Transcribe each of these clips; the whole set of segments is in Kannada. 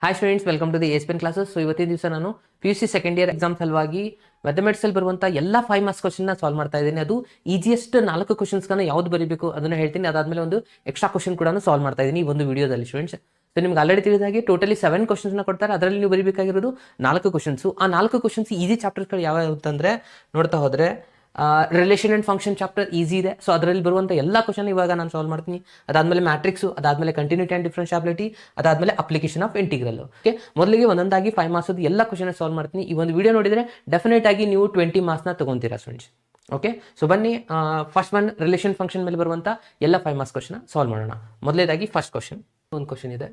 Hi students, welcome to the Espen classes. So ಇವತ್ತಿನ ದಿವಸ ನಾನು PUC ಸೆಕೆಂಡ್ ಇಯರ್ ಎಕ್ಸಾಮ್ ಸಲುವಾಗಿ ಮ್ಯಾಥಮೆಟಿಕ್ಸ್ ಅಲ್ಲಿ ಬರುವಂಥ ಎಲ್ಲ 5 ಮಾರ್ಕ್ಸ್ ಕ್ವಶನ್ ಸಾಲ್ವ್ ಮಾಡ್ತಾ ಇದ್ದೀನಿ. ಅದು ಈಸಿಯೆಸ್ಟ್ 4 ಕ್ವಶನ್ಸ್ಗಳನ್ನ ಯಾವ್ದು ಬರೀಬೇಕು ಅದನ್ನ ಹೇಳ್ತೀನಿ. ಅದಾದ್ಮೇಲೆ ಒಂದು ಎಕ್ಸ್ಟ್ರಾ ಕ್ವಶನ್ ಕೂಡ ಸಾಲ್ವ್ ಮಾಡ್ತಾ ಇದ್ದೀನಿ ಈ ಒಂದು ವಿಡಿಯೋದಲ್ಲಿ ಸ್ಟೂಡೆಂಟ್ಸ್. ಸೊ ನಿಮ್ಗೆ ಆಲ್ರೆಡಿ ತಿಳಿದಾಗೆ ಟೋಟಲಿ 7 ಕ್ವಶನ್ಸ್ನ ಕೊಡ್ತಾರೆ. ಅದರಲ್ಲಿ ನೀವು ಬರೀಬೇಕಾಗಿರೋದು 4 ಕ್ವಶನ್ಸ್. ಆ 4 ಕ್ವಶನ್ಸ್ ಈಸಿ ಚಾಪ್ಟರ್ಸ್ಗಳು ಯಾವ ಅಂತಂದ್ರೆ ನೋಡ್ತಾ ಹೋದ್ರೆ relation and function chapter easy ಇದೆ. ಸೊ ಅದರಲ್ಲಿ ಬರುವಂಥ ಎಲ್ಲ ಕ್ವಶನ್ ಇವಾಗ ನಾನು ಸಾಲ್ವ್ ಮಾಡ್ತೀನಿ. ಅದಾದ್ಮೇಲೆ ಮ್ಯಾಟ್ರಿಕ್ಸ್, ಅದಾದ್ಮೇಲೆ ಕಂಟಿನ್ಯೂಟಿ ಅಂಡ್ ಡಿಫರೆನ್ಷಿಯಾಬಿಲಿಟಿ, ಅದಾದ್ಮೇಲೆ ಅಪ್ಲಿಕೇಶನ್ ಆಫ್ ಇಂಟಿಗ್ರಲ್. ಓಕೆ, ಮೊದಲಿಗೆ ಒಂದೊಂದಾಗಿ 5 ಮಾರ್ಕ್ಸ್ ಎಲ್ಲ ಕ್ವಶನ್ ಸಾಲ್ವ್ ಮಾಡ್ತೀನಿ. ಈ ಒಂದು ವಿಡಿಯೋ ನೋಡಿದ್ರೆ ಡೆಫಿನೆಟ್ ಆಗಿ ನೀವು 20 ಮಾರ್ಕ್ಸ್ನ ತಗೊಂತೀರಾ ಸ್ಟೂಡೆಂಟ್ಸ್. ಓಕೆ, ಸೊ ಬನ್ನಿ ಫಸ್ಟ್ ಒನ್ ರಿಲೇಷನ್ ಫಂಕ್ಷನ್ ಮೇಲೆ ಬರುವಂಥ ಎಲ್ಲ 5 ಮಾರ್ಕ್ಸ್ ಕ್ವಶನ್ ಸಾಲ್ವ್ ಮಾಡೋಣ. ಮೊದಲೇದಾಗಿ ಫಸ್ಟ್ ಕ್ವಶನ್, ಒಂದು ಕ್ವಶನ್ ಇದೆ.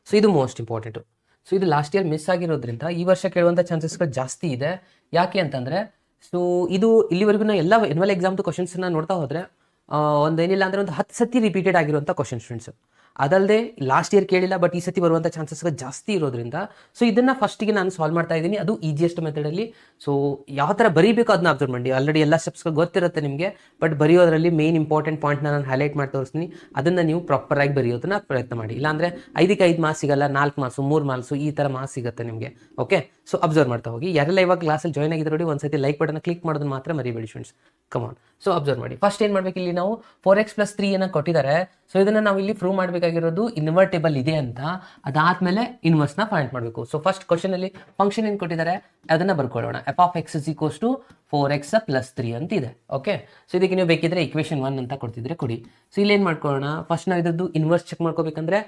ಸೊ ಇದು ಮೋಸ್ಟ್ ಇಂಪಾರ್ಟೆಂಟ್. ಸೊ ಇದು ಲಾಸ್ಟ್ ಇಯರ್ ಮಿಸ್ ಆಗಿರೋದ್ರಿಂದ ಈ ವರ್ಷ ಕೇಳುವಂಥ ಚಾನ್ಸಸ್ಗಳು ಜಾಸ್ತಿ ಇದೆ. ಯಾಕೆ ಅಂತಂದರೆ, ಸೊ ಇದು ಇಲ್ಲಿವರೆಗೂ ಎಲ್ಲ ಎನ್ಯುವಲ್ ಎಕ್ಸಾಮ್ದು ಕ್ವಶನ್ಸ್ನ ನೋಡ್ತಾ ಹೋದರೆ ಒಂದೇನಿಲ್ಲ ಅಂದರೆ ಒಂದು 10 ಸತಿ ರಿಪೀಟೆಡ್ ಆಗಿರುವಂಥ ಕ್ವಶನ್ ಸ್ಟೂಡೆಂಟ್ಸ್. ಅದಲ್ಲದೆ ಲಾಸ್ಟ್ ಇಯರ್ ಕೇಳಿಲ್ಲ, ಬಟ್ ಈ ಸತಿ ಬರುವಂಥ ಚಾನ್ಸಸ್ಗಳು ಜಾಸ್ತಿ ಇರೋದ್ರಿಂದ ಸೊ ಇದನ್ನು ಫಸ್ಟಿಗೆ ನಾನು ಸಾಲ್ವ್ ಮಾಡ್ತಾ ಇದ್ದೀನಿ. ಅದು ಈಸಿಯೆಸ್ಟ್ ಮೆಥಡಲ್ಲಿ. ಸೊ ಯಾವ ಥರ ಬರೀಬೇಕು ಅದನ್ನ ಅಬ್ಸರ್ವ್ ಮಾಡಿ. ಆಲ್ರೆಡಿ ಎಲ್ಲ ಸ್ಟೆಪ್ಸ್ಗಳು ಗೊತ್ತಿರುತ್ತೆ ನಿಮಗೆ, ಬಟ್ ಬರೆಯೋದ್ರಲ್ಲಿ ಮೇನ್ ಇಂಪಾರ್ಟೆಂಟ್ ಪಾಯಿಂಟ್ನ ನಾನು ಹೈಲೈಟ್ ಮಾಡಿ ತೋರಿಸ್ತೀನಿ. ಅದನ್ನು ನೀವು ಪ್ರಾಪರಾಗಿ ಬರೆಯೋದನ್ನ ಪ್ರಯತ್ನ ಮಾಡಿ. ಇಲ್ಲಾಂದರೆ 5ಕ್ಕೆ 5 ಮಾರ್ಕ್ಸ್ ಸಿಗಲ್ಲ, 4 ಮಾರ್ಕ್ಸು, 3 ಮಾರ್ಕ್ಸು ಈ ಥರ ಮಾರ್ಕ್ಸ್ ಸಿಗುತ್ತೆ ನಿಮಗೆ. ಓಕೆ, ಸೊ ಅಬ್ಸರ್ವ್ ಮಾಡ್ತಾ ಹೋಗಿ. ಯಾರೆಲ್ಲ ಇವಾಗ ಕ್ಲಾಸಲ್ಲಿ ಜಾಯ್ನ್ ಆಗಿದ್ರೆ ನೋಡಿ, ಒಂದ್ಸತಿ ಲೈಕ್ ಬಟನ್ ಕ್ಲಿಕ್ ಮಾಡೋದನ್ನ ಮಾತ್ರ ಮರಿಬೇಡಿ ಸ್ಟೂಡೆಂಟ್ಸ್. ಕಮಾನ್, ಸೊ ಅಬ್ಸರ್ವ್ ಮಾಡಿ. ಫಸ್ಟ್ ಏನು ಮಾಡ್ಬೇಕು, ಇಲ್ಲಿ ನಾವು 4x + 3 ಕೊಟ್ಟಿದ್ದಾರೆ. ಸೊ ಇದನ್ನು ನಾವು ಇಲ್ಲಿ ಪ್ರೂವ್ ಮಾಡಬೇಕಾಗಿರೋದು ಇನ್ವರ್ಟೇಬಲ್ ಇದೆ ಅಂತ. ಅದಾದ್ಮೇಲೆ ಇನ್ವರ್ಸ್ನ ಫೈಂಡ್ ಮಾಡಬೇಕು. ಸೊ ಫಸ್ಟ್ ಕ್ವಶನ್ ಅಲ್ಲಿ ಫಂಕ್ಷನ್ ಏನು ಕೊಟ್ಟಿದ್ದಾರೆ ಅದನ್ನ ಬರ್ಕೊಳ್ಳೋಣ. f(x) = 4x + 3 ಅಂತ ಇದೆ. ಓಕೆ, ಸೊ ಇದಕ್ಕೆ ನೀವು ಬೇಕಿದ್ರೆ ಇಕ್ವೇಷನ್ 1 ಅಂತ ಕೊಡ್ತಿದ್ರೆ ಕೊಡಿ. ಸೊ ಇಲ್ಲಿ ಏನು ಮಾಡ್ಕೊಳ್ಳೋಣ, ಫಸ್ಟ್ ನಾವು ಇದ್ರದ್ದು ಇನ್ವರ್ಸ್ ಚೆಕ್ ಮಾಡ್ಕೋಬೇಕಂದ್ರೆ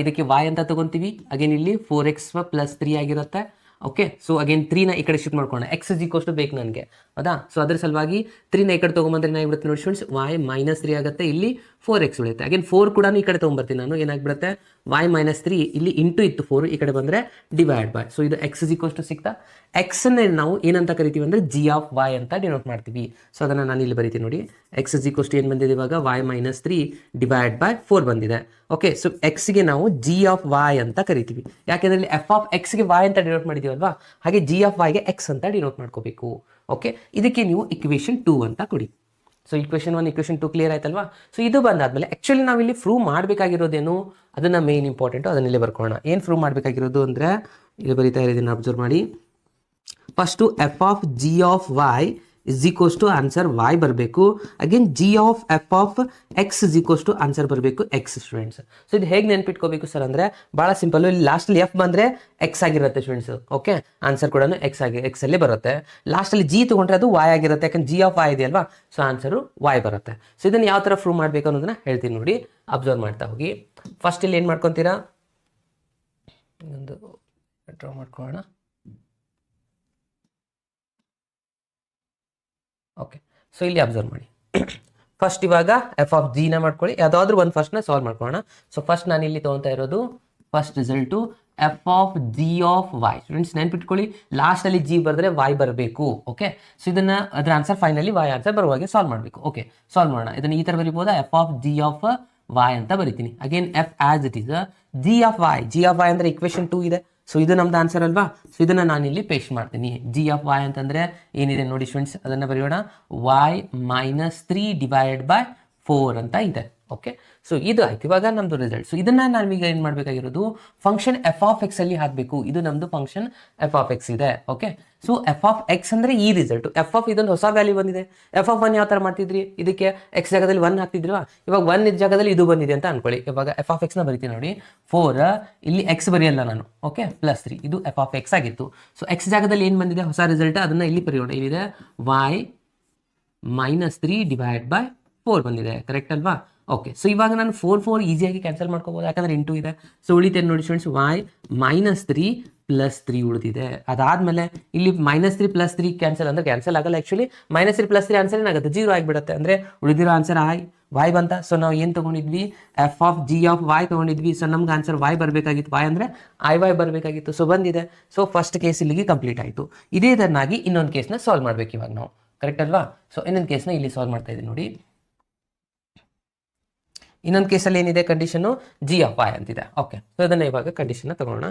ಇದಕ್ಕೆ y ಅಂತ ತಗೊಂತೀವಿ. ಅಗೇನ್ ಇಲ್ಲಿ 4x + 3 ಆಗಿರುತ್ತೆ. ಓಕೆ, ಸೊ ಅಗೇನ್ 3ನ ಈ ಕಡೆ ಶಿಫ್ಟ್ ಮಾಡ್ಕೊಳ್ಳೋಣ. x = ಬೇಕು ನನಗೆ, ಹೌದಾ? ಸೊ ಅದ್ರ ಸಲುವಾಗಿ 3ನ ಈ ಕಡೆ ತೊಗೊಂಬಂದ್ರೆ ಏನಾಗ್ಬಿಡುತ್ತೆ ನೋಡಿ ಸ್ಟೂಡೆಂಟ್ಸ್, y - 3 ಆಗುತ್ತೆ. ಇಲ್ಲಿ 4x ಉಳಿಯುತ್ತೆ. ಅಗೇನ್ 4 ಕೂಡ ಈ ಕಡೆ ತೊಗೊಂಬರ್ತೀನಿ ನಾನು. ಏನಾಗ್ಬಿಡುತ್ತೆ, y - 3 ಇಲ್ಲಿ ಇಂಟು ಇತ್ತು 4, ಈ ಕಡೆ ಬಂದರೆ ಡಿವೈಡ್ ಬೈ. ಸೊ ಇದು x = ಸಿಗ್ತಾ. ಎಕ್ಸನ್ನೇ ನಾವು ಏನಂತ ಕರಿತೀವಿ ಅಂದರೆ g(y) ಅಂತ ಡಿನೋಟ್ ಮಾಡ್ತೀವಿ. ಸೊ ಅದನ್ನು ನಾನು ಇಲ್ಲಿ ಬರಿತೀನಿ ನೋಡಿ. x = ಏನು ಬಂದಿದೆ ಇವಾಗ, y - 3 ಡಿವೈಡ್ ಬೈ 4 ಬಂದಿದೆ. ಓಕೆ, ಸೊ ಎಕ್ಸ್ಗೆ ನಾವು g(y) ಅಂತ ಕರಿತೀವಿ. ಯಾಕೆಂದ್ರೆ ಇಲ್ಲಿ f(x)ಗೆ y ಅಂತ ಡಿನೋಟ್ ಮಾಡಿದೀವಲ್ವಾ, ಹಾಗೆ g(y)ಗೆ x ಅಂತ ಡಿನೋಟ್ ಮಾಡ್ಕೋಬೇಕು. ಓಕೆ, ಇದಕ್ಕೆ ನೀವು ಇಕ್ವೇಷನ್ 2 ಅಂತ ಕೊಡಿ. ಸೊ ಇಕ್ವೇಷನ್ 1, ಇಕ್ವೇಷನ್ 2 ಕ್ಲಿಯರ್ ಆಯ್ತಲ್ವಾ? ಸೊ ಇದು ಬಂದಾದ್ಮೇಲೆ ಆ್ಯಕ್ಚುಲಿ ನಾವಿಲ್ಲಿ ಪ್ರೂವ್ ಮಾಡಬೇಕಾಗಿರೋದೇನು, ಅದನ್ನು ಮೇನ್ ಇಂಪಾರ್ಟೆಂಟು, ಅದನ್ನಿಲ್ಲಿ ಬರ್ಕೊಳ್ಳೋಣ. ಏನು ಪ್ರೂವ್ ಮಾಡಬೇಕಾಗಿರೋದು ಅಂದರೆ ಇಲ್ಲಿ ಬರೀತಾ ಇರೋದನ್ನು ಅಬ್ಸರ್ವ್ ಮಾಡಿ. ಫಸ್ಟು f(g(y) = ಆನ್ಸರ್ y ಬರಬೇಕು. ಅಗೇನ್ g(f(x) = ಆನ್ಸರ್ ಬರಬೇಕು x ಸ್ಟೂಡೆಂಟ್ಸ್. ಸೊ ಇದು ಹೇಗೆ ನೆನ್ಪಿಟ್ಕೋಬೇಕು ಸರ್ ಅಂದರೆ ಭಾಳ ಸಿಂಪಲ್. ಇಲ್ಲಿ ಲಾಸ್ಟಲ್ಲಿ f ಬಂದರೆ x ಆಗಿರುತ್ತೆ ಸ್ಟೂಡೆಂಟ್ಸ್. ಓಕೆ, ಆನ್ಸರ್ ಕೂಡ x ಅಲ್ಲೇ ಬರುತ್ತೆ. ಲಾಸ್ಟಲ್ಲಿ g ತೊಗೊಂಡ್ರೆ ಅದು y ಆಗಿರುತ್ತೆ, ಯಾಕಂದ್ರೆ g(y) ಇದೆಯಲ್ವಾ. ಸೊ ಆನ್ಸರು y ಬರುತ್ತೆ. ಸೊ ಇದನ್ನು ಯಾವ ಥರ ಪ್ರೂವ್ ಮಾಡಬೇಕು ಅನ್ನೋದನ್ನ ಹೇಳ್ತೀನಿ ನೋಡಿ, ಅಬ್ಸರ್ವ್ ಮಾಡ್ತಾ ಹೋಗಿ. ಫಸ್ಟ್ ಇಲ್ಲಿ ಏನು ಮಾಡ್ಕೊತೀರಾ, ಇನ್ನೊಂದು ಡ್ರಾ ಮಾಡ್ಕೊಳ್ಳೋಣ. ಓಕೆ, ಸೊ ಇಲ್ಲಿ ಅಬ್ಸರ್ವ್ ಮಾಡಿ. ಫಸ್ಟ್ ಇವಾಗ f(g)ನ ಮಾಡ್ಕೊಳ್ಳಿ. ಯಾವುದಾದ್ರೂ ಒಂದು ಫಸ್ಟ್ನ ಸಾಲ್ವ್ ಮಾಡ್ಕೊಳ್ಳೋಣ. ಸೊ ಫಸ್ಟ್ ನಾನು ಇಲ್ಲಿ ತೊಗೊತಾ ಇರೋದು ಫಸ್ಟ್ ರಿಸಲ್ಟು f(g(y). ಸ್ಟೂಡೆಂಟ್ಸ್ ನೆನ್ಪಿಟ್ಕೊಳ್ಳಿ, ಲಾಸ್ಟಲ್ಲಿ g ಬರೆದ್ರೆ y ಬರಬೇಕು. ಓಕೆ, ಸೊ ಇದನ್ನು ಅದರ ಆನ್ಸರ್ ಫೈನಲಿ y ಆನ್ಸರ್ ಬರುವಾಗೆ ಸಾಲ್ವ್ ಮಾಡಬೇಕು. ಓಕೆ, ಸಾಲ್ವ್ ಮಾಡೋಣ. ಇದನ್ನು ಈ ಥರ ಬರಿಬೋದಾ, f(g(y) ಅಂತ ಬರಿತೀನಿ. Again f as it is g(y) ಅಂದರೆ ಇಕ್ವೇಷನ್ 2 ಇದೆ. ಸೊ ಇದು ನಮ್ದು ಆನ್ಸರ್ ಅಲ್ವಾ. ಸೊ ಇದನ್ನು ನಾನಿಲ್ಲಿ ಪೇಸ್ಟ್ ಮಾಡ್ತೀನಿ. g(y) ಅಂತಂದರೆ ಏನಿದೆ ನೋಡಿ ಸ್ಟೂಡೆಂಟ್ಸ್, ಅದನ್ನು ಬರೆಯೋಣ. y - 3 ಡಿವೈಡೆಡ್ ಬೈ 4 ಅಂತ ಇದೆ. ಓಕೆ, ಸೊ ಇದು ಆಯ್ತು. ಇವಾಗ ನಮ್ಮದು ರಿಸಲ್ಟ್. ಸೊ ಇದನ್ನು ನಾವೀಗ ಏನು ಮಾಡಬೇಕಾಗಿರೋದು, ಫಂಕ್ಷನ್ f(x) ಅಲ್ಲಿ ಹಾಕಬೇಕು. ಇದು ನಮ್ಮದು ಫಂಕ್ಷನ್ f(x) ಇದೆ. ಓಕೆ, ಸೊ f(x) ಅಂದರೆ ಈ ರಿಸಲ್ಟ್. ಇದೊಂದು ಹೊಸ ವ್ಯಾಲ್ಯೂ ಬಂದಿದೆ. f(1) ಯಾವ ಥರ ಮಾಡ್ತಿದ್ರಿ, ಇದಕ್ಕೆ x ಜಾಗದಲ್ಲಿ 1 ಹಾಕ್ತಿದ್ರಿವಾ, ಇವಾಗ 1 ಇದ್ದ ಜಾಗದಲ್ಲಿ ಇದು ಬಂದಿದೆ ಅಂತ ಅನ್ಕೊಳ್ಳಿ. ಇವಾಗ f(x)ನ ಬರಿತೀನಿ ನೋಡಿ. 4 ಇಲ್ಲಿ x ಬರೆಯಲ್ಲ ನಾನು. ಓಕೆ, +3 ಇದು f(x) ಆಗಿತ್ತು. ಸೊ x ಜಾಗದಲ್ಲಿ ಏನು ಬಂದಿದೆ ಹೊಸ ರಿಸಲ್ಟ್, ಅದನ್ನು ಇಲ್ಲಿ ಬರೆಯೋಣ. ಇಲ್ಲಿದೆ y - 3 ಡಿವೈಡ್ ಬೈ 4 ಬಂದಿದೆ. ಕರೆಕ್ಟ್ ಅಲ್ವಾ? ಓಕೆ, ಸೊ ಇವಾಗ ನಾನು 4 ಈಸಿಯಾಗಿ ಕ್ಯಾನ್ಸಲ್ ಮಾಡ್ಕೋಬೋದು, ಯಾಕಂದ್ರೆ ಇಂಟು ಇದೆ. ಸೊ ಉಳಿತೇನೆ ನೋಡಿ ಸ್ಟೂಡೆಂಟ್ಸ್, y - 3 + 3 ಉಳಿದಿದೆ. ಅದಾದಮೇಲೆ ಇಲ್ಲಿ -3 + 3 ಕ್ಯಾನ್ಸಲ್ ಅಂದರೆ ಕ್ಯಾನ್ಸಲ್ ಆಗಲ್ಲ. ಆ್ಯಕ್ಚುಲಿ -3 + 3 ಆನ್ಸರ್ ಏನಾಗುತ್ತೆ, 0 ಆಗಿಬಿಡುತ್ತೆ. ಅಂದರೆ ಉಳಿದಿರೋ ಆನ್ಸರ್ y ಬಂತ. ಸೊ ನಾವು ಏನು ತೊಗೊಂಡಿದ್ವಿ, f(g(y) ತೊಗೊಂಡಿದ್ವಿ. ಸೊ ನಮ್ಗೆ ಆನ್ಸರ್ y ಬರಬೇಕಾಗಿತ್ತು. y ಅಂದರೆ iy ಬರಬೇಕಾಗಿತ್ತು. ಸೊ ಬಂದಿದೆ. ಸೊ ಫಸ್ಟ್ ಕೇಸ್ ಇಲ್ಲಿಗೆ ಕಂಪ್ಲೀಟ್ ಆಯಿತು. ಇದೇ ಇದನ್ನಾಗಿ ಇನ್ನೊಂದು ಕೇಸ್ನ ಸಾಲ್ವ್ ಮಾಡಬೇಕು ಇವಾಗ ನಾವು. ಕರೆಕ್ಟ್ ಅಲ್ವಾ? ಸೊ ಇನ್ನೊಂದು ಕೇಸ್ನ ಇಲ್ಲಿ ಸಾಲ್ವ್ ಮಾಡ್ತಾ ಇದ್ದೀವಿ ನೋಡಿ. ಇನ್ನೊಂದು ಕೇಸಲ್ಲಿ ಏನಿದೆ ಕಂಡೀಷನು, g(y) ಅಂತಿದೆ. ಓಕೆ, ಸೊ ಅದನ್ನು ಇವಾಗ ಕಂಡೀಷನ್ನ ತಗೊಳ್ಳೋಣ.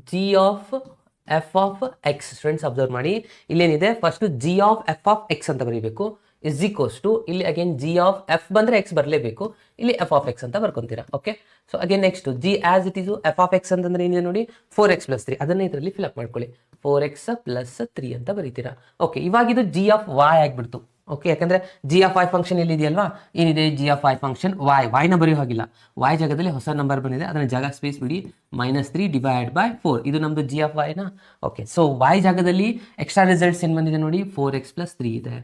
g(f(x) ಸ್ಟೂಡೆಂಟ್ಸ್ ಅಬ್ಸರ್ವ್ ಮಾಡಿ. ಇಲ್ಲೇನಿದೆ, ಫಸ್ಟ್ g(f(x) ಅಂತ ಬರೀಬೇಕು. ಇಸ್ ಈಕ್ವಲ್ಸ್ ಟು ಇಲ್ಲಿ ಅಗೇನ್ ಜಿ ಆಫ್ ಎಫ್ ಬಂದರೆ ಎಕ್ಸ್ ಬರಲೇಬೇಕು, ಇಲ್ಲಿ ಎಫ್ ಆಫ್ ಎಕ್ಸ್ ಅಂತ ಬರ್ಕೊಂತೀರಾ. Okay, so again next G as it is F of X ಅಂತಂದ್ರೆ ಏನಿದೆ ನೋಡಿ 4x+3, ಅದನ್ನೇ ಇದರಲ್ಲಿ ಫಿಲಪ್ ಮಾಡ್ಕೊಳ್ಳಿ 4x+3 ಅಂತ ಬರೀತೀರಾ. ಓಕೆ, ಇವಾಗ ಇದು ಜಿ ಆಫ್ ವಾಯ್ ಆಗಿಬಿಡ್ತು. ಓಕೆ, ಯಾಕಂದ್ರೆ ಜಿ ಆಫ್ ವೈ ಫಂಕ್ಷನ್ ಇಲ್ಲಿ ಇದೆಯಲ್ವಾ, ಏನಿದೆ ಜಿ ಆಫ್ ವೈ ಫಂಕ್ಷನ್ ವಾಯ್ನ ಬರೆಯೋ ಹಾಗಿಲ್ಲ, ವಾಯ್ ಜಾಗದಲ್ಲಿ ಹೊಸ ನಂಬರ್ ಬಂದಿದೆ, ಅದನ್ನ ಜಾಗ ಸ್ಪೇಸ್ ಬಿಡಿ -3/4 ಇದು ನಮ್ದು ಜಿ ಆಫ್ ವೈನ. ಓಕೆ, ಸೊ ವಾಯ್ ಜಾಗದಲ್ಲಿ ಎಕ್ಸ್ಟ್ರಾ ರಿಸಲ್ಟ್ಸ್ ಏನು ಬಂದಿದೆ ನೋಡಿ 4x+3 ಇದೆ,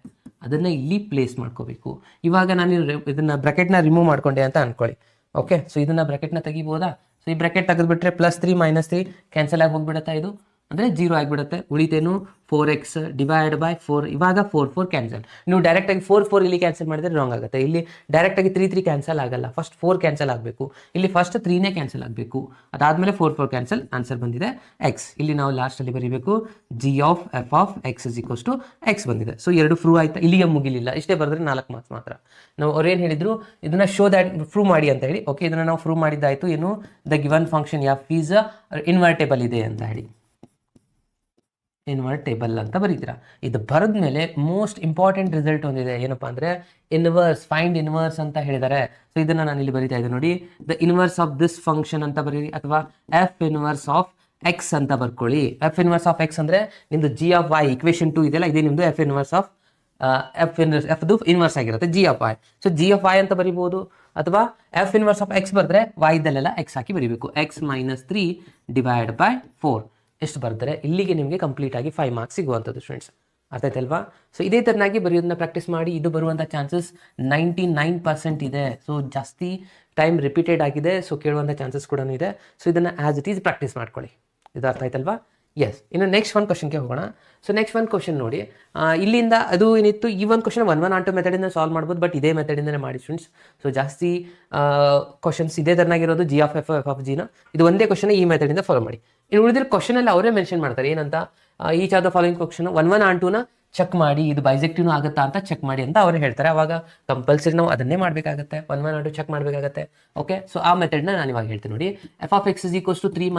ಅದನ್ನ ಇಲ್ಲಿ ಪ್ಲೇಸ್ ಮಾಡ್ಕೋಬೇಕು. ಇವಾಗ ನಾನು ಇದನ್ನ ಬ್ರಾಕೆಟ್ನ ರಿಮೂವ್ ಮಾಡ್ಕೊಂಡೆ ಅಂತ ಅನ್ಕೊಳ್ಳಿ. ಓಕೆ, ಸೊ ಇದನ್ನ ಬ್ರಾಕೆಟ್ನ ತೆಗಿಬೋದಾ? ಸೊ ಈ ಬ್ರಾಕೆಟ್ ತೆಗೆದ್ಬಿಟ್ರೆ +3 -3 ಕ್ಯಾನ್ಸಲ್ ಆಗಿ ಹೋಗ್ಬಿಡುತ್ತಾ, ಇದು ಅಂದರೆ 0 ಆಗಿಬಿಡುತ್ತೆ. ಉಳಿತೇನು 4x/4, ಇವಾಗ 4 ಕ್ಯಾನ್ಸಲ್. ನೀವು ಡೈರೆಕ್ಟಾಗಿ 4 ಇಲ್ಲಿ ಕ್ಯಾನ್ಸಲ್ ಮಾಡಿದ್ರೆ ರಾಂಗ್ ಆಗುತ್ತೆ. ಇಲ್ಲಿ ಡೈರೆಕ್ಟಾಗಿ 3 ಕ್ಯಾನ್ಸಲ್ ಆಗಲ್ಲ, ಫಸ್ಟ್ 4 ಕ್ಯಾನ್ಸಲ್ ಆಗಬೇಕು. ಇಲ್ಲಿ ಫಸ್ಟ್ 3ನೇ ಕ್ಯಾನ್ಸಲ್ ಆಗಬೇಕು, ಅದಾದಮೇಲೆ 4 ಕ್ಯಾನ್ಸಲ್. ಆನ್ಸರ್ ಬಂದಿದೆ ಎಕ್ಸ್. ಇಲ್ಲಿ ನಾವು ಲಾಸ್ಟಲ್ಲಿ ಬರೀಬೇಕು g of f of x is equals to x ಬಂದಿದೆ. ಸೊ 2 ಪ್ರೂವ್ ಆಯ್ತಾ? ಇಲ್ಲಿಗೆ ಮುಗಿಲಿಲ್ಲ, ಇಷ್ಟೇ ಬರೆದ್ರೆ 4 ಮಾರ್ಕ್ಸ್ ಮಾತ್ರ. ನಾವು ಅವ್ರೇನು ಹೇಳಿದ್ರು, ಇದನ್ನ ಶೋ ದ್ಯಾಟ್ ಪ್ರೂವ್ ಮಾಡಿ ಅಂತ ಹೇಳಿ. ಓಕೆ, ಇದನ್ನ ನಾವು ಪ್ರೂವ್ ಮಾಡಿದ್ದಾಯಿತು. ಏನು, the given function F is invertible ಇದೆ ಅಂತ ಹೇಳಿ, ಇನ್ವರ್ಟೇಬಲ್ ಅಂತ ಬರೀತೀರಾ. ಇದು ಬರೆದ ಮೇಲೆ ಮೋಸ್ಟ್ ಇಂಪಾರ್ಟೆಂಟ್ ರಿಸಲ್ಟ್ ಒಂದಿದೆ, ಏನಪ್ಪಾ ಅಂದ್ರೆ ಇನ್ವರ್ಸ್, ಫೈಂಡ್ ಇನ್ವರ್ಸ್ ಅಂತ ಹೇಳಿದ್ದಾರೆ. ಸೊ ಇದನ್ನ ನಾನು ಇಲ್ಲಿ ಬರೀತಾ ಇದ್ದೆ ನೋಡಿ, the inverse of this function ಅಂತ ಬರೀರಿ, ಅಥವಾ ಎಫ್ ಇನ್ವರ್ಸ್ ಆಫ್ ಎಕ್ಸ್ ಅಂತ ಬರ್ಕೊಳ್ಳಿ. ಎಫ್ ಇನ್ವರ್ಸ್ ಆಫ್ ಎಕ್ಸ್ ಅಂದ್ರೆ ನಿಮ್ದು ಜಿ ಆಫ್ ವೈ ಇಕ್ವೇಷನ್ 2 ಇದೆಯಲ್ಲ, ಇದೇ ನಿಮ್ದು ಎಫ್ ಇನ್ವರ್ಸ್ ಆಫ್ ಎಫ್ದು ಇನ್ವರ್ಸ್ ಆಗಿರುತ್ತೆ g of y. So g of y ಅಂತ ಬರಿಬಹುದು, ಅಥವಾ ಎಫ್ ಇನ್ವರ್ಸ್ ಆಫ್ ಎಕ್ಸ್ ಬರೆದ್ರೆ ವೈದಲ್ಲೆಲ್ಲ ಎಕ್ಸ್ ಹಾಕಿ ಬರೀಬೇಕು. x-3/4 ಎಷ್ಟು ಬರ್ತಾರೆ, ಇಲ್ಲಿಗೆ ನಿಮಗೆ ಕಂಪ್ಲೀಟ್ ಆಗಿ 5 ಮಾರ್ಕ್ಸ್ ಸಿಗುವಂಥದ್ದು ಸ್ಟೂಡೆಂಟ್ಸ್. ಅರ್ಥ ಆಯ್ತಲ್ವಾ? ಸೊ ಇದೇ ಥರನಾಗಿ ಬರೆಯೋದನ್ನ ಪ್ರಾಕ್ಟೀಸ್ ಮಾಡಿ. ಇದು ಬರುವಂಥ ಚಾನ್ಸಸ್ 99% ಇದೆ. ಸೊ ಜಾಸ್ತಿ ಟೈಮ್ ರಿಪೀಟೆಡ್ ಆಗಿದೆ, ಸೊ ಕೇಳುವಂಥ ಚಾನ್ಸಸ್ ಕೂಡ ಇದೆ. ಸೊ ಇದನ್ನು ಆ್ಯಸ್ ಇಟ್ ಈಸ್ ಪ್ರಾಕ್ಟೀಸ್ ಮಾಡ್ಕೊಳ್ಳಿ. ಇದು ಅರ್ಥ ಆಯ್ತಲ್ವಾ? ಎಸ್. ಇನ್ನು ನೆಕ್ಸ್ಟ್ ಒಂದು ಕ್ವಶನ್ಗೆ ಹೋಗೋಣ. ಸೊ ನೆಕ್ಸ್ಟ್ ಒಂದು ಕ್ವಶನ್ ನೋಡಿ, ಇಲ್ಲಿಂದ ಅದು ಏನಿತ್ತು, ಈ ಒಂದು ಕ್ವಶನ್ 1 ಆನ್ 2 ಮೆಥಡಿಂದ ಸಾಲ್ವ್ ಮಾಡ್ಬೋದು, ಬಟ್ ಇದೇ ಮೆಥಡಿಂದನೇ ಮಾಡಿ ಸ್ಟೂಡೆಂಟ್ಸ್. ಸೊ ಜಾಸ್ತಿ ಕ್ವಶನ್ಸ್ ಇದೇ ಥರನಾಗಿರೋದು G of F F of ಜಿನ, ಇದು ಒಂದೇ ಕ್ವಶನ್ ಈ ಮೆಥಡಿಂದ ಫಾಲೋ ಮಾಡಿ. ಇನ್ನು ಉಳಿದಿರೋ ಕ್ವಶನಲ್ಲಿ ಅವರೇ ಮೆನ್ಷನ್ ಮಾಡ್ತಾರೆ ಏನಂತ, each of the following question 1 onto 2ನ ಚೆಕ್ ಮಾಡಿ, ಇದು ಬೈಸೆಕ್ಟಿವ್ನು ಆಗುತ್ತಾ ಅಂತ ಚೆಕ್ ಮಾಡಿ ಅಂತ ಅವ್ರು ಹೇಳ್ತಾರೆ. ಅವಾಗ ಕಂಪಲ್ಸರಿ ನಾವು ಅದನ್ನೇ ಮಾಡಬೇಕಾಗುತ್ತೆ, 1 ಆನ್ 2 ಚೆಕ್ ಮಾಡಬೇಕಾಗತ್ತೆ. ಓಕೆ, ಸೊ ಆ ಮೆಥಡ್ನ ನಾನು ಇವಾಗ ಹೇಳ್ತೀನಿ ನೋಡಿ. F of x is equals to 3 -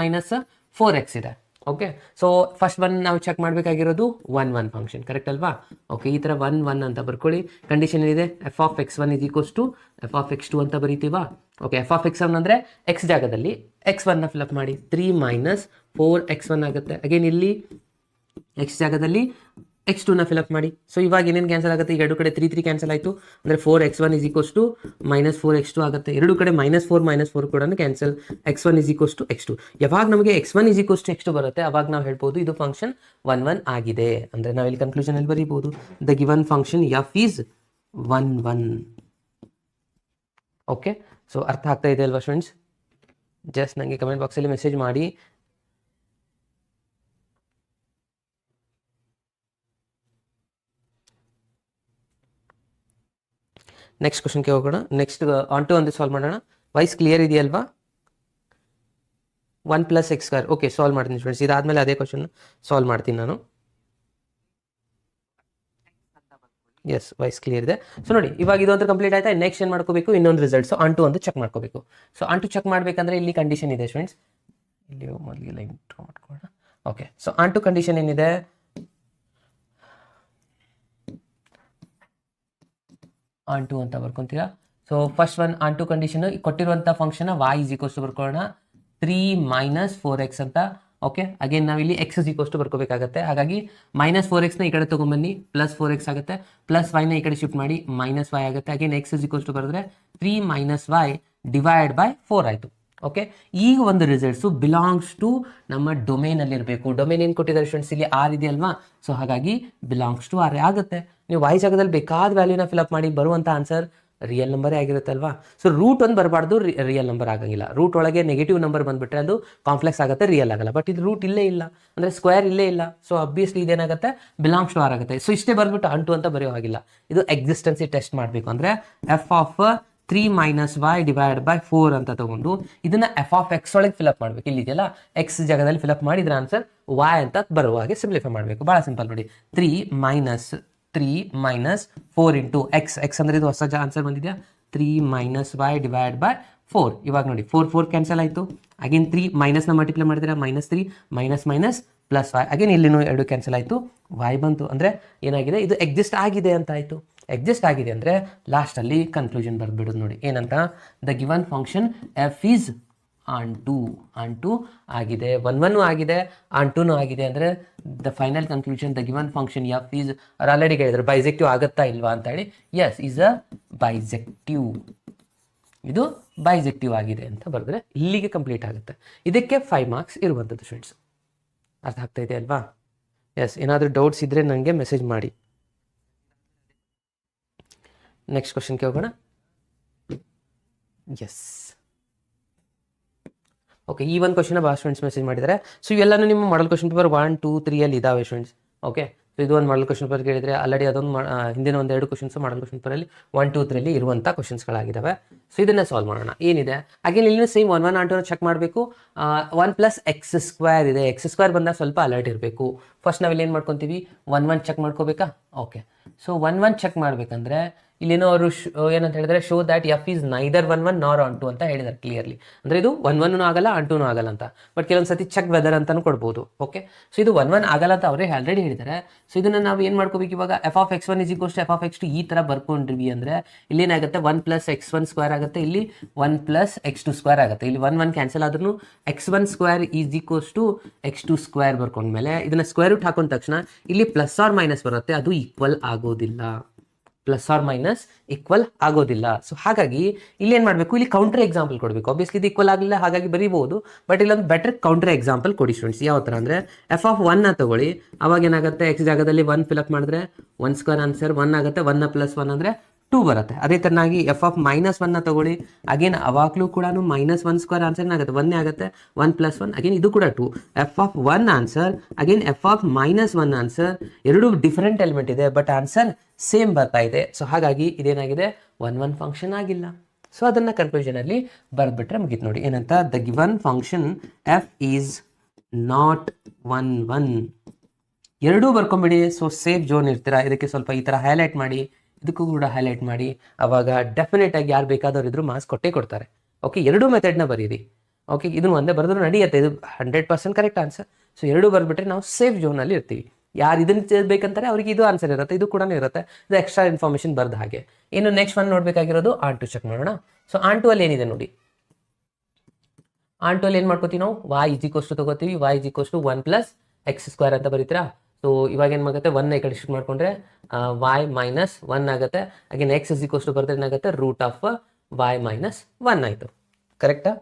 4x ಇದೆ. ಓಕೆ, ಸೊ ಫಸ್ಟ್ ಒನ್ ನಾವು ಚೆಕ್ ಮಾಡಬೇಕಾಗಿರೋದು 1 ಫಂಕ್ಷನ್, ಕರೆಕ್ಟ್ ಅಲ್ವಾ? ಓಕೆ, ಈ ಥರ 1 ಅಂತ ಬರ್ಕೊಳ್ಳಿ. ಕಂಡೀಷನ್ ಏನಿದೆ, f of x1 is equals to f of x2 ಅಂತ ಬರೀತೀವಾ? ಓಕೆ, ಎಫ್ ಆಫ್ x1 ಅಂದರೆ ಎಕ್ಸ್ ಜಾಗದಲ್ಲಿ x1ನ ಫಿಲಪ್ ಮಾಡಿ, 3 - 4x1 ಆಗುತ್ತೆ. ಅಗೇನ್ ಇಲ್ಲಿ ಎಕ್ಸ್ ಜಾಗದಲ್ಲಿ x2ನ ಫಿಲಪ್ ಮಾಡಿ. ಸೊ ಇವಾಗ ಏನೇನು ಕ್ಯಾನ್ಸಲ್ ಆಗುತ್ತೆ, ಈಗ ಎರಡು ಕಡೆ 3 ಕ್ಯಾನ್ಸಲ್ ಆಯಿತು, ಅಂದರೆ 4x1 is equals to -4x2 ಆಗುತ್ತೆ. ಎರಡು ಕಡೆ -4 ಕೂಡ cancel, x1 is equals to x2. ಯಾವಾಗ ನಮಗೆ x1 is equals to x2 ಬರುತ್ತೆ, ಅವಾಗ ನಾವು ಹೇಳ್ಬೋದು ಇದು ಫಂಕ್ಷನ್ 1 ಆಗಿದೆ. ಅಂದರೆ ನಾವಿಲ್ಲಿ ಕನ್ಕ್ಲೂಷನಲ್ಲಿ ಬರೀಬೋದು, the given function F is 1. Okay, so ಅರ್ಥ ಆಗ್ತಾ ಇದೆ ಅಲ್ವಾ ಸ್ಟೂಡೆಂಟ್ಸ್? ಜಸ್ಟ್ ನನಗೆ ಕಮೆಂಟ್ ಬಾಕ್ಸಲ್ಲಿ ಮೆಸೇಜ್ ಮಾಡಿ. ನೆಕ್ಸ್ಟ್ ಕ್ವಶನ್ಗೆ ಹೋಗೋಣ. ನೆಕ್ಸ್ಟ್ ಆನ್ ಟು ಒಂದು ಸಾಲ್ವ್ ಮಾಡೋಣ. ವಾಯ್ಸ್ ಕ್ಲಿಯರ್ ಇದೆಯಲ್ವಾ? 1 + x². ಓಕೆ, ಸಾಲ್ವ್ ಮಾಡ್ತೀನಿ ಸ್ಟೂಡೆಂಟ್ಸ್. ಇದಾದ್ಮೇಲೆ ಅದೇ ಕ್ವಶನ್ ಸಾಲ್ವ್ ಮಾಡ್ತೀನಿ ನಾನು. ಎಸ್, ವಾಯ್ಸ್ ಕ್ಲಿಯರ್ ಇದೆ. ಸೊ ನೋಡಿ, ಇವಾಗ ಇದೊಂದು ಕಂಪ್ಲೀಟ್ ಆಯ್ತಾ. ನೆಕ್ಸ್ಟ್ ಏನು ಮಾಡ್ಕೋಬೇಕು, ಇನ್ನೊಂದು ರಿಸಲ್ಟ್ಸ್ ಆನ್ ಟು ಒಂದು ಚೆಕ್ ಮಾಡ್ಕೋಬೇಕು. ಸೊ ಆನ್ ಟು ಚೆಕ್ ಮಾಡಬೇಕಂದ್ರೆ ಇಲ್ಲಿ ಕಂಡೀಷನ್ ಇದೆ ಸ್ಟೂಡೆಂಟ್ಸ್, ಇಲ್ಲಿ ಮೊದಲಿಗೆ ಲೈನ್ ಡ್ರಾ ಮಾಡ್ಕೊಳ್ಳೋಣ. Okay, so onto condition ಏನಿದೆ, ಆನ್ ಟು ಅಂತ ಬರ್ಕೊಂತೀರಾ. So first one onto condition ಕೊಟ್ಟಿರುವಂಥ function y is equals to ಬರ್ಕೊಳ್ಳೋಣ 3 - 4x ಅಂತ. ಓಕೆ, ಅಗೇನ್ ನಾವು ಇಲ್ಲಿ x ಇಸ್ ಈಕ್ವಲ್ಸ್ ಟು ಬರ್ಕೋಬೇಕಾಗತ್ತೆ. ಹಾಗಾಗಿ -4x ನ ಈ ಕಡೆ ತೊಗೊಂಬನ್ನಿ, +4x ಆಗುತ್ತೆ, +y ನ ಈ ಕಡೆ ಶಿಫ್ಟ್ ಮಾಡಿ -y ಆಗುತ್ತೆ. Again x is equals to ಬರೆದ್ರೆ 3 - y/4 ಆಯಿತು. ಓಕೆ, ಈಗ ಒಂದು ರಿಸಲ್ಟ್ಸು ಬಿಲಾಂಗ್ಸ್ ಟು ನಮ್ಮ ಡೊಮೇನಲ್ಲಿ ಇರಬೇಕು. ಡೊಮೇನ್ ಏನು ಕೊಟ್ಟಿದ್ದಾರೆ ಸ್ಟೂಡೆಂಟ್ಸ್, ಇಲ್ಲಿ r ಇದೆಯಲ್ವಾ? ಸೊ ಹಾಗಾಗಿ ಬಿಲಾಂಗ್ಸ್ ಟು r ಆಗುತ್ತೆ. ನೀವು y ಜಾಗದಲ್ಲಿ ಬೇಕಾದ ವ್ಯಾಲ್ಯೂನ ಫಿಲಪ್ ಮಾಡಿ, ಬರುವಂಥ ಆನ್ಸರ್ ರಿಯಲ್ ನಂಬರೇ ಆಗಿರುತ್ತೆ ಅಲ್ವಾ? ಸೊ ರೂಟ್ 1 ಬರಬಾರ್ದು, ರಿಯಲ್ ನಂಬರ್ ಆಗಂಗಿಲ್ಲ. ರೂಟ್ ಒಳಗೆ ನೆಗೆಟಿವ್ ನಂಬರ್ ಬಂದುಬಿಟ್ರೆ ಅದು ಕಾಂಪ್ಲೆಕ್ಸ್ ಆಗುತ್ತೆ, ರಿಯಲ್ ಆಗಲ್ಲ. ಬಟ್ ಇದು ರೂಟ್ ಇಲ್ಲೇ ಇಲ್ಲ, ಅಂದರೆ ಸ್ಕ್ವೇರ್ ಇಲ್ಲೇ ಇಲ್ಲ. ಸೊ ಅಬ್ವಿಯಸ್ಲಿ ಇದೇನಾಗುತ್ತೆ, ಬಿಲಾಂಗ್ಸ್ ಟು r ಆಗುತ್ತೆ. ಸೊ ಇಷ್ಟೇ ಬರ್ಬಿಟ್ಟು ಆನ್ ಟು ಅಂತ ಬರೆಯೋ ಹಾಗಿಲ್ಲ. ಇದು ಎಕ್ಸಿಸ್ಟೆನ್ಸಿ ಟೆಸ್ಟ್ ಮಾಡಬೇಕು. ಅಂದರೆ ಎಫ್ ಆಫ್ 3 - y/4 ಅಂತ ತಗೊಂಡು ಇದನ್ನ ಎಫ್ ಆಫ್ ಎಕ್ಸ್ ಒಳಗೆ ಫಿಲಪ್ ಮಾಡಬೇಕು. ಇಲ್ಲಿದೆಯಲ್ಲ, ಎಕ್ಸ್ ಜಾಗದಲ್ಲಿ ಫಿಲಪ್ ಮಾಡಿ ಇದ್ರ ಆನ್ಸರ್ y ಅಂತ ಬರುವ ಹಾಗೆ ಸಿಂಪ್ಲಿಫೈ ಮಾಡಬೇಕು. ಭಾಳ ಸಿಂಪಲ್ ನೋಡಿ. 3 - 4 × x ಅಂದರೆ ಇದು ಹೊಸ ಆನ್ಸರ್ ಬಂದಿದೆಯಾ, 3 - y/4. ಇವಾಗ ನೋಡಿ 4 ಕ್ಯಾನ್ಸಲ್ ಆಯಿತು. ಅಗೇನ್ 3 ಮೈನಸ್ನ ಮಲ್ಟಿಪ್ಲೈ ಮಾಡಿದ್ರೆ -3 +y. ಅಗೇನ್ ಇಲ್ಲಿನೂ 2 ಕ್ಯಾನ್ಸಲ್ ಆಯಿತು, y ಬಂತು. ಅಂದರೆ ಏನಾಗಿದೆ, ಇದು ಎಕ್ಸಿಸ್ಟ್ ಆಗಿದೆ ಅಂತ ಆಯಿತು. ಎಕ್ಸಿಸ್ಟ್ ಆಗಿದೆ ಅಂದರೆ ಲಾಸ್ಟಲ್ಲಿ ಕನ್ಕ್ಲೂಷನ್ ಬರೆದ್ಬಿಡೋದು ನೋಡಿ ಏನಂತ, the given function F is onto ಆಗಿದೆ, 1 ಆಗಿದೆ, ಆನ್ ಟೂನು ಆಗಿದೆ ಅಂದರೆ the final conclusion the given function F is ಅವ್ರು ಆಲ್ರೆಡಿ ಹೇಳಿದ್ರು ಬೈಸೆಕ್ಟಿವ್ ಆಗುತ್ತಾ ಇಲ್ವಾ ಅಂತ ಹೇಳಿ. ಎಸ್ ಈಸ್ ಅ ಬೈಸೆಕ್ಟಿವ್, ಇದು ಬೈಸೆಕ್ಟಿವ್ ಆಗಿದೆ ಅಂತ ಬರೆದ್ರೆ ಇಲ್ಲಿಗೆ ಕಂಪ್ಲೀಟ್ ಆಗುತ್ತೆ. ಇದಕ್ಕೆ 5 ಮಾರ್ಕ್ಸ್ ಇರುವಂಥದ್ದು ಸ್ಟೂಡೆಂಟ್ಸ್. ಅರ್ಥ ಆಗ್ತಾ ಇದೆ ಅಲ್ವಾ? ಎಸ್, ಏನಾದರೂ ಡೌಟ್ಸ್ ಇದ್ದರೆ ನನಗೆ ಮೆಸೇಜ್ ಮಾಡಿ. ನೆಕ್ಸ್ಟ್ ಕ್ವಶನ್ಗೆ ಹೋಗೋಣ. ಎಸ್, ಓಕೆ, ಈ ಒಂದು ಕ್ವಶನ್ ಭಾಳ ಸ್ಟೂಡೆಂಟ್ಸ್ ಮೆಸೇಜ್ ಮಾಡಿದ್ದಾರೆ. ಸೊ ಇವೆಲ್ಲನೂ ನಿಮ್ಮ ಮಾಡಲ್ ಕ್ವಶನ್ ಪೇಪರ್ 1, 2, 3 ಇದಾವೆ ಸ್ಟೂಡೆಂಟ್ಸ್. ಓಕೆ, ಸೊ ಇದು ಒಂದು ಮಾಡಲ್ ಕ್ವಶನ್ ಪೇಪರ್ ಕೇಳಿದರೆ ಆಲ್ರೆಡಿ ಅದೊಂದು ಹಿಂದಿನ ಒಂದೆರಡು ಕ್ವಶನ್ಸ್ ಮಾಡಲ್ ಕ್ವಶನ್ ಪೇಪರಲ್ಲಿ 1, 2, 3 ಇರುವಂಥ ಕ್ವಶನ್ಸ್ಗಳಾಗಿದ್ದಾವೆ. ಸೊ ಇದನ್ನು ಸಾಲ್ವ್ ಮಾಡೋಣ. ಏನಿದೆ ಅಗೇನ್ ಇಲ್ಲಿ ಸೇಮ್ 1, 1 ಆನ್ ಟು ಚೆಕ್ ಮಾಡಬೇಕು. 1 + x² ಇದೆ, x² ಬಂದಾಗ ಸ್ವಲ್ಪ ಅಲರ್ಟ್ ಇರಬೇಕು. ಫಸ್ಟ್ ನಾವಿಲ್ಲಿ ಏನು ಮಾಡ್ಕೊತೀವಿ, 1, 1 ಚೆಕ್ ಮಾಡ್ಕೋಬೇಕಾ? ಓಕೆ, ಸೊ 1, 1 ಚೆಕ್ ಮಾಡಬೇಕಂದ್ರೆ ಇಲ್ಲೇನೋ ಅವರು ಏನಂತ ಹೇಳಿದ್ರೆ show that F is neither 1, 1 ನಾರ್ ಆನ್ ಟು ಅಂತ ಹೇಳಿದ್ದಾರೆ ಕ್ಲಿಯರ್ಲಿ. ಅಂದರೆ ಇದು 1, 1 ಆಗಲ್ಲ, ಆನ್ ಟೂನು ಆಗಲ್ಲ ಅಂತ. ಬಟ್ ಕೆಲವೊಂದು ಸತಿ ಚೆಕ್ ವೆದರ್ ಅಂತಾನು ಕೊಡ್ಬೋದು. ಓಕೆ, ಸೊ ಇದು 1, 1 ಆಗಲ್ಲ ಅಂತ ಅವರೇ ಆಲ್ರೆಡಿ ಹೇಳಿದ್ದಾರೆ. ಸೊ ಇದನ್ನು ನಾವು ಏನು ಮಾಡ್ಕೋಬೇಕು ಇವಾಗ, F of x1 = F of x2 ಈ ಥರ ಬರ್ಕೊಂಡ್ರಿ ಅಂದರೆ ಇಲ್ಲೇನಾಗುತ್ತೆ 1 + x1² ಆಗುತ್ತೆ, ಇಲ್ಲಿ 1 + x2² ಆಗುತ್ತೆ. ಇಲ್ಲಿ 1, 1 ಕ್ಯಾನ್ಸಲ್ ಆದ್ರೂ x1² = x2² ಬರ್ಕೊಂಡ್ಮೇಲೆ ಇದನ್ನ ಸ್ಕ್ವೇರ್ ರೂಟ್ ಹಾಕೊಂಡ ತಕ್ಷಣ ಇಲ್ಲಿ ಪ್ಲಸ್ ಆರ್ ಮೈನಸ್ ಬರುತ್ತೆ, ಅದು ಈಕ್ವಲ್ ಆಗೋದಿಲ್ಲ. ಪ್ಲಸ್ ಆರ್ ಮೈನಸ್ ಈಕ್ವಲ್ ಆಗೋದಿಲ್ಲ. ಸೊ ಹಾಗಾಗಿ ಇಲ್ಲಿ ಏನು ಮಾಡಬೇಕು, ಇಲ್ಲಿ ಕೌಂಟರ್ ಎಕ್ಸಾಂಪಲ್ ಕೊಡಬೇಕು. ಆಬ್ವಿಯಸ್ಲಿ ಇದು ಈಕ್ವಲ್ ಆಗಲಿಲ್ಲ, ಹಾಗಾಗಿ ಬರೀಬಹುದು. ಬಟ್ ಇಲ್ಲೊಂದು ಬೆಟರ್ ಕೌಂಟರ್ ಎಕ್ಸಾಂಪಲ್ ಕೊಡಿ ಸ್ಟೂಡೆಂಟ್ಸ್. ಯಾವ ಥರ ಅಂದರೆ ಎಫ್ ಆಫ್ 1 ತಗೊಳ್ಳಿ, ಅವಾಗ ಏನಾಗುತ್ತೆ, ಎಕ್ಸ್ ಜಾಗದಲ್ಲಿ 1 ಫಿಲಪ್ ಮಾಡಿದ್ರೆ 1² ಆನ್ಸರ್ 1 ಆಗುತ್ತೆ, 1 + 1 ಅಂದರೆ 2 ಬರುತ್ತೆ. ಅದೇ ಥರನಾಗಿ ಎಫ್ ಆಫ್ -1 ತಗೊಳ್ಳಿ, ಅಗೇನ್ ಅವಾಗಲೂ ಕೂಡ -1² ಆನ್ಸರ್ ಆಗುತ್ತೆ, 1 ಆಗುತ್ತೆ, 1 + 1 ಅಗೇನ್ ಇದು ಕೂಡ 2. F of 1 answer, again F of -1 answer, ಎರಡೂ ಡಿಫರೆಂಟ್ ಎಲಿಮೆಂಟ್ ಇದೆ ಬಟ್ ಆನ್ಸರ್ ಸೇಮ್ ಬರ್ತಾ ಇದೆ. ಸೊ ಹಾಗಾಗಿ ಇದೇನಾಗಿದೆ, 1, 1 ಫಂಕ್ಷನ್ ಆಗಿಲ್ಲ. ಸೊ ಅದನ್ನು ಕನ್ಕ್ಲೂಷನಲ್ಲಿ ಬರೆದ್ಬಿಟ್ರೆ ಮುಗೀತು ನೋಡಿ. ಏನಂತ, the given function F is not 1, 1 ಎರಡೂ ಬರ್ಕೊಂಬಿಡಿ. ಸೊ ಸೇಫ್ ಝೋನ್ ಇರ್ತೀರಾ. ಇದಕ್ಕೆ ಸ್ವಲ್ಪ ಈ ಥರ ಹೈಲೈಟ್ ಮಾಡಿ, ಇದಕ್ಕೂ ಕೂಡ ಹೈಲೈಟ್ ಮಾಡಿ, ಅವಾಗ ಡೆಫಿನೆಟ್ ಆಗಿ ಯಾರು ಬೇಕಾದವ್ರು ಇದ್ರು ಮಾರ್ಕ್ಸ್ ಕೊಟ್ಟೇ ಕೊಡ್ತಾರೆ. ಓಕೆ, ಎರಡೂ ಮೆಥಡ್ನ ಬರೀರಿ. ಓಕೆ, ಇದನ್ನು ಒಂದೇ ಬರೆದ್ರು ನಡೆಯುತ್ತೆ, ಇದು 100% ಕರೆಕ್ಟ್ ಆನ್ಸರ್. ಸೊ ಎರಡೂ ಬರೆದ್ಬಿಟ್ರೆ ನಾವು ಸೇಫ್ ಝೋನಲ್ಲಿ ಇರ್ತೀವಿ. ಯಾರು ಇದನ್ನು ಬೇಕಂತಾರೆ ಅವ್ರಿಗೆ ಇದು ಆನ್ಸರ್ ಇರುತ್ತೆ, ಇದು ಕೂಡ ಇರುತ್ತೆ. ಇದು ಎಕ್ಸ್ಟ್ರಾ ಇನ್ಫಾರ್ಮೇಷನ್ ಬರ್ದ ಹಾಗೆ. ಇನ್ನು ನೆಕ್ಸ್ಟ್ ಒನ್ ನೋಡಬೇಕಾಗಿರೋದು ಆನ್ ಟು ಚೆಕ್ ಮಾಡೋಣ. ಸೊ ಆನ್ ಟು ಅಲ್ಲಿ ಏನಿದೆ ನೋಡಿ, ಆನ್ ಟು ಅಲ್ಲಿ ಏನು ಮಾಡ್ಕೋತೀವಿ ನಾವು, y ತಗೋತೀವಿ, y = 1 + x² ಅಂತ ಬರೀತೀರಾ. ಸೊ ಇವಾಗ ಏನು ಆಗುತ್ತೆ, 1 ಈ ಕಡೆ ಶಿಫ್ಟ್ ಮಾಡ್ಕೊಂಡ್ರೆ y - 1 ಆಗುತ್ತೆ. ಅಗೇನ್ x = ಬರೆದ್ರೆ ಏನಾಗುತ್ತೆ, √y - 1 ಆಯಿತು. ಕರೆಕ್ಟಾ?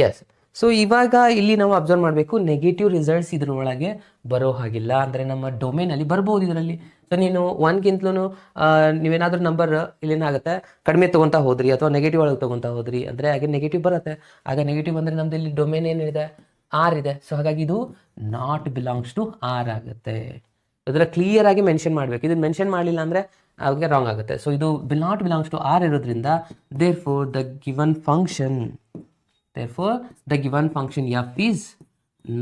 ಎಸ್. ಸೊ ಇವಾಗ ಇಲ್ಲಿ ನಾವು ಅಬ್ಸರ್ವ್ ಮಾಡಬೇಕು, ನೆಗೆಟಿವ್ ರಿಸಲ್ಟ್ಸ್ ಇದ್ರೊಳಗೆ ಬರೋ ಹಾಗಿಲ್ಲ. ಅಂದರೆ ನಮ್ಮ ಡೊಮೇನಲ್ಲಿ ಬರ್ಬೋದು ಇದರಲ್ಲಿ. ಸೊ ನೀನು 1ಗಿಂತಲೂ ನೀವೇನಾದರೂ ನಂಬರ್ ಇಲ್ಲೇನಾಗುತ್ತೆ ಕಡಿಮೆ ತೊಗೊತಾ ಹೋದ್ರಿ ಅಥವಾ ನೆಗೆಟಿವ್ ಒಳಗೆ ತೊಗೊತಾ ಹೋದ್ರಿ ಅಂದರೆ ಹಾಗೆ ನೆಗೆಟಿವ್ ಬರುತ್ತೆ. ಆಗ ನೆಗೆಟಿವ್ ಅಂದರೆ ನಮ್ದು ಇಲ್ಲಿ ಡೊಮೇನ್ ಏನಿದೆ, ಆರ್ ಇದೆ. ಸೊ ಹಾಗಾಗಿ ಇದು ನಾಟ್ ಬಿಲಾಂಗ್ಸ್ ಟು ಆರ್ ಆಗುತ್ತೆ. ಅದರ ಕ್ಲಿಯರ್ ಆಗಿ ಮೆನ್ಷನ್ ಮಾಡಬೇಕು. ಇದನ್ನು ಮೆನ್ಷನ್ ಮಾಡಲಿಲ್ಲ ಅಂದರೆ ಅವಾಗ ರಾಂಗ್ ಆಗುತ್ತೆ. ಸೊ ಇದು ನಾಟ್ ಬಿಲಾಂಗ್ಸ್ ಟು ಆರ್ ಇರೋದ್ರಿಂದ therefore the given function F is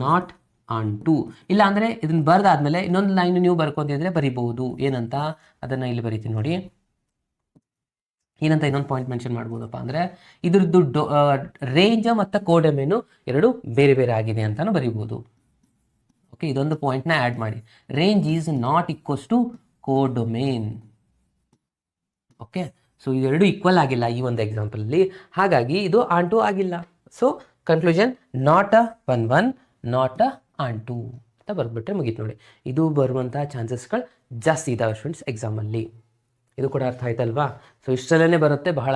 not onto. ಇಲ್ಲ ಅಂದರೆ ಇದನ್ನು ಬರೆದಾದ್ಮೇಲೆ ಇನ್ನೊಂದು ಲೈನ್ ನೀವು ಬರ್ಕೊಂತಿದ್ರೆ ಬರಿಬಹುದು. ಏನಂತ ಅದನ್ನು ಇಲ್ಲಿ ಬರಿತೀನಿ ನೋಡಿ. ಏನಂತ ಇನ್ನೊಂದು ಪಾಯಿಂಟ್ ಮೆನ್ಷನ್ ಮಾಡ್ಬೋದಪ್ಪ ಅಂದರೆ ಇದ್ರದ್ದು ರೇಂಜ್ ಮತ್ತು ಕೋಡೊಮೇನು ಎರಡು ಬೇರೆ ಬೇರೆ ಆಗಿದೆ ಅಂತಾನು ಬರಿಬೋದು. ಓಕೆ, ಇದೊಂದು ಪಾಯಿಂಟ್ನ ಆ್ಯಡ್ ಮಾಡಿ. Range is not equals to codomain. Okay, so ಇದೆರಡು ಈಕ್ವಲ್ ಆಗಿಲ್ಲ ಈ ಒಂದು ಎಕ್ಸಾಂಪಲಲ್ಲಿ, ಹಾಗಾಗಿ ಇದು ಆನ್ ಟು ಆಗಿಲ್ಲ. So conclusion, not a 1, 1 not a onto ಅಂತ ಬರೆದ್ಬಿಟ್ರೆ ಮುಗೀತು ನೋಡಿ. ಇದು ಬರುವಂಥ ಚಾನ್ಸಸ್ಗಳು ಜಾಸ್ತಿ ಇದ್ದಾವೆ ಸ್ಟೂಡೆಂಟ್ಸ್ ಎಕ್ಸಾಮಲ್ಲಿ. ಇದು ಕೂಡ ಅರ್ಥ ಆಯ್ತಲ್ವಾ? ಸೊ ಇಷ್ಟರಲ್ಲೇ ಬರುತ್ತೆ, ಬಹಳ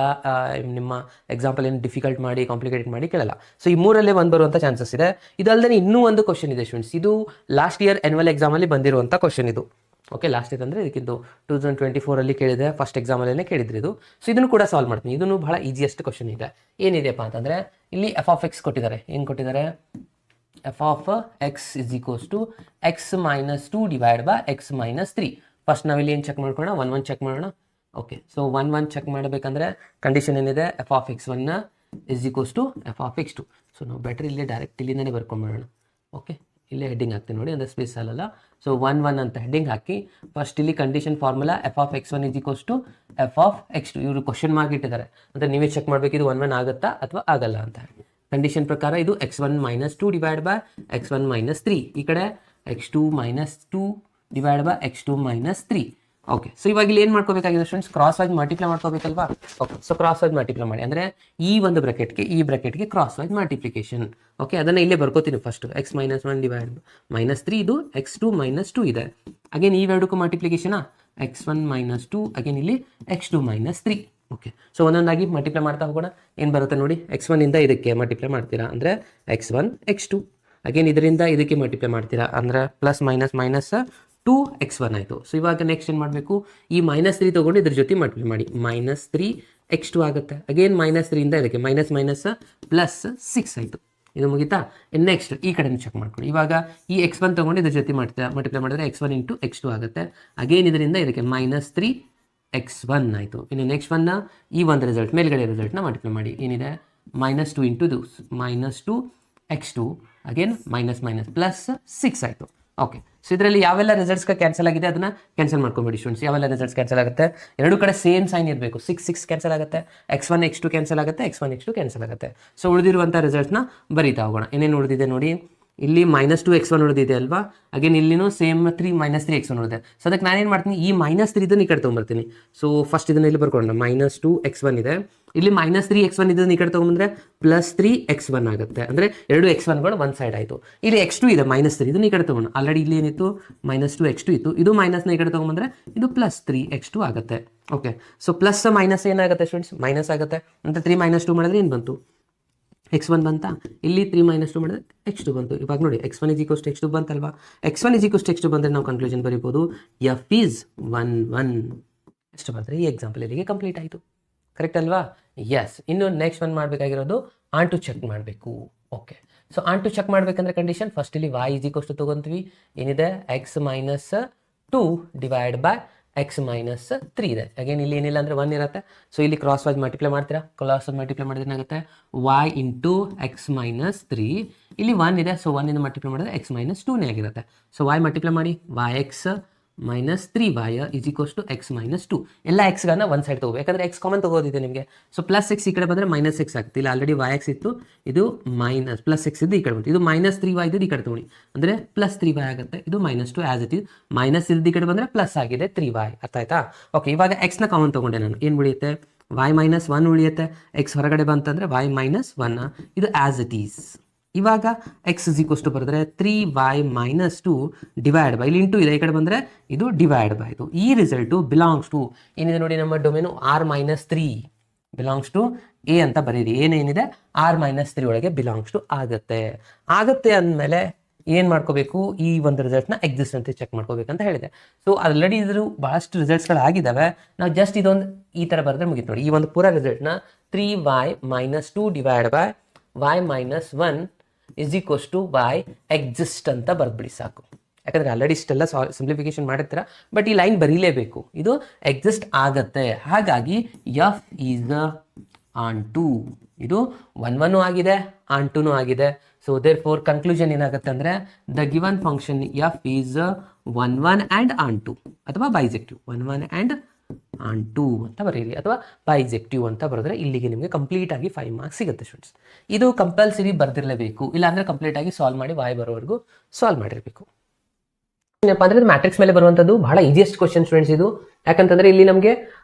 ನಿಮ್ಮ ಎಕ್ಸಾಂಪಲ್ ಏನು ಡಿಫಿಕಲ್ಟ್ ಮಾಡಿ ಕಾಂಪ್ಲಿಕೇಟೆಡ್ ಮಾಡಿ ಕೇಳಲ್ಲ. ಸೊ ಈ ಮೂರಲ್ಲೇ ಒಂದು ಬರುವಂಥ ಚಾನ್ಸಸ್ ಇದೆ. ಇದಲ್ಲದೆ ಇನ್ನೂ ಒಂದು ಕ್ವಶನ್ ಇದೆ ಸ್ಟೂಡೆಂಟ್ಸ್, ಇದು ಲಾಸ್ಟ್ ಇಯರ್ ಆ್ಯನ್ಯುವಲ್ ಎಕ್ಸಾಮಲ್ಲಿ ಬಂದಿರುವಂಥ ಕ್ವಶನ್ ಇದು. ಓಕೆ, ಲಾಸ್ಟ್ ಇಯರ್ ಅಂದರೆ ಇದಕ್ಕಿಂತ 2024 ಕೇಳಿದೆ, ಫಸ್ಟ್ ಎಕ್ಸಾಮಲ್ಲೇ ಕೇಳಿದ್ರಿ ಇದು. ಸೊ ಇದನ್ನು ಕೂಡ ಸಾಲ್ವ್ ಮಾಡ್ತೀನಿ. ಇದನ್ನು ಬಹಳ ಈಸಿಯೆಸ್ಟ್ ಕ್ವಶನ್ ಇದೆ. ಏನಿದೆಪ್ಪ ಅಂತಂದರೆ ಇಲ್ಲಿ ಎಫ್ ಆಫ್ ಎಕ್ಸ್ ಕೊಟ್ಟಿದ್ದಾರೆ. ಏನು ಕೊಟ್ಟಿದ್ದಾರೆ, F of X = x - 2 / x - 3. First ನಾವಿಲ್ಲಿ ಏನು ಚೆಕ್ ಮಾಡ್ಕೊಳ್ಳೋಣ, 1, 1 ಚೆಕ್ ಮಾಡೋಣ. ಓಕೆ, ಸೊ 1, 1 ಚೆಕ್ ಮಾಡಬೇಕಂದ್ರೆ ಕಂಡೀಷನ್ ಏನಿದೆ, f of x1 = F of x2. So ನಾವು ಬೆಟರ್ ಇಲ್ಲೇ ಡೈರೆಕ್ಟ್ ಇಲ್ಲಿಂದನೇ ಬರ್ಕೊಂಬಿಡೋಣ. ಓಕೆ, ಇಲ್ಲೇ ಹೆಡ್ಡಿಂಗ್ ಹಾಕ್ತೀನಿ ನೋಡಿ, ಅಂದರೆ ಸ್ಪೇಸ್ ಅಲ್ಲಲ್ಲ. ಸೊ 1, 1 ಅಂತ ಹೆಡ್ಡಿಂಗ್ ಹಾಕಿ ಫಸ್ಟ್ ಇಲ್ಲಿ condition formula F of x1 = F of x2. ಇವರು ಕ್ವಶನ್ ಮಾರ್ಕ್ ಇಟ್ಟಿದ್ದಾರೆ, ಅಂದರೆ ನೀವೇ ಚೆಕ್ ಮಾಡಬೇಕು ಇದು 1, 1 ಆಗುತ್ತಾ ಅಥವಾ ಆಗಲ್ಲ ಅಂತ. ಕಂಡೀಷನ್ ಪ್ರಕಾರ ಇದು x1 - 2 / x1 - 3. ಈ ಕಡೆ x2 - 2 / x2 - 3. ಓಕೆ, ಸೊ ಇವಾಗ ಇಲ್ಲಿ ಏನು ಮಾಡ್ಕೋಬೇಕಾಗಿದೆ ಸ್ಟೂಡೆಂಟ್ಸ್, ಕ್ರಾಸ್ ವೈಸ್ ಮಲ್ಟಿಪ್ಲೈ ಮಾಡ್ಕೋಬೇಕಲ್ವಾ. Okay, so crosswise multiply ಮಾಡಿ ಅಂದರೆ ಈ ಒಂದು ಬ್ರಾಕೆಟ್ಗೆ ಈ ಬ್ರಾಕೆಟ್ಗೆ ಕ್ರಾಸ್ ವೈಸ್ ಮಲ್ಟಿಪ್ಲಿಕೇಶನ್. ಓಕೆ, ಅದನ್ನು ಇಲ್ಲೇ ಬರ್ಕೋತೀನಿ ಫಸ್ಟ್. ಎಕ್ಸ್ ಮೈನಸ್ 1 ಡಿವೈಡ್ -3 ಇದು x2 -2 ಇದೆ. ಅಗೇನ್ ಇವೆರಡಕ್ಕೂ ಮಲ್ಟಿಪ್ಲಿಕೇಶನಾ, x1 -2 ಅಗೇನ್ ಇಲ್ಲಿ x2 -3. ಓಕೆ, ಸೊ ಒಂದೊಂದಾಗಿ ಮಲ್ಟಿಪ್ಲೈ ಮಾಡ್ತಾ ಹೋಗೋಣ. ಏನು ಬರುತ್ತೆ ನೋಡಿ, x1 ಇಂದ ಇದಕ್ಕೆ ಮಲ್ಟಿಪ್ಲೈ ಮಾಡ್ತೀರಾ ಅಂದರೆ x1 x2. ಅಗೇನ್ ಇದರಿಂದ ಇದಕ್ಕೆ ಮಲ್ಟಿಪ್ಲೈ ಮಾಡ್ತೀರಾ ಅಂದರೆ ಪ್ಲಸ್ ಮೈನಸ್ 2x1 ಆಯಿತು. ಸೊ ಇವಾಗ ನೆಕ್ಸ್ಟ್ ಏನು ಮಾಡಬೇಕು, ಈ -3 ತೊಗೊಂಡು ಇದ್ರ ಜೊತೆ ಮಲ್ಟಿಪ್ಲೈ ಮಾಡಿ -3x2 ಆಗುತ್ತೆ. ಅಗೇನ್ -3 ಇಂದ ಇದಕ್ಕೆ +6 ಆಯಿತು. ಇದು ಮುಗಿತಾ. ನೆಕ್ಸ್ಟ್ ಈ ಕಡೆನೂ ಚೆಕ್ ಮಾಡ್ಕೊಳ್ಳಿ. ಇವಾಗ ಈ x1 ತೊಗೊಂಡು ಇದ್ರ ಜೊತೆ ಮಲ್ಟಿಪ್ಲೈ ಮಾಡಿದ್ರೆ x1 × x2 ಆಗುತ್ತೆ. ಅಗೇನ್ ಇದರಿಂದ ಇದಕ್ಕೆ -3x1 ಆಯಿತು. ಇನ್ನು ನೆಕ್ಸ್ಟ್ ಒನ್ನ ಈ ಒಂದು ರಿಸಲ್ಟ್ ಮೇಲ್ಗಡೆ ರಿಸಲ್ಟ್ನ ಮಲ್ಟಿಪ್ಲೈ ಮಾಡಿ. ಏನಿದೆ -2 × ಇದು -2x2 ಅಗೇನ್ +6 ಆಯಿತು. ಓಕೆ, ಸೊ ಇದರಲ್ಲಿ ಯಾವೆಲ್ಲ ರಿಸಲ್ಟ್ಸ್ಗೆ ಕ್ಯಾನ್ಸಲ್ ಆಗಿದೆ ಅದನ್ನು ಕ್ಯಾನ್ಸಲ್ ಮಾಡ್ಕೊಂಬಿಡಿ ಸ್ಟೂಡೆಂಟ್ಸ್. ಯಾವೆಲ್ಲ ರಿಸಲ್ಟ್ಸ್ ಕ್ಯಾನ್ಸಲ್ ಆಗುತ್ತೆ, ಎರಡು ಕಡೆ ಸೇಮ್ ಸೈನ್ ಇರಬೇಕು. 6 ಕ್ಯಾನ್ಸಲ್ ಆಗುತ್ತೆ, x1 x2 ಕ್ಯಾನ್ಸಲ್ ಆಗುತ್ತೆ, x1 x2 ಕ್ಯಾನ್ಸಲ್ ಆಗುತ್ತೆ. ಸೊ ಉಳಿದಿರುವಂಥ ರಿಸಲ್ಟ್ಸ್ನ ಬರೀತಾ ಹೋಗೋಣ. ಏನೇನು ಉಳಿದಿದೆ ನೋಡಿ, ಇಲ್ಲಿ -2x1 ಉಳಿದಿದೆ ಅಲ್ವಾ. ಅಗೇನ್ ಇಲ್ಲಿನೂ ಸೇಮ್ 3x1 ಉಳಿದೆ. ಸೊ ಅದಕ್ಕೆ ನಾನೇನು ಮಾಡ್ತೀನಿ, ಈ -3 ಇದನ್ನು ಈ ಕಡೆ ತೊಗೊಂಬರ್ತೀನಿ. ಸೊ ಫಸ್ಟ್ ಇದನ್ನು ಇಲ್ಲಿ ಬರ್ಕೊಳ್ಳೋಣ. -2x1 ಇದೆ, ಇಲ್ಲಿ -3x1 ಇದನ್ನು ಈ ಕಡೆ ತೊಗೊಂಬಂದ್ರೆ +3x1 ಆಗುತ್ತೆ. ಅಂದರೆ ಎರಡು x1ಗಳು ಒಂದು ಸೈಡ್ ಆಯಿತು. ಇಲ್ಲಿ x2 ಇದೆ -3 ಇದನ್ನು ಈ ಕಡೆ ತೊಗೊಂಡು. ಆಲ್ರೆಡಿ ಇಲ್ಲಿ ಏನಿತ್ತು -2x2 ಇತ್ತು, ಇದು ಮೈನಸ್ನ ಈ ಕಡೆ ತೊಗೊಂಬಂದ್ರೆ ಇದು +3x2 ಆಗುತ್ತೆ. ಓಕೆ, ಸೊ ಪ್ಲಸ್ ಮೈನಸ್ ಏನಾಗುತ್ತೆ ಸ್ಟೂಡೆಂಟ್ಸ್, ಮೈನಸ್ ಆಗುತ್ತೆ. ಅಂದರೆ 3 - 2 ಮಾಡಿದ್ರೆ ಏನು ಬಂತು, x1 ಬಂತಾ. ಇಲ್ಲಿ 3 - 2 ಮಾಡಿದ್ರೆ x2 ಬಂತು. ಇವಾಗ ನೋಡಿ x1 = x2 ಬಂತಲ್ವಾ. x1 = x2 ಬಂದರೆ ನಾವು ಕನ್ಕ್ಲೂಷನ್ ಬರೀಬೋದು f is 1 1. ಎಷ್ಟು ಬಂದರೆ ಈ ಎಕ್ಸಾಂಪಲ್ ಇಲ್ಲಿಗೆ ಕಂಪ್ಲೀಟ್ ಆಯಿತು. ಕರೆಕ್ಟ್ ಅಲ್ವಾ. ಎಸ್, ಇನ್ನು ನೆಕ್ಸ್ಟ್ ಒನ್ ಮಾಡಬೇಕಾಗಿರೋದು ಆನ್ ಟು ಚೆಕ್ ಮಾಡಬೇಕು. Okay, so onto check ಮಾಡಬೇಕಂದ್ರೆ ಕಂಡೀಷನ್ ಫಸ್ಟ್ ಇಲ್ಲಿ y = ತೊಗೊತೀವಿ. ಏನಿದೆ x - 2 ಡಿವೈಡ್ ಬೈ x - 3 ಇದೆ. ಅಗೇನ್ ಇಲ್ಲಿ ಏನಿಲ್ಲ ಅಂದರೆ 1 ಇರುತ್ತೆ. ಸೊ ಇಲ್ಲಿ ಕ್ರಾಸ್ ವೈಸ್ ಮಲ್ಟಿಪ್ಲೈ ಮಾಡ್ತೀರಾ. ಕ್ರಾಸ್ ವೈಸ್ ಮಲ್ಟಿಪ್ಲೈ ಮಾಡಿದ್ರೆ ಏನಾಗುತ್ತೆ, y × x - 3. ಇಲ್ಲಿ 1 ಇದೆ, ಸೊ 1 ಇಂದ ಮಲ್ಟಿಪ್ಲೈ ಮಾಡಿದ್ರೆ x - 2ನೇ ಆಗಿರುತ್ತೆ. ಸೊ y ಮಲ್ಟಿಪ್ಲೈ ಮಾಡಿ, yx - 3y = x - 2. ಎಲ್ಲ ಎಕ್ಸ್ಗಳನ್ನ ಒಂದು ಸೈಡ್ ತೊಗೋಬೇಕು, ಯಾಕಂದರೆ x ಕಾಮನ್ ತೊಗೋದಿದೆ ನಿಮಗೆ. ಸೊ +6 ಈ ಕಡೆ ಬಂದರೆ -6 ಆಗುತ್ತೆ. ಇಲ್ಲಿ ಆಲ್ರೆಡಿ yx ಇತ್ತು, ಇದು +6 ಇದ್ದು ಈ ಕಡೆ ಬಂತು. ಇದು -3y ಇದ್ದು ಈ ಕಡೆ ತೊಗೊಳ್ಳಿ, ಅಂದರೆ +3y ಆಗುತ್ತೆ. ಇದು -2 ಆ್ಯಸ್ ಇಟ್ ಈಸ್. ಮೈನಸ್ ಇದ್ದು ಈ ಕಡೆ ಬಂದರೆ ಪ್ಲಸ್ ಆಗಿದೆ 3y. ಅರ್ಥ ಆಯ್ತಾ. ಓಕೆ, ಇವಾಗ ಎಕ್ಸ್ನ ಕಾಮನ್ ತೊಗೊಂಡೆ ನಾನು. ಏನು ಉಳಿಯುತ್ತೆ, y - 1 ಉಳಿಯುತ್ತೆ. x ಹೊರಗಡೆ ಬಂತಂದರೆ y - 1. ಇದು ಆ್ಯಸ್ ಇಟ್ ಈಸ್. ಇವಾಗ x = ಬರೆದ್ರೆ 3y - 2 ಡಿವೈಡ್ ಬೈ, ಇಲ್ಲಿ ಇಂಟು ಇದೆ, ಈ ಕಡೆ ಬಂದರೆ ಇದು ಡಿವೈಡ್ ಬೈ. ಇದು ಈ ರಿಸಲ್ಟು ಬಿಲಾಂಗ್ಸ್ ಟು ಏನಿದೆ ನೋಡಿ, ನಮ್ಮ domain r - 3 belongs to A ಅಂತ ಬರೀರಿ. ಏನೇನಿದೆ r - 3 ಒಳಗೆ ಬಿಲಾಂಗ್ಸ್ ಟು ಆಗುತ್ತೆ ಅಂದಮೇಲೆ ಏನು ಮಾಡ್ಕೋಬೇಕು, ಈ ಒಂದು ರಿಸಲ್ಟ್ನ ಎಕ್ಸಿಸ್ಟ್ ಅಂತ ಚೆಕ್ ಮಾಡ್ಕೋಬೇಕಂತ ಹೇಳಿದೆ. ಸೊ ಆಲ್ರೆಡಿ ಇದ್ರು ಭಾಳಷ್ಟು ರಿಸಲ್ಟ್ಸ್ಗಳಾಗಿದ್ದಾವೆ. ನಾವು ಜಸ್ಟ್ ಇದೊಂದು ಈ ಥರ ಬರೆದ್ರೆ ಮುಗಿತು ನೋಡಿ. ಈ ಒಂದು ಪೂರ ರಿಸಲ್ಟ್ನ 3y - 2 divide by y - 1 = y exist ಅಂತ ಬರೆದ್ಬಿಡಿ ಸಾಕು. ಯಾಕಂದರೆ ಆಲ್ರೆಡಿ ಇಷ್ಟೆಲ್ಲ ಸಿಂಪ್ಲಿಫಿಕೇಶನ್ ಮಾಡಿರ್ತೀರ, ಬಟ್ ಈ ಲೈನ್ ಬರೀಲೇಬೇಕು. ಇದು ಎಕ್ಸಿಸ್ಟ್ ಆಗತ್ತೆ. ಹಾಗಾಗಿ f ಈಸ್ ಆನ್ ಟು. ಇದು 1 1 ಆಗಿದೆ, ಆನ್ ಟುನೂ ಆಗಿದೆ. ಸೊ ದೇರ್ ಫೋರ್ ಕನ್ಕ್ಲೂಷನ್ ಏನಾಗುತ್ತೆ ಅಂದರೆ the given function f is 1 1 and onto, ಅಥವಾ ಬೈಜೆಕ್ಟಿವ್ 1 1 ಆ್ಯಂಡ್ ಆನ್ ಟು ಅಂತ ಬರೀರಿ, ಅಥವಾ ಬೈಜೆಕ್ಟಿವ್ ಅಂತ ಬರೆದ್ರೆ ಇಲ್ಲಿಗೆ ನಿಮಗೆ ಕಂಪ್ಲೀಟ್ ಆಗಿ 5 ಮಾರ್ಕ್ಸ್ ಸಿಗುತ್ತೆ ಸ್ಟೂಡೆಂಟ್ಸ್. ಇದು ಕಂಪಲ್ಸರಿ ಬರ್ದಿರಲೇಬೇಕು, ಇಲ್ಲಾಂದರೆ ಕಂಪ್ಲೀಟ್ ಆಗಿ ಸಾಲ್ವ್ ಮಾಡಿ y ಬರೋವರೆಗೂ ಸಾಲ್ವ್ ಮಾಡಿರಬೇಕು. ಏನಪ್ಪ ಅಂದರೆ ಮ್ಯಾಟ್ರಿಕ್ಸ್ ಮೇಲೆ ಬರುವಂಥದ್ದು ಬಹಳ ಈಸಿಯೆಸ್ಟ್ ಕ್ವಶನ್ ಸ್ಟೂಡೆಂಟ್ಸ್ ಇದು. ಯಾಕಂತಂದ್ರೆ ಇಲ್ಲಿ ನಮಗೆ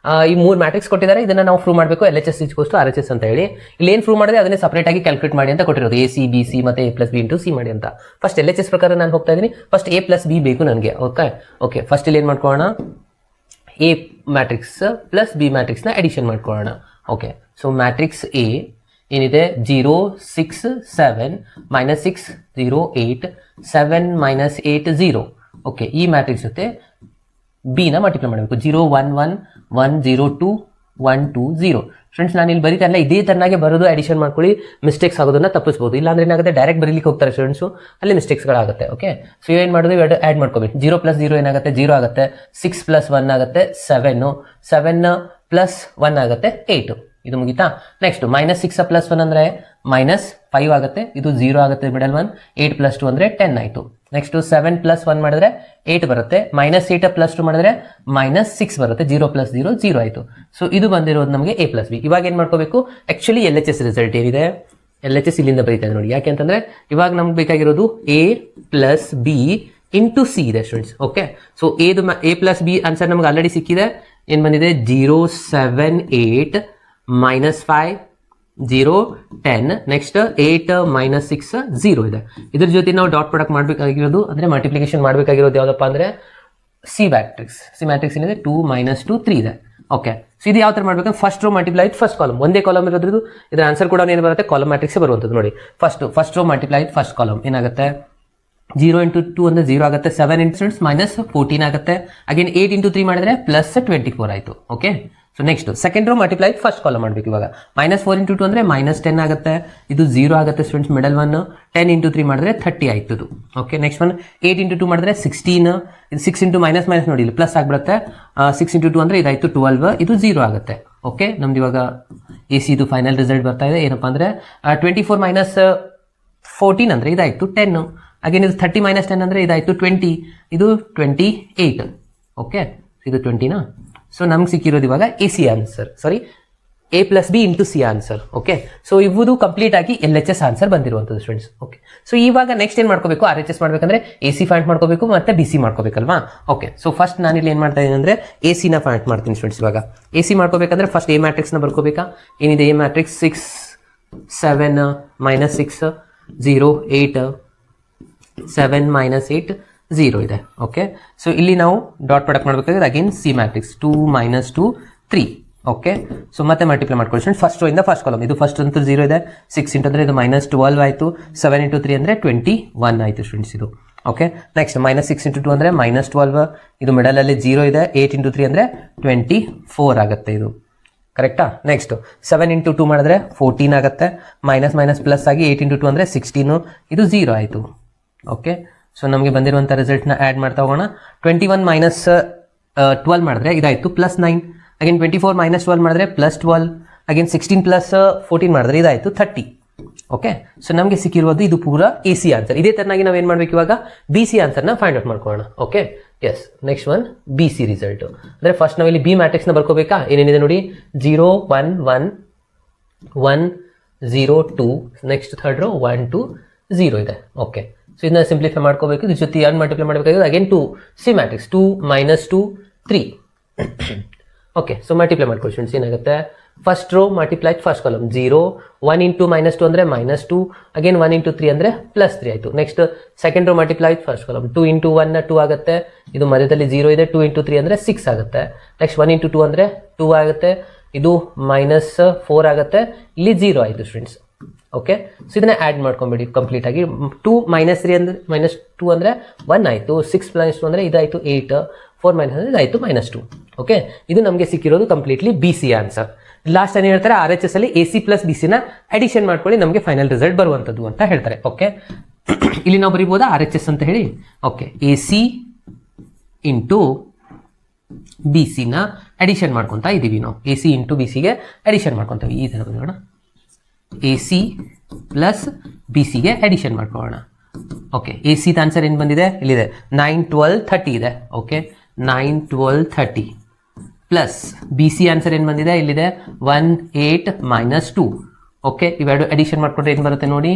ಈ 3 ಮ್ಯಾಟ್ರಿಕ್ಸ್ ಕೊಟ್ಟಿದ್ದಾರೆ. ಇದನ್ನ ನಾವು ಪ್ರೂವ್ ಮಾಡಬೇಕು, LHS = RHS ಅಂತ ಹೇಳಿ. ಇಲ್ಲಿ ಏನು ಪ್ರೂವ್ ಮಾಡಿದೆ ಅದನ್ನೇ ಸಪರೇಟ್ ಆಗಿ ಕ್ಯಾಲ್ಕುಲೇಟ್ ಮಾಡಿ ಅಂತ ಕೊಟ್ಟಿರೋದು. AC BC ಮತ್ತೆ A + B × C ಮಾಡಿ ಅಂತ. ಫಸ್ಟ್ LHS ಪ್ರಕಾರ ನಾನು ಹೋಗ್ತಾ ಇದ್ದೀನಿ. ಫಸ್ಟ್ A + B ಬೇಕು ನನಗೆ. ಓಕೆ, ಫಸ್ಟ್ ಇಲ್ಲಿ ಏನು ಮಾಡ್ಕೊಳ್ಳೋಣ, A ಮ್ಯಾಟ್ರಿಕ್ಸ್ + B ಮ್ಯಾಟ್ರಿಕ್ಸ್ನ ಅಡಿಷನ್ ಮಾಡ್ಕೊಳ್ಳೋಣ. ಓಕೆ, ಸೊ ಮ್ಯಾಟ್ರಿಕ್ಸ್ A ಏನಿದೆ 0 6 7 -6 0 8 7 -8 0. ಓಕೆ, ಈ ಮ್ಯಾಟ್ರಿಕ್ಸ್ ಜೊತೆ ಬಿನ ಮಲ್ಟಿಪ್ಲೈ ಮಾಡಬೇಕು. 0 1 1 1 0 2 1 2 0. ಫ್ರೆಂಡ್ಸ್, ನಾನು ಇಲ್ಲಿ ಬರೀತಾ ಇಲ್ಲ, ಇದೇ ತರನಾಗೆ ಬರೋದು, ಅಡಿಷನ್ ಮಾಡ್ಕೊಳ್ಳಿ. ಮಿಸ್ಟೇಕ್ಸ್ ಆಗೋದನ್ನ ತಪ್ಪಿಸ್ಬೋದು. ಇಲ್ಲಾಂದ್ರೆ ಏನಾಗುತ್ತೆ, ಡೈರೆಕ್ಟ್ ಬರೀಲಿಕ್ಕೆ ಹೋಗ್ತಾರೆ ಸ್ಟೂಡೆಂಟ್ಸು, ಅಲ್ಲಿ ಮಿಸ್ಟೇಕ್ಸ್ಗಳಾಗುತ್ತೆ. ಓಕೆ, ಸೊ ಏನು ಮಾಡೋದು, ಎರಡು ಆ್ಯಡ್ ಮಾಡ್ಕೋಬೇಕು. 0 + 0 ಏನಾಗುತ್ತೆ, 0 ಆಗುತ್ತೆ. 6 + 1 ಆಗುತ್ತೆ 7 7 + 1 ಆಗುತ್ತೆ 8. ಇದು ಮುಗಿತಾ. ನೆಕ್ಸ್ಟ್ -6 + 1 ಅಂದರೆ -5 ಆಗುತ್ತೆ. ಇದು 0 ಆಗುತ್ತೆ ಮಿಡಲ್ 1. 8 + 2 ಅಂದರೆ 10 ಆಯಿತು. ನೆಕ್ಸ್ಟ್ 7 + 1 ಮಾಡಿದ್ರೆ 8 ಬರುತ್ತೆ. -8 + 2 ಮಾಡಿದ್ರೆ -6 ಬರುತ್ತೆ. 0 + 0 0 ಆಯಿತು. ಸೊ ಇದು ಬಂದಿರೋದು ನಮಗೆ A + B. ಇವಾಗ ಏನು ಮಾಡ್ಕೋಬೇಕು, ಆ್ಯಕ್ಚುಲಿ LHS ರಿಸಲ್ಟ್ ಏನಿದೆ, LHS ಇಲ್ಲಿಂದ ಬರೀತಾ ಇದೆ ನೋಡಿ. ಯಾಕೆ ಅಂತಂದರೆ ಇವಾಗ ನಮ್ಗೆ ಬೇಕಾಗಿರೋದು A + B ಇಂಟು ಸಿ ಇದೆ students. Okay, so A plus B answer ನಮ್ಗೆ ಆಲ್ರೆಡಿ ಸಿಕ್ಕಿದೆ. ಏನು ಬಂದಿದೆ 0 7 8 -5 0 10. ನೆಕ್ಸ್ಟ್ 8 -6 0 ಇದೆ. ಇದ್ರ ಜೊತೆ ನಾವು ಡಾಟ್ ಪ್ರಾಡಕ್ಟ್ ಮಾಡಬೇಕಾಗಿರೋದು ಅಂದರೆ ಮಲ್ಟಿಪ್ಲಿಕೇಶನ್ ಮಾಡಬೇಕಾಗಿರೋದು ಯಾವುದಪ್ಪ ಅಂದರೆ ಸಿ ಮ್ಯಾಟ್ರಿಕ್ಸ್. ಸಿ ಮ್ಯಾಟ್ರಿಕ್ಸ್ ಏನಿದೆ 2 -2 3 ಇದೆ. ಓಕೆ, ಸೊ ಇದು ಯಾವ ಥರ ಮಾಡಬೇಕಂದ್ರೆ first row multiply first column, ಒಂದೇ ಕಾಲಮ್ ಇರೋದ್ರದ್ದು ಇದರ ಆನ್ಸರ್ ಕೂಡ ಏನು ಬರುತ್ತೆ, ಕಾಲಮ್ ಮ್ಯಾಟ್ರಿಕ್ಸ್ ಬರುವಂಥದ್ದು. ನೋಡಿ first row multiply first column ಏನಾಗುತ್ತೆ, 0 × 2 ಅಂದರೆ 0 ಆಗುತ್ತೆ, 7 × -14 ಆಗುತ್ತೆ. ಅಗೇನ್ 8 × 3 ಮಾಡಿದ್ರೆ +24 ಆಯಿತು. Okay, so next second row multiply first column ಮಾಡಬೇಕು. ಇವಾಗ -4 × 2 ಅಂದರೆ -10 ಆಗುತ್ತೆ, ಇದು 0 ಆಗುತ್ತೆ ಸ್ಟೂಡೆಂಟ್ಸ್ ಮಿಡಲ್ ಒನ್. 10 × 3 ಮಾಡಿದ್ರೆ 30 ಆಯಿತು ಇದು. ಓಕೆ, ನೆಕ್ಸ್ಟ್ ಒನ್ 8 × 2 ಮಾಡಿದ್ರೆ 16, ಇದು 6 × ಮೈನಸ್ ನೋಡಿ ಇಲ್ಲಿ ಪ್ಲಸ್ ಆಗಿಬಿಡುತ್ತೆ. 6 × 2 ಅಂದರೆ ಇದಾಯಿತು 12, ಇದು 0 ಆಗುತ್ತೆ. ಓಕೆ, ನಮ್ದು ಇವಾಗ ಎ ಸಿ ಇದು ಫೈನಲ್ ರಿಸಲ್ಟ್ ಬರ್ತಾ ಇದೆ. ಏನಪ್ಪ ಅಂದರೆ 24 - 14 ಅಂದರೆ ಇದಾಯಿತು 10. ಅಗೇನ್ ಇದು 30 - 10 ಅಂದರೆ ಇದಾಯಿತು 20, ಇದು 28. ಓಕೆ, ಇದು 20ನಾ. ಸೊ ನಮ್ಗೆ ಸಿಕ್ಕಿರೋದು ಇವಾಗ A C answer, sorry A plus B into C answer. Okay, so ಇವುದು ಕಂಪ್ಲೀಟ್ ಆಗಿ LHS ಆನ್ಸರ್ ಬಂದಿರುವಂಥದ್ದು ಸ್ಟೂಡೆಂಟ್ಸ್. ಓಕೆ, ಸೊ ಇವಾಗ ನೆಕ್ಸ್ಟ್ ಏನು ಮಾಡ್ಕೋಬೇಕು, RHS ಮಾಡಬೇಕಂದ್ರೆ ಎ ಸಿ ಫೈಂಡ್ ಮಾಡ್ಕೋಬೇಕು ಮತ್ತು ಬಿ ಸಿ ಮಾಡ್ಕೋಬೇಕಲ್ವಾ. ಓಕೆ, ಸೊ ಫಸ್ಟ್ ನಾನಿಲ್ಲಿ ಏನು ಮಾಡ್ತಾ ಇದ್ದೀನಿ ಅಂದರೆ ಎ ಸಿನ ಫೈಂಡ್ ಮಾಡ್ತೀನಿ ಸ್ಟೂಡೆಂಟ್ಸ್. ಇವಾಗ ಎ ಸಿ ಮಾಡ್ಕೋಬೇಕಂದ್ರೆ ಫಸ್ಟ್ ಎ ಮ್ಯಾಟ್ರಿಕ್ಸ್ನ ಬರ್ಕೋಬೇಕಾ. ಏನಿದೆ ಎ ಮ್ಯಾಟ್ರಿಕ್ಸ್ 6 7 -6 0 8 7 -8 0 ಇದೆ. ಓಕೆ, ಸೊ ಇಲ್ಲಿ ನಾವು ಡಾಟ್ ಪ್ರಾಡಕ್ಟ್ ಮಾಡಬೇಕಾದ್ರೆ again see matrix 2 -2 3. Okay, so ಮತ್ತೆ ಮಲ್ಟಿಪ್ಲೈ ಮಾಡ್ಕೊಳ್ಳಿ ಫಸ್ಟ್ ರೋ ಇಂದ ಫಸ್ಟ್ ಕಾಲಮ್. ಇದು ಫಸ್ಟ್ ಅಂತೂ 0 ಇದೆ, 6 × ಅಂದರೆ ಇದು -12 ಆಯಿತು, 7 × 3 ಅಂದರೆ 21 ಆಯಿತು ಸ್ಟೂಡೆಂಟ್ಸ್ ಇದು. ಓಕೆ, ನೆಕ್ಸ್ಟ್ -6 × 2 ಅಂದರೆ -12, ಇದು ಮಿಡಲಲ್ಲಿ 0 ಇದೆ, 8 × 3 ಅಂದರೆ 24 ಆಗುತ್ತೆ ಇದು. ಕರೆಕ್ಟಾ. ನೆಕ್ಸ್ಟ್ 7 × 2 ಮಾಡಿದ್ರೆ 14 ಆಗುತ್ತೆ, ಮೈನಸ್ ಪ್ಲಸ್ ಆಗಿ 8 × 2 ಅಂದರೆ 16, ಇದು 0 ಆಯಿತು. ಓಕೆ, ಸೊ ನಮಗೆ ಬಂದಿರುವಂಥ ರಿಸಲ್ಟ್ನ ಆ್ಯಡ್ ಮಾಡ್ತಾ ಹೋಗೋಣ. 21 - 12 ಮಾಡಿದ್ರೆ ಇದಾಯಿತು +9. ಅಗೇನ್ 24 - 12 ಮಾಡಿದ್ರೆ +12. ಅಗೇನ್ 16 + 14 ಮಾಡಿದ್ರೆ ಇದಾಯಿತು 30. ಓಕೆ, ಸೊ ನಮಗೆ ಸಿಕ್ಕಿರೋದು ಇದು ಪೂರ ಎ ಸಿ ಆನ್ಸರ್. ಇದೇ ಥರನಾಗಿ ನಾವು ಏನು ಮಾಡಬೇಕು ಇವಾಗ ಬಿ ಸಿ ಆನ್ಸರ್ನ ಫೈಂಡ್ ಔಟ್ ಮಾಡ್ಕೊಳ್ಳೋಣ. Okay, yes, next one B C result ಅಂದರೆ ಫಸ್ಟ್ ನಾವಿಲ್ಲಿ ಬಿ ಮ್ಯಾಟ್ರಿಕ್ಸ್ನ ಬರ್ಕೋಬೇಕಾ. ಏನೇನಿದೆ ನೋಡಿ 0 1 1 1 0 2, ನೆಕ್ಸ್ಟ್ ಥರ್ಡ್ ರೋ 1 2 0 ಇದೆ. ಓಕೆ, ಸೊ ಇದನ್ನ ಸಿಂಪ್ಲಿಫೈ ಮಾಡ್ಕೋಬೇಕು. ಇದ್ರ ಜೊತೆ ಏನು ಮಲ್ಟಿಪ್ಲೈ ಮಾಡಬೇಕಾಗಿದೆ, again 2 C matrix 2 -2 3. Okay, so multiply ಮಾಡ್ಕೊಳ್ಳಿ ಸ್ಟೂಡೆಂಟ್ಸ್. ಏನಾಗುತ್ತೆ first row multiply first column 0 1 × -2 ಅಂದರೆ -2, ಅಗೇನ್ 1 × 3 ಅಂದರೆ +3 ಆಯಿತು. Next second row multiply first column 2 × 1 2 ಆಗುತ್ತೆ, ಇದು ಮಧ್ಯದಲ್ಲಿ 0 ಇದೆ, 2 × 3 ಅಂದರೆ 6 ಆಗುತ್ತೆ. ನೆಕ್ಸ್ಟ್ 1 × 2 ಅಂದರೆ 2 ಆಗುತ್ತೆ, ಇದು -4 ಆಗುತ್ತೆ, ಇಲ್ಲಿ 0 ಆಯಿತು ಸ್ಟೂಡೆಂಟ್ಸ್. ಓಕೆ, ಸೊ ಇದನ್ನ ಆ್ಯಡ್ ಮಾಡ್ಕೊಂಬಿಡಿ ಕಂಪ್ಲೀಟ್ ಆಗಿ. 2 -3 ಅಂದರೆ -2 ಅಂದರೆ 1 ಆಯಿತು, 6 + 2 ಅಂದರೆ ಇದಾಯಿತು 8, 4 - ಅಂದರೆ ಇದಾಯಿತು -2. ಓಕೆ, ಇದು ನಮಗೆ ಸಿಕ್ಕಿರೋದು completely B C answer. Last ಏನು ಹೇಳ್ತಾರೆ, RHS ಅಲ್ಲಿ ಎ ಸಿ ಪ್ಲಸ್ ಬಿ ಸಿನ ಅಡಿಷನ್ ಮಾಡ್ಕೊಳ್ಳಿ ನಮಗೆ ಫೈನಲ್ ರಿಸಲ್ಟ್ ಬರುವಂಥದ್ದು ಅಂತ ಹೇಳ್ತಾರೆ. ಓಕೆ, ಇಲ್ಲಿ ನಾವು ಬರೀಬೋದಾ RHS ಅಂತ ಹೇಳಿ. Okay, A C into B ಸಿನ ಅಡಿಷನ್ ಮಾಡ್ಕೊತಾ ಇದ್ದೀವಿ ನಾವು. ಎ ಸಿ ಇಂಟು ಬಿ ಸಿಗೆ ಅಡಿಷನ್ ಮಾಡ್ಕೊತೀವಿ. ಈ ಥರ ಬರೋಣ, ಎ ಸಿ ಪ್ಲಸ್ ಬಿ ಸಿಗೆ ಅಡಿಷನ್ ಮಾಡ್ಕೊಳ್ಳೋಣ. ಓಕೆ, ಎ ಸಿ ಆನ್ಸರ್ ಏನು ಬಂದಿದೆ, ಇಲ್ಲಿದೆ 9 12 30 ಇದೆ. Okay, 9 12 30 plus B C answer ಏನು ಬಂದಿದೆ, ಇಲ್ಲಿದೆ 1 8 -2. ಓಕೆ, ಇವೆರಡು ಅಡಿಷನ್ ಮಾಡ್ಕೊಂಡ್ರೆ ಏನು ಬರುತ್ತೆ ನೋಡಿ.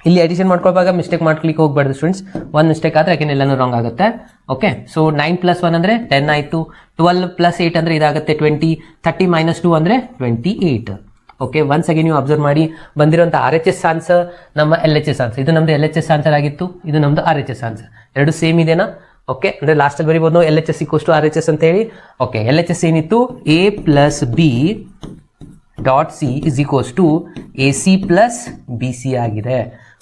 ಇಲ್ಲಿ ಅಡಿಷನ್ ಮಾಡ್ಕೊಳ್ಳುವಾಗ ಮಿಸ್ಟೇಕ್ ಮಾಡ್ಲಿಕ್ಕೆ ಹೋಗ್ಬಾರ್ದು ಸ್ಟೂಡೆಂಟ್ಸ್. ಒಂದು ಮಿಸ್ಟೇಕ್ ಆದರೆ ಯಾಕೆ ಎಲ್ಲನೂ ರಾಂಗ್ ಆಗುತ್ತೆ. ಓಕೆ, ಸೊ 9 + 1 ಅಂದರೆ 10 ಆಯಿತು, 12 + 8 ಅಂದರೆ ಇದಾಗುತ್ತೆ 20, 30 - 2 ಅಂದರೆ 28. ಓಕೆ, ಒನ್ಸ್ ಅಗೇನ್ ನೀವು ಅಬ್ಸರ್ವ್ ಮಾಡಿ ಬಂದಿರುವಂಥ RHS ಆನ್ಸರ್ ನಮ್ಮ LHS ಆನ್ಸರ್. ಇದು ನಮ್ಮದು LHS ಆನ್ಸರ್ ಆಗಿತ್ತು, ಇದು ನಮ್ಮದು RHS ಆನ್ಸರ್. ಎರಡು ಸೇಮ್ ಇದೆನಾ. ಓಕೆ, ಅಂದರೆ ಲಾಸ್ಟಲ್ಲಿ ಬರೀಬೋದು ನಾವು LHS = RHS ಅಂತ ಹೇಳಿ. ಓಕೆ, LHS ಏನಿತ್ತು A + B .C = AC + BC ಆಗಿದೆ.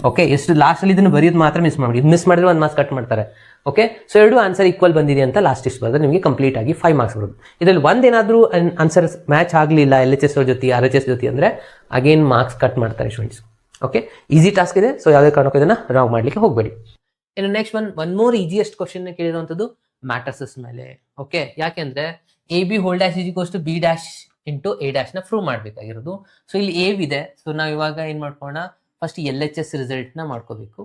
ಓಕೆ, ಎಷ್ಟು ಲಾಸ್ಟಲ್ಲಿ ಇದನ್ನು ಬರೆಯೋದು ಮಾತ್ರ ಮಿಸ್ ಮಾಡಿ, ಮಿಸ್ ಮಾಡಿದ್ರೆ 1 ಮಾರ್ಕ್ಸ್ ಕಟ್ ಮಾಡ್ತಾರೆ. ಓಕೆ, ಸೊ ಎರಡು ಆನ್ಸರ್ ಈಕ್ವಲ್ ಬಂದಿದೆ ಅಂತ ಲಾಸ್ಟ್ ಇಷ್ಟು ಬರೆದ್ರೆ ನಿಮಗೆ ಕಂಪ್ಲೀಟ್ ಆಗಿ 5 ಮಾರ್ಕ್ಸ್ ಬರುತ್ತೆ. ಇದರಲ್ಲಿ ಒಂದೇನಾದರೂ ಆನ್ಸರ್ ಮ್ಯಾಚ್ ಆಗಲಿಲ್ಲ LHS ಜೊತೆ RHS ಜೊತೆ ಅಂದರೆ ಅಗೇನ್ ಮಾರ್ಕ್ಸ್ ಕಟ್ ಮಾಡ್ತಾರೆ ಸ್ಟೂಡೆಂಟ್ಸ್. ಓಕೆ, ಈಸಿ ಟಾಸ್ಕ್ ಇದೆ, ಸೊ ಯಾವುದೇ ಕಾರಣಕ್ಕೂ ಇದನ್ನು ರಾಂಗ್ ಮಾಡಲಿಕ್ಕೆ ಹೋಗಬೇಡಿ. ಇನ್ನು next one more easiest question ಕೇಳಿರುವಂಥದ್ದು ಮ್ಯಾಟ್ರಿಸಸ್ ಮೇಲೆ. ಓಕೆ, ಯಾಕೆಂದ್ರೆ AB ' B' ಇಂಟು A' ನ ಪ್ರೂವ್ ಮಾಡಬೇಕಾಗಿರೋದು. ಸೊ ಇಲ್ಲಿ A ಇದೆ, ಸೊ ನಾವು ಇವಾಗ ಏನು ಮಾಡ್ಕೋಣ, ಫಸ್ಟ್ LHS ರಿಸಲ್ಟ್ನ ಮಾಡ್ಕೋಬೇಕು.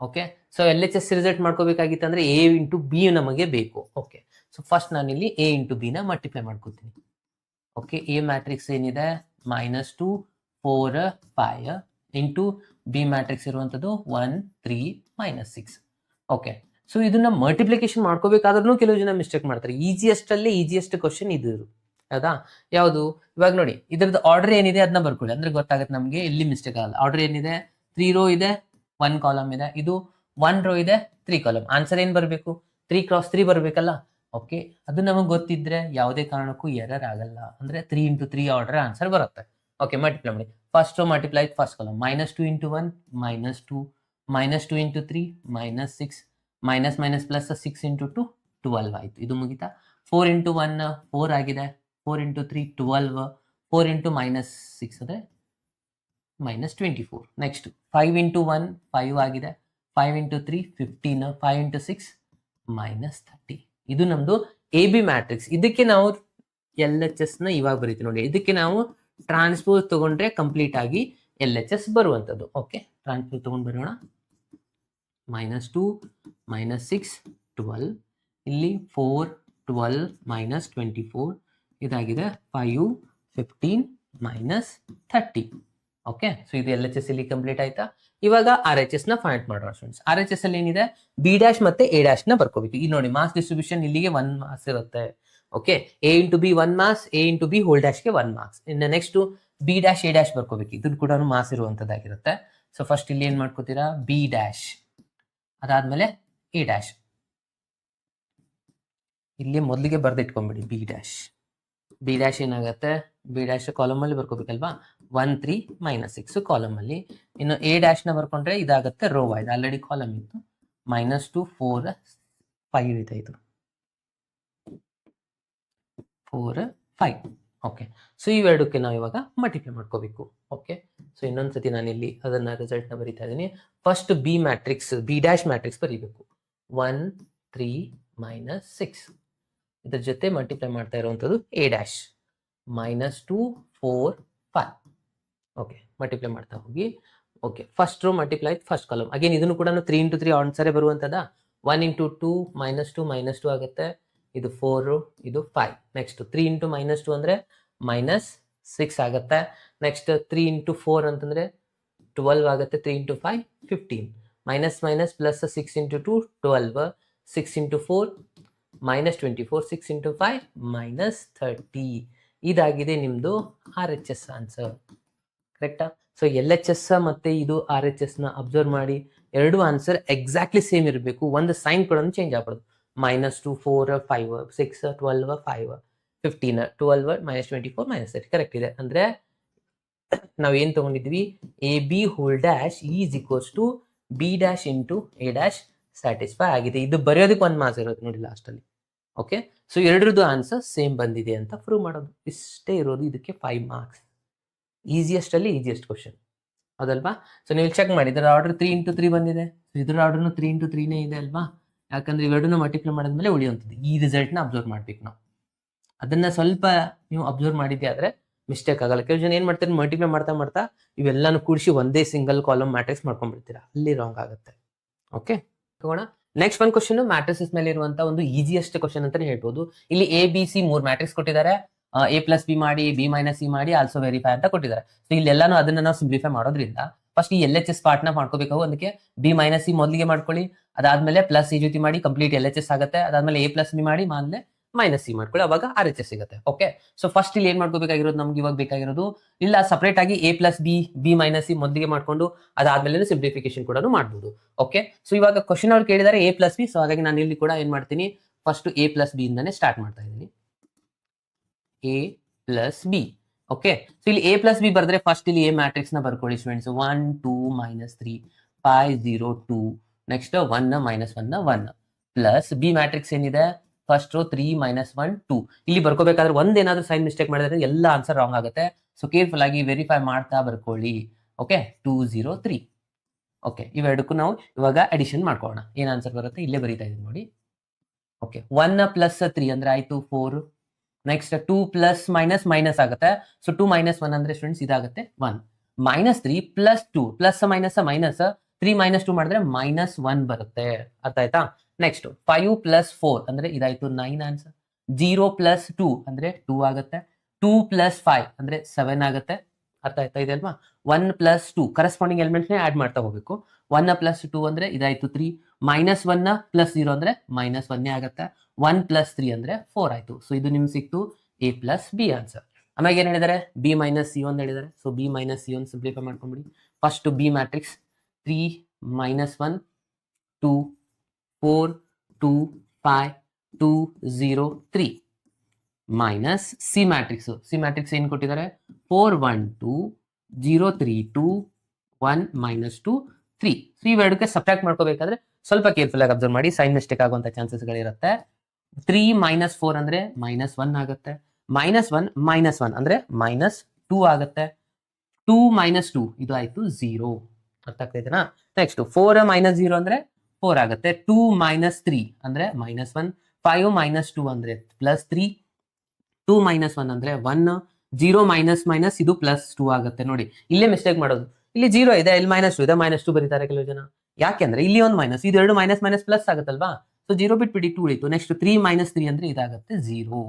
ಓಕೆ, ಸೊ LHS ರಿಸಲ್ಟ್ ಮಾಡ್ಕೋಬೇಕಾಗಿತ್ತು ಅಂದರೆ A × B ನಮಗೆ ಬೇಕು. ಓಕೆ, ಸೊ ಫಸ್ಟ್ ನಾನಿಲ್ಲಿ A × B ನ ಮಲ್ಟಿಪ್ಲೈ ಮಾಡ್ಕೋತೀನಿ. ಓಕೆ, ಎ ಮ್ಯಾಟ್ರಿಕ್ಸ್ ಏನಿದೆ -2 4 5 ಇಂಟು ಬಿ ಮ್ಯಾಟ್ರಿಕ್ಸ್ ಇರುವಂಥದ್ದು 1 3 -6. ಓಕೆ, ಸೊ ಇದನ್ನ ಮಲ್ಟಿಪ್ಲಿಕೇಶನ್ ಮಾಡ್ಕೋಬೇಕಾದ್ರೂ ಕೆಲವು ಜನ ಮಿಸ್ಟೇಕ್ ಮಾಡ್ತಾರೆ. ಈಜಿಯೆಸ್ಟ್ ಕ್ವಶನ್ ಇದು ಹೌದಾ? ಯಾವುದು? ಇವಾಗ ನೋಡಿ, ಇದ್ರದ್ದು ಆರ್ಡರ್ ಏನಿದೆ ಅದನ್ನ ಬರ್ಕೊಳ್ಳಿ, ಅಂದ್ರೆ ಗೊತ್ತಾಗುತ್ತೆ ನಮಗೆ, ಎಲ್ಲಿ ಮಿಸ್ಟೇಕ್ ಆಗಲ್ಲ. ಆರ್ಡರ್ ಏನಿದೆ, 3 ರೋ ಇದೆ, 1 ಕಾಲಮ್ ಇದೆ, ಇದು 1 ರೋ ಇದೆ, 3 ಕಾಲಮ್. ಆನ್ಸರ್ ಏನ್ ಬರಬೇಕು? 3 × 3 ಬರ್ಬೇಕಲ್ಲ. ಓಕೆ, ಅದು ನಮಗೆ ಗೊತ್ತಿದ್ರೆ ಯಾವುದೇ ಕಾರಣಕ್ಕೂ ಎರರ್ ಆಗಲ್ಲ. ಅಂದ್ರೆ 3 × 3 ಆರ್ಡರ್ ಆನ್ಸರ್ ಬರುತ್ತೆ. ಓಕೆ, ಮಲ್ಟಿಪ್ಲೈ ಮಾಡಿ. First row multiply first column, -2 × 1 -2, -2 × 3 -6, minus minus plus 6 × 2 12 ಆಯ್ತು. ಇದು ಮುಗಿತಾ? 4 × 1 4 ಆಗಿದೆ, 4 × 3 12, 4 × -6 ಅಂದ್ರೆ -24. ನೆಕ್ಸ್ಟ್ 5 × 1 5 ಆಗಿದೆ, 5 × 3 15, 5 × 6 -30. ಇದು ನಮ್ದು ಎ ಬಿ ಮ್ಯಾಟ್ರಿಕ್ಸ್. ಇದಕ್ಕೆ ನಾವು LHS ನ ಇವಾಗ ಬರೀತೀವಿ ನೋಡಿ. ಇದಕ್ಕೆ ನಾವು ಟ್ರಾನ್ಸ್ಪೋಸ್ ತಗೊಂಡ್ರೆ ಕಂಪ್ಲೀಟ್ ಆಗಿ LHS ಬರುವಂತದ್ದು. ಓಕೆ, ಟ್ರಾನ್ಸ್ಪೋಸ್ ತಗೊಂಡ್ ಬರೋಣ. -2 -6 12, ಇಲ್ಲಿ 4 12 -24, ಇದಾಗಿದೆ 5 15 -30. ಓಕೆ, ಸೊ ಇದು LHS ಇಲ್ಲಿ ಕಂಪ್ಲೀಟ್ ಆಯ್ತಾ? ಇವಾಗ RHS ನ ಫೈಂಡ್ ಮಾಡೋಣ ಸ್ಟೂಡೆಂಟ್ಸ್. RHS ಅಲ್ಲಿ ಏನಿದೆ, B' ಮತ್ತೆ A' ನ ಬರ್ಕೋಬೇಕು. ಇಲ್ಲಿ ನೋಡಿ, ಮಾಸ್ ಡಿಸ್ಟ್ರಿಬ್ಯೂಷನ್ ಇಲ್ಲಿಗೆ 1 ಮಾರ್ಕ್ಸ್ ಇರುತ್ತೆ. Okay, A × B 1 marks, A × B whole ಡ್ಯಾಶ್ಗೆ 1 ಮಾರ್ಕ್ಸ್. ಇನ್ನು ನೆಕ್ಸ್ಟ್ B' A' ಬರ್ಕೋಬೇಕು. ಇದನ್ನು ಕೂಡ ಮಾಸ್ ಇರುವಂತದ್ದಾಗಿರುತ್ತೆ. ಸೊ ಫಸ್ಟ್ ಇಲ್ಲಿ ಏನ್ ಮಾಡ್ಕೋತೀರಾ, B', ಅದಾದ್ಮೇಲೆ A'. ಇಲ್ಲಿ ಮೊದಲಿಗೆ ಬರ್ದಿಟ್ಕೊಂಡ್ಬಿಡಿ B'. ಏನಾಗುತ್ತೆ, B' ಕಾಲಮ್ ಅಲ್ಲಿ ಬರ್ಕೋಬೇಕಲ್ವಾ? 1 3 -6 ಕಾಲಮ್ ಅಲ್ಲಿ. ಇನ್ನು A' ನ ಬರ್ಕೊಂಡ್ರೆ ಇದಾಗುತ್ತೆ ರೋ ವೈಸ್, ಆಲ್ರೆಡಿ ಕಾಲಮ್ ಇತ್ತು. -2 4 5 ಇದೆ, ಇದು 4 5. ಓಕೆ, ಸೊ ಇವೆರಡಕ್ಕೆ ನಾವು ಇವಾಗ ಮಲ್ಟಿಪ್ಲೈ ಮಾಡ್ಕೋಬೇಕು. ಓಕೆ, ಸೊ ಇನ್ನೊಂದ್ಸತಿ ನಾನು ಇಲ್ಲಿ ಅದನ್ನ ರಿಸಲ್ಟ್ ನ ಬರೀತಾ ಇದ್ದೀನಿ. ಫಸ್ಟ್ B' ಮ್ಯಾಟ್ರಿಕ್ಸ್ ಬರೀಬೇಕು. 1 3 -6, ಇದ್ರ ಜೊತೆ ಮಲ್ಟಿಪ್ಲೈ ಮಾಡ್ತಾ ಇರುವಂತದ್ದು A', -2 4 5. ಓಕೆ, ಮಲ್ಟಿಪ್ಲೈ ಮಾಡ್ತಾ ಹೋಗಿ. Okay, first row multiply first column. Again ಇದನ್ನು ಕೂಡ 3 × 3 ಆನ್ಸರೇ ಬರುವಂತದ. 1 × 2 -2 ಆಗುತ್ತೆ, ಇದು 4, ಇದು 5. ನೆಕ್ಸ್ಟ್ 3 × -2 ಅಂದ್ರೆ -6 ಆಗುತ್ತೆ. ನೆಕ್ಸ್ಟ್ 3 × 4 ಅಂತಂದ್ರೆ 12 ಆಗುತ್ತೆ. 3 × 5 15, ಮೈನಸ್ ಮೈನಸ್ ಪ್ಲಸ್ 6 × 2 12, 6 × 4 -24, 6 × 5 -30. ಇದಾಗಿದೆ ನಿಮ್ದು RHS ಆನ್ಸರ್. ಕರೆಕ್ಟಾ? ಸೊ LHS ಮತ್ತೆ ಇದು RHS ನ ಅಬ್ಸರ್ವ್ ಮಾಡಿ, ಎರಡು ಆನ್ಸರ್ ಎಕ್ಸಾಕ್ಟ್ಲಿ ಸೇಮ್ ಇರಬೇಕು. ಒಂದು ಸೈನ್ ಕೂಡ ಚೇಂಜ್ ಆಗ್ಬಾರ್ದು. -2 4 5 6 12 5 15 12 -24 -30 ಕರೆಕ್ಟ್ ಇದೆ. ಅಂದ್ರೆ ನಾವ್ ಏನ್ ತಗೊಂಡಿದ್ವಿ, AB whole dash is equals to B' × A' satisfy ಆಗಿದೆ. ಇದು ಬರೆಯೋದಕ್ಕೆ 1 ಮಾರ್ಕ್ಸ್ ಇರೋದು ನೋಡಿ ಲಾಸ್ಟ್ ಅಲ್ಲಿ. ಓಕೆ, ಸೊ ಎರಡರದ್ದು ಆನ್ಸರ್ ಸೇಮ್ ಬಂದಿದೆ ಅಂತ ಪ್ರೂವ್ ಮಾಡೋದು. ಇಷ್ಟೇ ಇರೋದು ಇದಕ್ಕೆ 5 ಮಾರ್ಕ್ಸ್. ಈಸಿಯೆಸ್ಟ್ ಕ್ವಶನ್ ಅದಲ್ವಾ? ಸೊ ನೀವು ಚೆಕ್ ಮಾಡಿ, ಇದರ ಆರ್ಡರ್ 3 × 3 ಬಂದಿದೆ. ಇದರ ಆರ್ಡರ್ನು 3 × 3 ಇದೆ ಅಲ್ವಾ? ಯಾಕಂದ್ರೆ ಇವೆರಡನ್ನು ಮಲ್ಟಿಪ್ಲೈ ಮಾಡಿದ್ಮೇಲೆ ಉಳಿಯುವಂಥದ್ದು. ಈ ರಿಸಲ್ಟ್ ನ ಅಬ್ಸರ್ವ್ ಮಾಡ್ಬೇಕು ನಾವು. ಅದನ್ನ ಸ್ವಲ್ಪ ನೀವು ಅಬ್ಸರ್ವ್ ಮಾಡಿದ್ದೆ ಆದ್ರೆ ಮಿಸ್ಟೇಕ್ ಆಗಲ್ಲ. ಕೆಲವು ಜನ ಏನ್ ಮಾಡ್ತಾರೆ, ಮಲ್ಟಿಪ್ಲೈ ಮಾಡ್ತಾ ಇವೆಲ್ಲಾನು ಕೂಡಿಸಿ ಒಂದೇ ಸಿಂಗಲ್ ಕಾಲಮ್ ಮ್ಯಾಟ್ರಿಕ್ಸ್ ಮಾಡ್ಕೊಂಡ್ಬಿಡ್ತೀರಾ, ಅಲ್ಲಿ ರಾಂಗ್ ಆಗುತ್ತೆ. ಓಕೆ, ತಗೋಣ ನೆಕ್ಸ್ಟ್ ಒಂದು ಕ್ವಶನ್. ಮ್ಯಾಟ್ರಿಸಸ್ ಮೇಲೆ ಇರುವಂತ ಒಂದು ಈಸಿಯೆಸ್ಟ್ ಕ್ವಶನ್ ಅಂತಾನೆ ಹೇಳ್ಬೋದು. ಇಲ್ಲಿ ABC 3 ಮ್ಯಾಟ್ರಿಕ್ಸ್ ಕೊಟ್ಟಿದ್ದಾರೆ. A + B ಮಾಡಿ, B - C ಮಾಡಿ, ಆಲ್ಸೋ ವೆರಿಫೈ ಅಂತ ಕೊಟ್ಟಿದ್ದಾರೆ. ಸೊ ಇಲ್ಲೆಲ್ಲಾನು ಅದನ್ನ ನಾವು ಸಿಂಪ್ಲಿಫೈ ಮಾಡೋದ್ರಿಂದ ಫಸ್ಟ್ ಈ LHS ಪಾರ್ಟ್ ನ ಮಾಡ್ಕೋಬೇಕು. ಅದಕ್ಕೆ B - C ಮೊದಲಿಗೆ ಮಾಡ್ಕೊಳ್ಳಿ, ಅದಾದ್ಮೇಲೆ ಪ್ಲಸ್ ಈ ಜೊತೆ ಮಾಡಿ ಕಂಪ್ಲೀಟ್ LHS ಆಗುತ್ತೆ. ಅದಾದ್ಮೇಲೆ A + B ಮಾಡಿ, ಆಮೇಲೆ -C ಮಾಡ್ಕೊಳ್ಳಿ, ಅವಾಗ RHS ಸಿಗುತ್ತೆ. ಓಕೆ, ಸೊ ಫಸ್ಟ್ ಇಲ್ಲಿ ಏನ್ ಮಾಡ್ಕೋಬೇಕಾಗಿರೋದು, ನಮ್ಗೆ ಇವಾಗ ಬೇಕಾಗಿರೋದು ಇಲ್ಲ ಸಪರೇಟ್ ಆಗಿ A + B - C ಮೊದಲಿಗೆ ಮಾಡ್ಕೊಂಡು ಅದಾದ್ಮೇಲೆ ಸಿಂಪ್ಲಿಫಿಕೇಶನ್ ಕೂಡ ಮಾಡ್ಬೋದು. ಓಕೆ, ಸೊ ಇವಾಗ ಕ್ವಶನ್ ಅವ್ರು ಕೇಳಿದ್ದಾರೆ A + B. ಸೊ ಹಾಗಾಗಿ ನಾನು ಇಲ್ಲಿ ಕೂಡ ಏನ್ ಮಾಡ್ತೀನಿ, ಫಸ್ಟ್ A + B ಇಂದಾನೆ ಸ್ಟಾರ್ಟ್ ಮಾಡ್ತಾ ಇದ್ದೀನಿ. A + B. ಓಕೆ, ಸೊ ಇಲ್ಲಿ A + B ಬರೆದ್ರೆ ಫಸ್ಟ್ ಇಲ್ಲಿ A ಮ್ಯಾಟ್ರಿಕ್ಸ್ ನ ಬರ್ಕೊಳ್ಳಿ students. 1 2 -3 5 0 2, next 1 -1 1 plus B matrix ಏನಿದೆ, ಫಸ್ಟ್ ರೋ 3 -1 2. ಇಲ್ಲಿ ಬರ್ಕೋಬೇಕಾದ್ರೆ ಒಂದೇನಾದ್ರೂ ಸೈನ್ ಮಿಸ್ಟೇಕ್ ಮಾಡಿದ್ರೆ ಎಲ್ಲ ಆನ್ಸರ್ ರಾಂಗ್ ಆಗುತ್ತೆ. ಸೊ ಕೇರ್ಫುಲ್ ಆಗಿ ವೆರಿಫೈ ಮಾಡ್ತಾ ಬರ್ಕೊಳ್ಳಿ. ಓಕೆ, 2 0 3. ಓಕೆ, ಇವೆರಡಕ್ಕೂ ನಾವು ಇವಾಗ ಅಡಿಷನ್ ಮಾಡ್ಕೊಳ್ಳೋಣ. ಏನ್ ಆನ್ಸರ್ ಬರುತ್ತೆ ಇಲ್ಲೇ ಬರೀತಾ ಇದೀನಿ ನೋಡಿ. ಓಕೆ, 1 + 3 ಅಂದ್ರೆ ಆಯ್ತು 4. ನೆಕ್ಸ್ಟ್ 2 + ಮೈನಸ್ ಆಗುತ್ತೆ. ಸೊ 2 - 1 ಅಂದ್ರೆ ಸ್ಟೂಡೆಂಟ್ಸ್ ಇದಾಗುತ್ತೆ 1. -3 + 2 ಪ್ಲಸ್ ಮೈನಸ್ 3 - 2 ಮಾಡಿದ್ರೆ -1 ಬರುತ್ತೆ. ಅರ್ಥ ಆಯ್ತಾ? ನೆಕ್ಸ್ಟ್ 5 + 4 ಅಂದ್ರೆ ಇದಾಯ್ತು 9 ಆನ್ಸರ್. 0 + 2 ಅಂದ್ರೆ 2 ಆಗುತ್ತೆ. 2 + 5 ಅಂದ್ರೆ 7 ಆಗುತ್ತೆ. ಅರ್ಥ ಆಯ್ತಾ ಇದೆ ಅಲ್ವಾ? 1 + 2 ಕರೆಸ್ಪಾಂಡಿಂಗ್ ಎಲಿಮೆಂಟ್ಸ್ನೇ ಆ್ಯಡ್ ಮಾಡ್ತಾ ಹೋಗಬೇಕು. 1 + 2 ಅಂದರೆ ಇದಾಯಿತು 3, -1 + 0 ಅಂದರೆ -1 ಆಗುತ್ತೆ, 1 + 3 ಅಂದರೆ 4 ಆಯಿತು. ಸೊ ಇದು ನಿಮ್ಗೆ ಸಿಕ್ತು A + B ಆನ್ಸರ್. ಆಮೇಲೆ ಏನು ಹೇಳಿದ್ದಾರೆ? B - C ಒಂದು ಹೇಳಿದ್ದಾರೆ. ಸೊ B - C ಒಂದು ಸಿಂಪ್ಲಿಫೈ ಮಾಡ್ಕೊಂಬಿಡಿ. First B matrix 3 - 1 2 4 2 5 2 0 3 minus C matrix ಏನು ಕೊಟ್ಟಿದ್ದಾರೆ? 4 1 2 0 3 2 1 -2 3. ಸೊ ಇವೆರಡಕ್ಕೆ ಸಬ್ಟ್ರಾಕ್ಟ್ ಮಾಡ್ಕೋಬೇಕಾದ್ರೆ ಸ್ವಲ್ಪ ಕೇರ್ಫುಲ್ ಆಗಿ ಅಬ್ಸರ್ವ್ ಮಾಡಿ, ಸೈನ್ ಮಿಸ್ಟೇಕ್ ಆಗುವಂತ ಚಾನ್ಸಸ್ಗಳಿರುತ್ತೆ. 3 - 4 ಅಂದ್ರೆ -1 ಆಗುತ್ತೆ, -1 -1 ಅಂದ್ರೆ -2 ಆಗುತ್ತೆ, 2 - 2 ಇದು ಆಯ್ತು 0. ಅರ್ಥ ಆಗ್ತಾ ಇದೆನಾ? ನೆಕ್ಸ್ಟ್ 4 - 0 ಅಂದ್ರೆ 4 ಆಗುತ್ತೆ, 2 - 3 ಅಂದ್ರೆ -1, 5 - 2 ಅಂದ್ರೆ +3, 2 - 1 ಅಂದ್ರೆ 1, 0 - ಇದು +2 ಆಗುತ್ತೆ. ನೋಡಿ ಇಲ್ಲೇ ಮಿಸ್ಟೇಕ್ ಮಾಡೋದು, ಇಲ್ಲಿ 0 ಇದೆ, ಇಲ್ಲಿ -2 ಇದೆ, -2 ಬರೀತಾರೆ ಕೆಲವು ಜನ. ಯಾಕೆಂದ್ರೆ ಇಲ್ಲಿ ಒಂದು ಮೈನಸ್, ಇದು ಎರಡು ಮೈನಸ್ ಪ್ಲಸ್ ಆಗುತ್ತಲ್ವಾ? ಸೊ 0 ಬಿಟ್ಬಿಡಿ, 2 ಉಳಿತು. ನೆಕ್ಸ್ಟ್ 3 - 3 ಅಂದ್ರೆ ಇದಾಗುತ್ತೆ 0.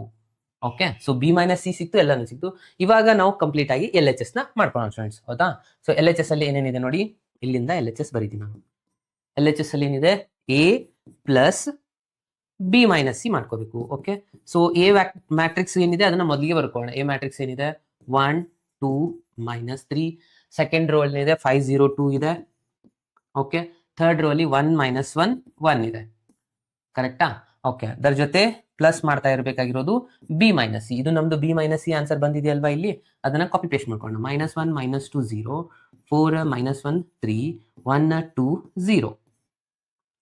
ಓಕೆ, ಸೊ B - C ಸಿಕ್ತು, ಎಲ್ಲಾನು ಸಿಕ್ತು. ಇವಾಗ ನಾವು ಕಂಪ್ಲೀಟ್ ಆಗಿ LHS ನ ಮಾಡ್ಕೊಳ್ಳೋಣ ಸ್ಟೂಡೆಂಟ್ಸ್, ಹೌದಾ? ಸೊ LHS ಅಲ್ಲಿ ಏನೇನಿದೆ ನೋಡಿ, ಇಲ್ಲಿಂದ LHS ಬರೀತೀನಿ ನಾನು. LHS ಅಲ್ಲಿ ಏನಿದೆ? A + B - C ಮಾಡ್ಕೋಬೇಕು. ಓಕೆ, ಸೊ A ಮ್ಯಾಟ್ರಿಕ್ಸ್ ಏನಿದೆ ಅದನ್ನ ಮೊದಲಿಗೆ ಬರ್ಕೊಳ್ಳೋಣ. A ಮ್ಯಾಟ್ರಿಕ್ಸ್ ಏನಿದೆ? 1 2 -3. ಸೆಕೆಂಡ್ ರೋ ಅಲ್ಲಿ ಇದೆ 5 0 2 ಇದೆ. ಓಕೆ, ಥರ್ಡ್ ರೋ ಅಲ್ಲಿ 1 - 1 1 ಇದೆ. ಕರೆಕ್ಟಾ? ಓಕೆ, ಅದರ ಜೊತೆ ಪ್ಲಸ್ ಮಾಡ್ತಾ ಇರಬೇಕಾಗಿರೋದು B - C. ಇದು ನಮ್ದು B - C ಆನ್ಸರ್ ಬಂದಿದೆಯಲ್ವಾ ಇಲ್ಲಿ, ಅದನ್ನ ಕಾಪಿ ಪೇಸ್ಟ್ ಮಾಡ್ಕೊಳ್ಳೋಣ. -1 -2 0, 4 - 1 3, 1 2 0.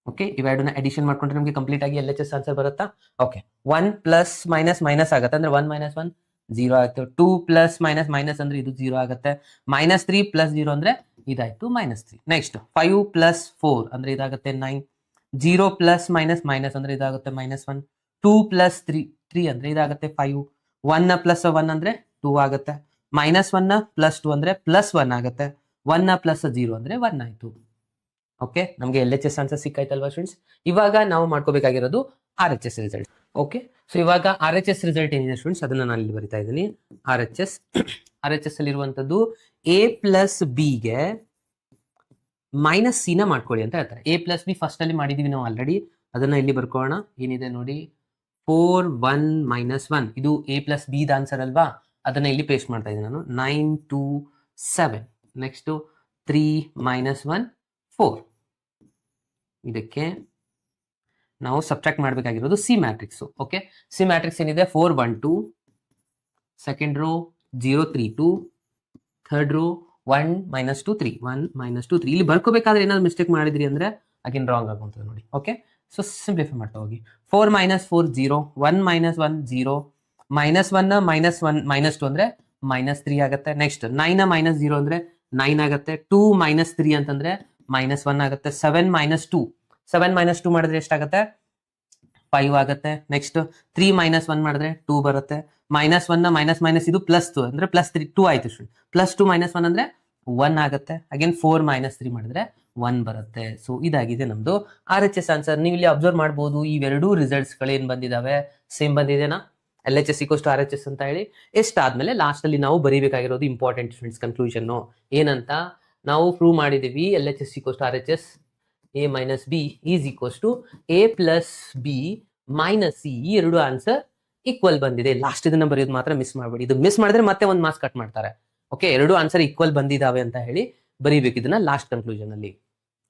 ಓಕೆ, ಇವೆರಡನ್ನ ಅಡಿಷನ್ ಮಾಡ್ಕೊಂಡ್ರೆ ನಮಗೆ ಕಂಪ್ಲೀಟ್ ಆಗಿ LHS ಆನ್ಸರ್ ಬರುತ್ತಾ? ಓಕೆ, 1 + ಮೈನಸ್ ಆಗುತ್ತೆ ಅಂದ್ರೆ 1 - 1 0 ಆಯ್ತು, 2 + ಮೈನಸ್ ಅಂದ್ರೆ ಇದು 0 ಆಗುತ್ತೆ, -3 + 0 ಅಂದ್ರೆ ಇದಾಯ್ತು -3. ನೆಕ್ಸ್ಟ್ 5 + 4 ಅಂದ್ರೆ ಇದಾಗುತ್ತೆ 9, 0 + ಮೈನಸ್ ಅಂದ್ರೆ ಇದಾಗುತ್ತೆ -1, 2 + 3 ಅಂದ್ರೆ ಇದಾಗುತ್ತೆ 5, 1 + 1 ಅಂದ್ರೆ 2 ಆಗುತ್ತೆ, -1 + 2 ಅಂದ್ರೆ +1 ಆಗುತ್ತೆ, 1 + 0 ಅಂದ್ರೆ 1 ಆಯ್ತು. ಓಕೆ, ನಮಗೆ LHS ಆನ್ಸರ್ ಸಿಕ್ಕಾಯ್ತಲ್ವಾ ಸ್ಟೂಡೆಂಟ್ಸ್? ಇವಾಗ ನಾವು ಮಾಡ್ಕೋಬೇಕಾಗಿರೋದು RHS ರಿಸಲ್ಟ್. ಓಕೆ, ಸೊ ಇವಾಗ RHS ರಿಸಲ್ಟ್ ಏನಿದೆ ಸ್ಟೂಡೆಂಟ್ಸ್ ಅದನ್ನ ನಾನು ಇಲ್ಲಿ ಬರಿತಾ ಇದ್ದೀನಿ. RHS ಅಲ್ಲಿ ಇರುವಂತದ್ದು A + B ಗೆ -C ನ ಮಾಡ್ಕೊಳ್ಳಿ ಅಂತ ಹೇಳ್ತಾರೆ. A + B ಫಸ್ಟ್ ಅಲ್ಲಿ ಮಾಡಿದೀವಿ ನಾವು ಆಲ್ರೆಡಿ, ಅದನ್ನ ಇಲ್ಲಿ ಬರ್ಕೊಳ್ಳೋಣ. ಏನಿದೆ ನೋಡಿ, 4 1 -1 ಇದು A + B ದ ಆನ್ಸರ್ ಅಲ್ವಾ? ಅದನ್ನ ಇಲ್ಲಿ ಪೇಸ್ಟ್ ಮಾಡ್ತಾ ಇದ್ದೀನಿ ನಾನು. 9 2 7. ನೆಕ್ಸ್ಟ್ 3 - 1 4. ಇದಕ್ಕೆ ನಾವು ಸಬ್ಟ್ರಾಕ್ಟ್ ಮಾಡಬೇಕಾಗಿರೋದು C matrix. Okay, C matrix ಏನಿದೆ? 4 1 2, ಸೆಕೆಂಡ್ ರೋ 0 3 2, ಥರ್ಡ್ ರೋ 1 -2 3, 1 -2 3. ಇಲ್ಲಿ ಬರ್ಕೋಬೇಕಾದ್ರೆ ಏನಾದ್ರು ಮಿಸ್ಟೇಕ್ ಮಾಡಿದ್ರಿ ಅಂದ್ರೆ ಅಗೇನ್ ರಾಂಗ್ ಆಗುವಂಥದ್ದು ನೋಡಿ. ಓಕೆ, ಸೊ ಸಿಂಪ್ಲಿಫೈ ಮಾಡ್ತಾ ಹೋಗಿ. 4 - 4 0, 1 - 1 0, -1 -2 ಅಂದ್ರೆ -3 ಆಗುತ್ತೆ. ನೆಕ್ಸ್ಟ್ 9 - 0 ಅಂದ್ರೆ 9 ಆಗುತ್ತೆ, 2 - 3 ಅಂತಂದ್ರೆ -1 ಆಗುತ್ತೆ, 7 - 2 7 - 2 ಮಾಡಿದ್ರೆ ಎಷ್ಟಾಗುತ್ತೆ? 5 ಆಗುತ್ತೆ. ನೆಕ್ಸ್ಟ್ 3 - 1 ಮಾಡಿದ್ರೆ 2 ಬರುತ್ತೆ, -1 ಇದು +2 ಅಂದ್ರೆ +3 2 ಆಯ್ತು. +2 - 1 ಅಂದ್ರೆ 1 ಆಗುತ್ತೆ. ಅಗೇನ್ 4 - 3 ಮಾಡಿದ್ರೆ 1 ಬರುತ್ತೆ. ಸೊ ಇದಾಗಿದೆ ನಮ್ದು RHS ಆನ್ಸರ್. ನೀವು ಇಲ್ಲಿ ಅಬ್ಸರ್ವ್ ಮಾಡಬಹುದು, ಇವೆರಡೂ ರಿಸಲ್ಟ್ಸ್ ಗಳೇನ್ ಬಂದಿದಾವೆ ಸೇಮ್ ಬಂದಿದೆನಾ? LHS = RHS ಅಂತ ಹೇಳಿ. ಎಷ್ಟಾದ್ಮೇಲೆ ಲಾಸ್ಟ್ ಅಲ್ಲಿ ನಾವು ಬರೀಬೇಕಾಗಿರೋದು ಇಂಪಾರ್ಟೆಂಟ್ ಸ್ಟೂಡೆಂಟ್ಸ್ ಕನ್ಕ್ಲೂಷನ್ ಏನಂತ ನಾವು ಪ್ರೂವ್ ಮಾಡಿದೀವಿ. LHS = RHS A - B = A + B - C. ಈ ಎರಡು ಆನ್ಸರ್ ಈಕ್ವಲ್ ಬಂದಿದೆ. ಲಾಸ್ಟ್ ಇದನ್ನ ಬರೆಯೋದು ಮಾತ್ರ ಮಿಸ್ ಮಾಡಬೇಡಿ. ಇದು ಮಿಸ್ ಮಾಡಿದ್ರೆ ಮತ್ತೆ ಒಂದು ಮಾರ್ಕ್ಸ್ ಕಟ್ ಮಾಡ್ತಾರೆ. ಓಕೆ, ಎರಡು ಆನ್ಸರ್ ಈಕ್ವಲ್ ಬಂದಿದಾವೆ ಅಂತ ಹೇಳಿ ಬರೀಬೇಕು ಇದನ್ನ ಲಾಸ್ಟ್ ಕನ್ಕ್ಲೂಷನ್ ಅಲ್ಲಿ.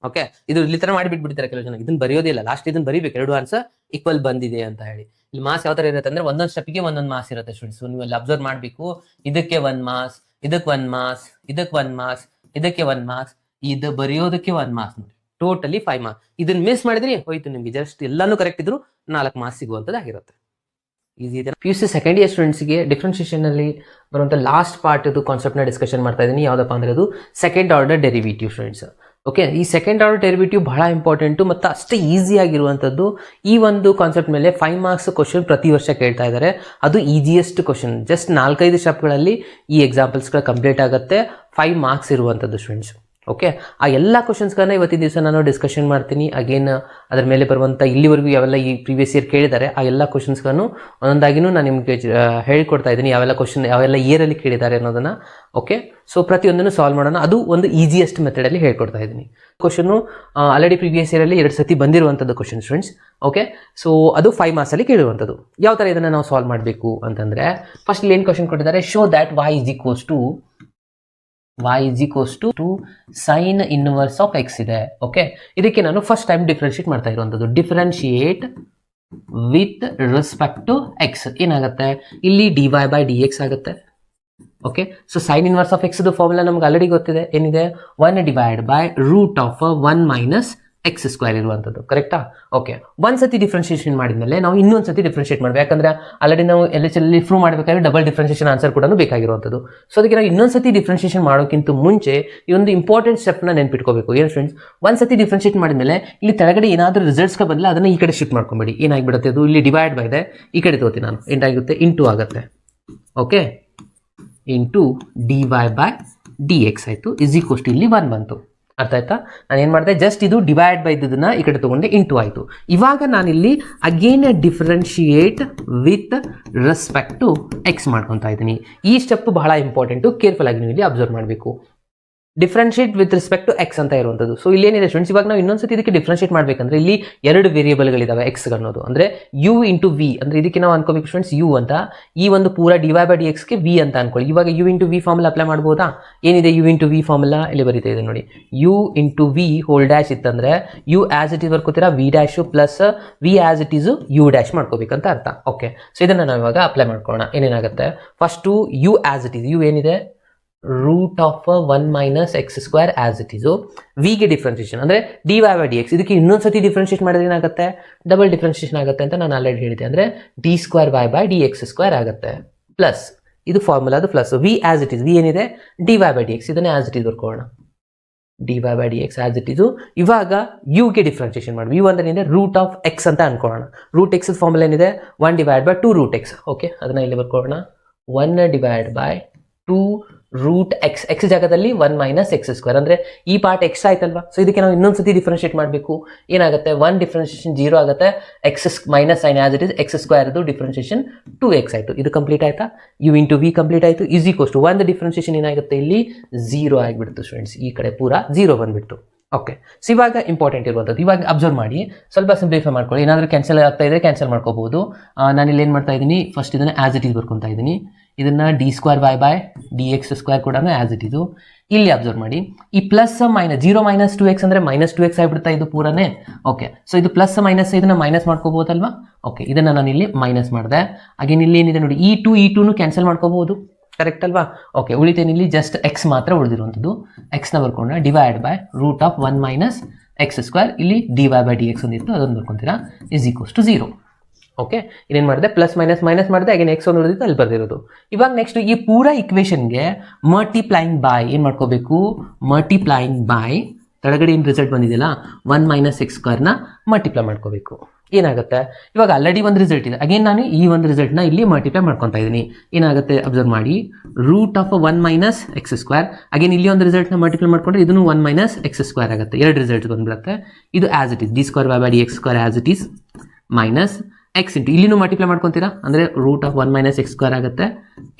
ಓಕೆ, ಇದು ಇಲ್ಲಿ ತರ ಮಾಡಿ ಬಿಟ್ಬಿಡ್ತಾರೆ ಕೆಲವು ಜನ, ಇದನ್ನ ಬರೆಯೋದಿಲ್ಲ, ಲಾಸ್ಟ್ ಇದನ್ನ ಬರೀಬೇಕು, ಎರಡು ಆನ್ಸರ್ ಈಕ್ವಲ್ ಬಂದಿದೆ ಅಂತ ಹೇಳಿ. ಇಲ್ಲಿ ಮಾರ್ಕ್ಸ್ ಯಾವ ತರ ಇರುತ್ತೆ ಅಂದ್ರೆ ಒಂದೊಂದು ಸ್ಟೆಪ್ಗೆ ಒಂದೊಂದು ಮಾರ್ಕ್ಸ್ ಇರುತ್ತೆ ಸ್ಟೂಡೆಂಟ್ಸ್. ನೀವು ಅಲ್ಲಿ ಅಬ್ಸರ್ವ್ ಮಾಡಬೇಕು, ಇದಕ್ಕೆ 1 ಮಾರ್ಕ್ಸ್, ಇದಕ್ಕೆ 1 ಮಾರ್ಕ್ಸ್, ಇದಕ್ಕೆ 1 ಮಾರ್ಕ್ಸ್, ಇದಕ್ಕೆ 1 ಮಾರ್ಕ್ಸ್, ಇದು ಬರೆಯೋದಕ್ಕೆ 1 ಮಾರ್ಕ್ಸ್ ನೋಡಿ, ಟೋಟಲಿ 5 ಮಾರ್ಕ್ಸ್. ಇದನ್ನ ಮಿಸ್ ಮಾಡಿದ್ರಿ ಹೋಯ್ತು ನಿಮ್ಗೆ, ಜಸ್ಟ್ ಎಲ್ಲಾನು ಕರೆಕ್ಟ್ ಇದ್ರು 4 ಮಾರ್ಕ್ಸ್ ಸಿಗುವಂತದ್ದಾಗಿರುತ್ತೆ. ಈಸಿ ಇದೆ. PUC ಸೆಕೆಂಡ್ ಇಯರ್ ಸ್ಟೂಡೆಂಟ್ಸ್ಗೆ ಡಿಫ್ರೆನ್ಷಿಯೇಷನ್ ಅಲ್ಲಿ ಬರುವಂತ ಲಾಸ್ಟ್ ಪಾರ್ಟ್ ಇದು ಕಾನ್ಸೆಪ್ಟ್ ನ ಡಿಸ್ಕಷನ್ ಮಾಡ್ತಾ ಇದ್ದೀನಿ. ಯಾವ್ದಪ್ಪ ಅಂದ್ರೆ ಅದು second order derivative students. Okay, ಈ ಸೆಕೆಂಡ್ ಆರ್ಡರ್ ಡೆರಿವೇಟಿವ್ ಬಹಳ ಇಂಪಾರ್ಟೆಂಟ್ ಮತ್ತು ಅಷ್ಟೇ ಈಸಿ ಆಗಿರುವಂತದ್ದು. ಈ ಒಂದು ಕಾನ್ಸೆಪ್ಟ್ ಮೇಲೆ 5 ಮಾರ್ಕ್ಸ್ ಕ್ವಶನ್ ಪ್ರತಿ ವರ್ಷ ಕೇಳ್ತಾ ಇದ್ದಾರೆ. ಅದು ಈಸಿಯೆಸ್ಟ್ ಕ್ವಶನ್, ಜಸ್ಟ್ 4-5 ಸ್ಟೆಪ್ಗಳಲ್ಲಿ ಈ ಎಕ್ಸಾಂಪಲ್ಸ್ಗಳು ಕಂಪ್ಲೀಟ್ ಆಗುತ್ತೆ. 5 ಮಾರ್ಕ್ಸ್ ಇರುವಂತದ್ದು ಸ್ಟೂಡೆಂಟ್ಸ್. ಓಕೆ, ಆ ಎಲ್ಲ ಕ್ವಶನ್ಸ್ಗಳನ್ನ ಇವತ್ತಿನ ದಿವಸ ನಾನು ಡಿಸ್ಕಷನ್ ಮಾಡ್ತೀನಿ. ಅಗೇನ್ ಅದರ ಮೇಲೆ ಬರುವಂಥ ಇಲ್ಲಿವರೆಗೂ ಯಾವೆಲ್ಲ ಈ ಪ್ರೀವಿಯಸ್ ಇಯರ್ ಕೇಳಿದ್ದಾರೆ ಆ ಎಲ್ಲ ಕ್ವಶನ್ಸ್ಗಳನ್ನು ಒಂದೊಂದಾಗಿನೂ ನಾನು ನಿಮಗೆ ಹೇಳ್ಕೊಡ್ತಾ ಇದ್ದೀನಿ, ಯಾವೆಲ್ಲ ಇಯರಲ್ಲಿ ಕೇಳಿದ್ದಾರೆ ಅನ್ನೋದನ್ನು. ಓಕೆ, ಸೊ ಪ್ರತಿಯೊಂದನ್ನು ಸಾಲ್ವ್ ಮಾಡೋಣ. ಅದು ಒಂದು ಈಸಿಯೆಸ್ಟ್ ಮೆಥಡಲ್ಲಿ ಹೇಳ್ಕೊಡ್ತಾ ಇದ್ದೀನಿ. ಕ್ವಶನು ಆಲ್ರೆಡಿ ಪ್ರೀವಿಯಸ್ ಇಯರಲ್ಲಿ 2 ಸತಿ ಬಂದಿರುವಂಥದ್ದು ಕ್ವಶನ್ ಸ್ಟೂಡೆಂಟ್ಸ್. ಓಕೆ, ಸೊ ಅದು 5 ಮಾರ್ಕ್ಸಲ್ಲಿ ಕೇಳಿರುವಂಥದ್ದು. ಯಾವ ಥರ ಇದನ್ನು ನಾವು ಸಾಲ್ವ್ ಮಾಡಬೇಕು ಅಂತಂದರೆ, ಫಸ್ಟ್ ಇಲ್ಲಿ ಏನು ಕ್ವಶನ್ ಕೊಟ್ಟಿದ್ದಾರೆ, show that y is equals to sin inverse of x ಇದೆ. ಓಕೆ, ಇದಕ್ಕೆ ನಾನು ಫಸ್ಟ್ ಟೈಮ್ ಡಿಫ್ರೆನ್ಶಿಯೇಟ್ ಮಾಡ್ತಾ ಇರುವಂಥದ್ದು. Differentiate with respect to X ಏನಾಗುತ್ತೆ, ಇಲ್ಲಿ dy/dx ಆಗುತ್ತೆ. Okay, so sine inverse of x formula ನಮ್ಗೆ ಆಲ್ರೆಡಿ ಗೊತ್ತಿದೆ, ಏನಿದೆ 1/√1 - x² ಇರುವಂಥದ್ದು. ಕರೆಕ್ಟಾ? ಓಕೆ, ಒಂದು ಸತಿ ಡಿಫ್ರೆನ್ಶಿಯೇಷನ್ ಮಾಡಿದ್ಮೇಲೆ ನಾವು ಇನ್ನೊಂದು ಸತಿ ಡಿಫ್ರೆನ್ಶಿಯೇಟ್ ಮಾಡಬೇಕು. ಯಾಕಂದ್ರೆ ಆಲ್ರೆಡಿ ನಾವು LHS ಪ್ರೂವ್ ಮಾಡಬೇಕಾದ್ರೆ ಡಬಲ್ ಡಿಫ್ರೆನ್ಶಿಯೇಷನ್ ಆನ್ಸರ್ ಕೂಡ ಬೇಕಾಗಿರುವಂಥದ್ದು. ಸೊ ಅದಕ್ಕೆ ನಾವು ಇನ್ನೊಂದು ಸತಿ ಡಿಫ್ರೆನ್ಶಿಯೇಷನ್ ಮಾಡೋಕ್ಕಿಂತ ಮುಂಚೆ ಈ ಒಂದು ಇಂಪಾರ್ಟೆಂಟ್ ಸ್ಟೆಪ್ನ ನೆನ್ಪಿಟ್ಕೋಬೇಕು. ಏನು ಫ್ರೆಂಡ್ಸ್, ಒಂದು ಸತಿ ಡಿಫ್ರೆನ್ಶಿಯೇಟ್ ಮಾಡಿದ್ಮೇಲೆ ಇಲ್ಲಿ ಕೆಳಗಡೆ ಏನಾದರೂ ರಿಸಲ್ಟ್ಸ್ಗೆ ಬದಲು ಅದನ್ನು ಈ ಕಡೆ ಶಿಫ್ಟ್ ಮಾಡ್ಕೊಂಬೇಡಿ. ಏನಾಗಿಬಿಡುತ್ತೆ, ಅದು ಇಲ್ಲಿ ಡಿವೈಡ್ ಬೈ ಇದೆ, ಈ ಕಡೆ ತಗೋತೀನಿ ನಾನು, ಏನಾಗುತ್ತೆ ಇಂಟು ಆಗುತ್ತೆ. ಓಕೆ, ಇಂಟು dy/dx ಆಯಿತು, = ಇಲ್ಲಿ 1 ಬಂತು. ಅರ್ಥ ಆಯ್ತಾ? ನಾನು ಏನು ಮಾಡಿದೆ, ಜಸ್ಟ್ ಇದು ಡಿವೈಡ್ ಬೈ ಇದ್ದದನ್ನ ಈ ಕಡೆ ತೊಗೊಂಡೆ, ಇಂಟು ಆಯಿತು. ಇವಾಗ ನಾನಿಲ್ಲಿ again differentiate with respect to x ಮಾಡ್ಕೊತಾ ಇದ್ದೀನಿ. ಈ ಸ್ಟೆಪ್ ಬಹಳ ಇಂಪಾರ್ಟೆಂಟು, ಕೇರ್ಫುಲ್ ಆಗಿ ನೀವು ಇಲ್ಲಿ ಅಬ್ಸರ್ವ್ ಮಾಡಬೇಕು. Differentiate with respect to x ಅಂತ ಇರುವಂಥದ್ದು. ಸೊ ಇಲ್ಲಿ ಏನಿದೆ ಸ್ಟೂಡೆಂಟ್ಸ್, ಇವಾಗ ನಾವು ಇನ್ನೊಂದ್ಸತಿ ಇದಕ್ಕೆ ಡಿಫ್ರೆನ್ಶಿಯೇಟ್ ಮಾಡಬೇಕಂದ್ರೆ ಇಲ್ಲಿ 2 ವೇರಿಯೇಬಲ್ಗಳಿದಾವೆ ಎಕ್ಸ್ ಅನ್ನೋದು, ಅಂದರೆ u ಇಂಟು ವಿ. ಅಂದರೆ ಇದಕ್ಕೆ ನಾವು ಅನ್ಕೋಬೇಕು ಸ್ಟೂಡೆಂಟ್ಸ್ u ಅಂತ, ಈ ಒಂದು ಪೂರ dy/dxಗೆ v ಅಂತ ಅನ್ಕೊಳ್ಳಿ. ಇವಾಗ u into v formula apply ಮಾಡ್ಬೋದಾ? ಏನಿದೆ u ಇಂಟು ವಿ ಫಾರ್ಮುಲಾ ಇಲ್ಲಿ ಬರೀತಾ ಇದೆ ನೋಡಿ, u into V whole dash ಇತ್ತಂದ್ರೆ u ಆಸ್ ಇಟ್ ಈಸ್ ಬರ್ಕೋತೀರಾ, v dash plus v as it is u dash ಮಾಡ್ಕೋಬೇಕಂತ ಅರ್ಥ. ಓಕೆ, ಸೊ ಇದನ್ನು ನಾವು ಇವಾಗ ಅಪ್ಲೈ ಮಾಡ್ಕೊಳ್ಳೋಣ. ಏನೇನಾಗುತ್ತೆ, first u as it is, u ಏನಿದೆ √1 - x² ಆಸ್ ಇಟ್ ಈಸು, ವಿಗೆ ಡಿಫ್ರೆನ್ಸಿಯೇಷನ್ ಅಂದರೆ dy/dx. ಇದಕ್ಕೆ ಇನ್ನೊಂದ್ಸತಿ ಡಿಫ್ರೆನ್ಶಿಯೇಟ್ ಮಾಡಿದ್ರೆ ಏನಾಗುತ್ತೆ, ಡಬಲ್ ಡಿಫ್ರೆನ್ಸಿಯೇಷನ್ ಆಗುತ್ತೆ ಅಂತ ನಾನು ಆಲ್ರೆಡಿ ಹೇಳಿದೆ. ಅಂದರೆ d²y/dx² ಆಗುತ್ತೆ, ಪ್ಲಸ್ ಇದು ಫಾರ್ಮುಲಾದು plus V as it is, V ಏನಿದೆ dy/dx, ಇದನ್ನೇ ಆಸ್ ಇಟ್ ಈಸ್ ಬರ್ಕೊಳ್ಳೋಣ, dy/dx ಆಸ್ ಇಟ್ ಈಸು. ಇವಾಗ ಯುಗೆ ಡಿಫ್ರೆನ್ಸಿಯೇಷನ್ ಮಾಡಿ, ಯು ಅಂದ್ರೆ ಏನಿದೆ √x ಅಂತ ಅನ್ಕೊಳ್ಳೋಣ. √x ಫಾರ್ಮುಲಾ ಏನಿದೆ 1/2√x. ಓಕೆ, ಅದನ್ನ ಇಲ್ಲಿ ಬರ್ಕೊಳ್ಳೋಣ, 1/2 √x, ಎಕ್ಸ್ ಜಾಗದಲ್ಲಿ 1 - x², ಅಂದರೆ ಈ ಪಾರ್ಟ್ ಎಕ್ಸ್ ಆಯ್ತಲ್ವಾ. ಸೊ ಇದಕ್ಕೆ ನಾವು ಇನ್ನೊಂದ್ಸತಿ ಡಿಫ್ರೆನ್ಶಿಯೇಟ್ ಮಾಡಬೇಕು. ಏನಾಗುತ್ತೆ, 1 ಡಿಫ್ರೆನ್ಸಿಯೇಷನ್ 0 ಆಗುತ್ತೆ, x minus sign as it is x² differentiation 2x ಆಯಿತು. ಇದು ಕಂಪ್ಲೀಟ್ ಆಯ್ತಾ, u ಇಂಟು ವಿ ಕಂಪ್ಲೀಟ್ ಆಯಿತು. = 1 ಡಿಫ್ರೆನ್ಸಿಯೇಷನ್ ಏನಾಗುತ್ತೆ, ಇಲ್ಲಿ 0 ಆಗಿಬಿಡ್ತು ಸ್ಟೂಡೆಂಟ್ಸ್, ಈ ಕಡೆ ಪೂರ 0 ಬಂದ್ಬಿಡ್ತು. ಓಕೆ, ಸೊ ಇವಾಗ ಇಂಪಾರ್ಟೆಂಟ್ ಇರುವಂಥದ್ದು, ಇವಾಗ ಅಬ್ಸರ್ವ್ ಮಾಡಿ, ಸ್ವಲ್ಪ ಸಿಂಪ್ಲಿಫೈ ಮಾಡ್ಕೊಳ್ಳಿ. ಏನಾದರೂ ಕ್ಯಾನ್ಸಲ್ ಆಗ್ತಾ ಇದ್ರೆ ಕ್ಯಾನ್ಸಲ್ ಮಾಡ್ಕೋಬಹುದು. ನಾನಿಲ್ಲಿ ಏನು ಮಾಡ್ತಾ ಇದ್ದೀನಿ, ಫಸ್ಟ್ ಇದನ್ನು ಆಸ್ ಇಟ್ ಈಸ್ ಬರ್ಕೊತಾ ಇದ್ದೀನಿ. ಇದನ್ನು d²y/dx² ಕೂಡ ಆಸ್ ಇಟ್ ಈಸು. ಇಲ್ಲಿ ಅಬ್ಸರ್ವ್ ಮಾಡಿ, ಈ ಪ್ಲಸ್ ಮೈನಸ್ 0 - 2x ಅಂದರೆ -2x ಆಗಿಬಿಡ್ತಾ ಇದು ಪೂರನೇ. ಓಕೆ, ಸೊ ಇದು ಪ್ಲಸ್ ಮೈನಸ್ ಇದನ್ನು ಮೈನಸ್ ಮಾಡ್ಕೋಬಹುದಲ್ವಾ. ಓಕೆ, ಇದನ್ನು ನಾನು ಇಲ್ಲಿ ಮೈನಸ್ ಮಾಡಿದೆ. ಹಾಗೇನು ಇಲ್ಲಿ ಏನಿದೆ ನೋಡಿ, ಈ ಟು ಕ್ಯಾನ್ಸಲ್ ಮಾಡ್ಕೋಬಹುದು, ಕರೆಕ್ಟ್ ಅಲ್ವಾ. ಓಕೆ, ಉಳಿತೇನಿಲ್ಲಿ ಜಸ್ಟ್ ಎಕ್ಸ್ ಮಾತ್ರ ಉಳಿದಿರುವಂಥದ್ದು. ಎಕ್ಸ್ನ ಬರ್ಕೊಂಡ್ರೆ /√1 - x², ಇಲ್ಲಿ dy/dx ಒಂದಿತ್ತು, ಅದನ್ನು ಬರ್ಕೊತೀರಾ, = 0. ಓಕೆ, ಇನ್ನೇನು ಮಾಡಿದೆ, ಪ್ಲಸ್ ಮೈನಸ್ ಮಾಡಿದೆ, ಹಾಗೆ ಎಕ್ಸ್ ಒಂದು ಉಳಿದಿತ್ತು, ಅಲ್ಲಿ ಬರ್ದಿರೋದು. ಇವಾಗ ನೆಕ್ಸ್ಟ್ ಈ ಪೂರ ಇಕ್ವೇಷನ್ಗೆ ಮಲ್ಟಿಪ್ಲೈಯಿಂಗ್ ಬೈ ಏನು ಮಾಡ್ಕೋಬೇಕು, ಮಲ್ಟಿಪ್ಲೈಯಿಂಗ್ ಬೈ ಕೆಳಗಡೆ ಏನು ರಿಸಲ್ಟ್ ಬಂದಿದೆಯಲ್ಲ 1 - x² ಮಲ್ಟಿಪ್ಲೈ ಮಾಡ್ಕೋಬೇಕು. ಏನಾಗುತ್ತೆ, ಇವಾಗ ಆಲ್ರೆಡಿ ಒಂದು ರಿಸಲ್ಟ್ ಇದೆ, ಅಗೇನ್ ನಾನು ಈ ಒಂದು ರಿಸಲ್ಟ್ನ ಇಲ್ಲಿ ಮಲ್ಟಿಪ್ಲೈ ಮಾಡ್ಕೊತಾ ಇದ್ದೀನಿ. ಏನಾಗುತ್ತೆ ಅಬ್ಸರ್ವ್ ಮಾಡಿ, √1 - x², ಅಗೇನ್ ಇಲ್ಲಿ ಒಂದು ರಿಸಲ್ಟ್ನ ಮಲ್ಟಿಪ್ಲೈ ಮಾಡ್ಕೊಂಡ್ರೆ ಇದನ್ನು 1 - x² ಆಗುತ್ತೆ. 2 ರಿಸಲ್ಟ್ ಬಂದ್ಬಿಡುತ್ತೆ. ಇದು as it is d²y/dx² as it is minus X into ಇಲ್ಲಿನೂ ಮಲ್ಟಿಪ್ಲೈ ಮಾಡ್ಕೊತೀರಾ, ಅಂದರೆ √1 - x² ಆಗುತ್ತೆ,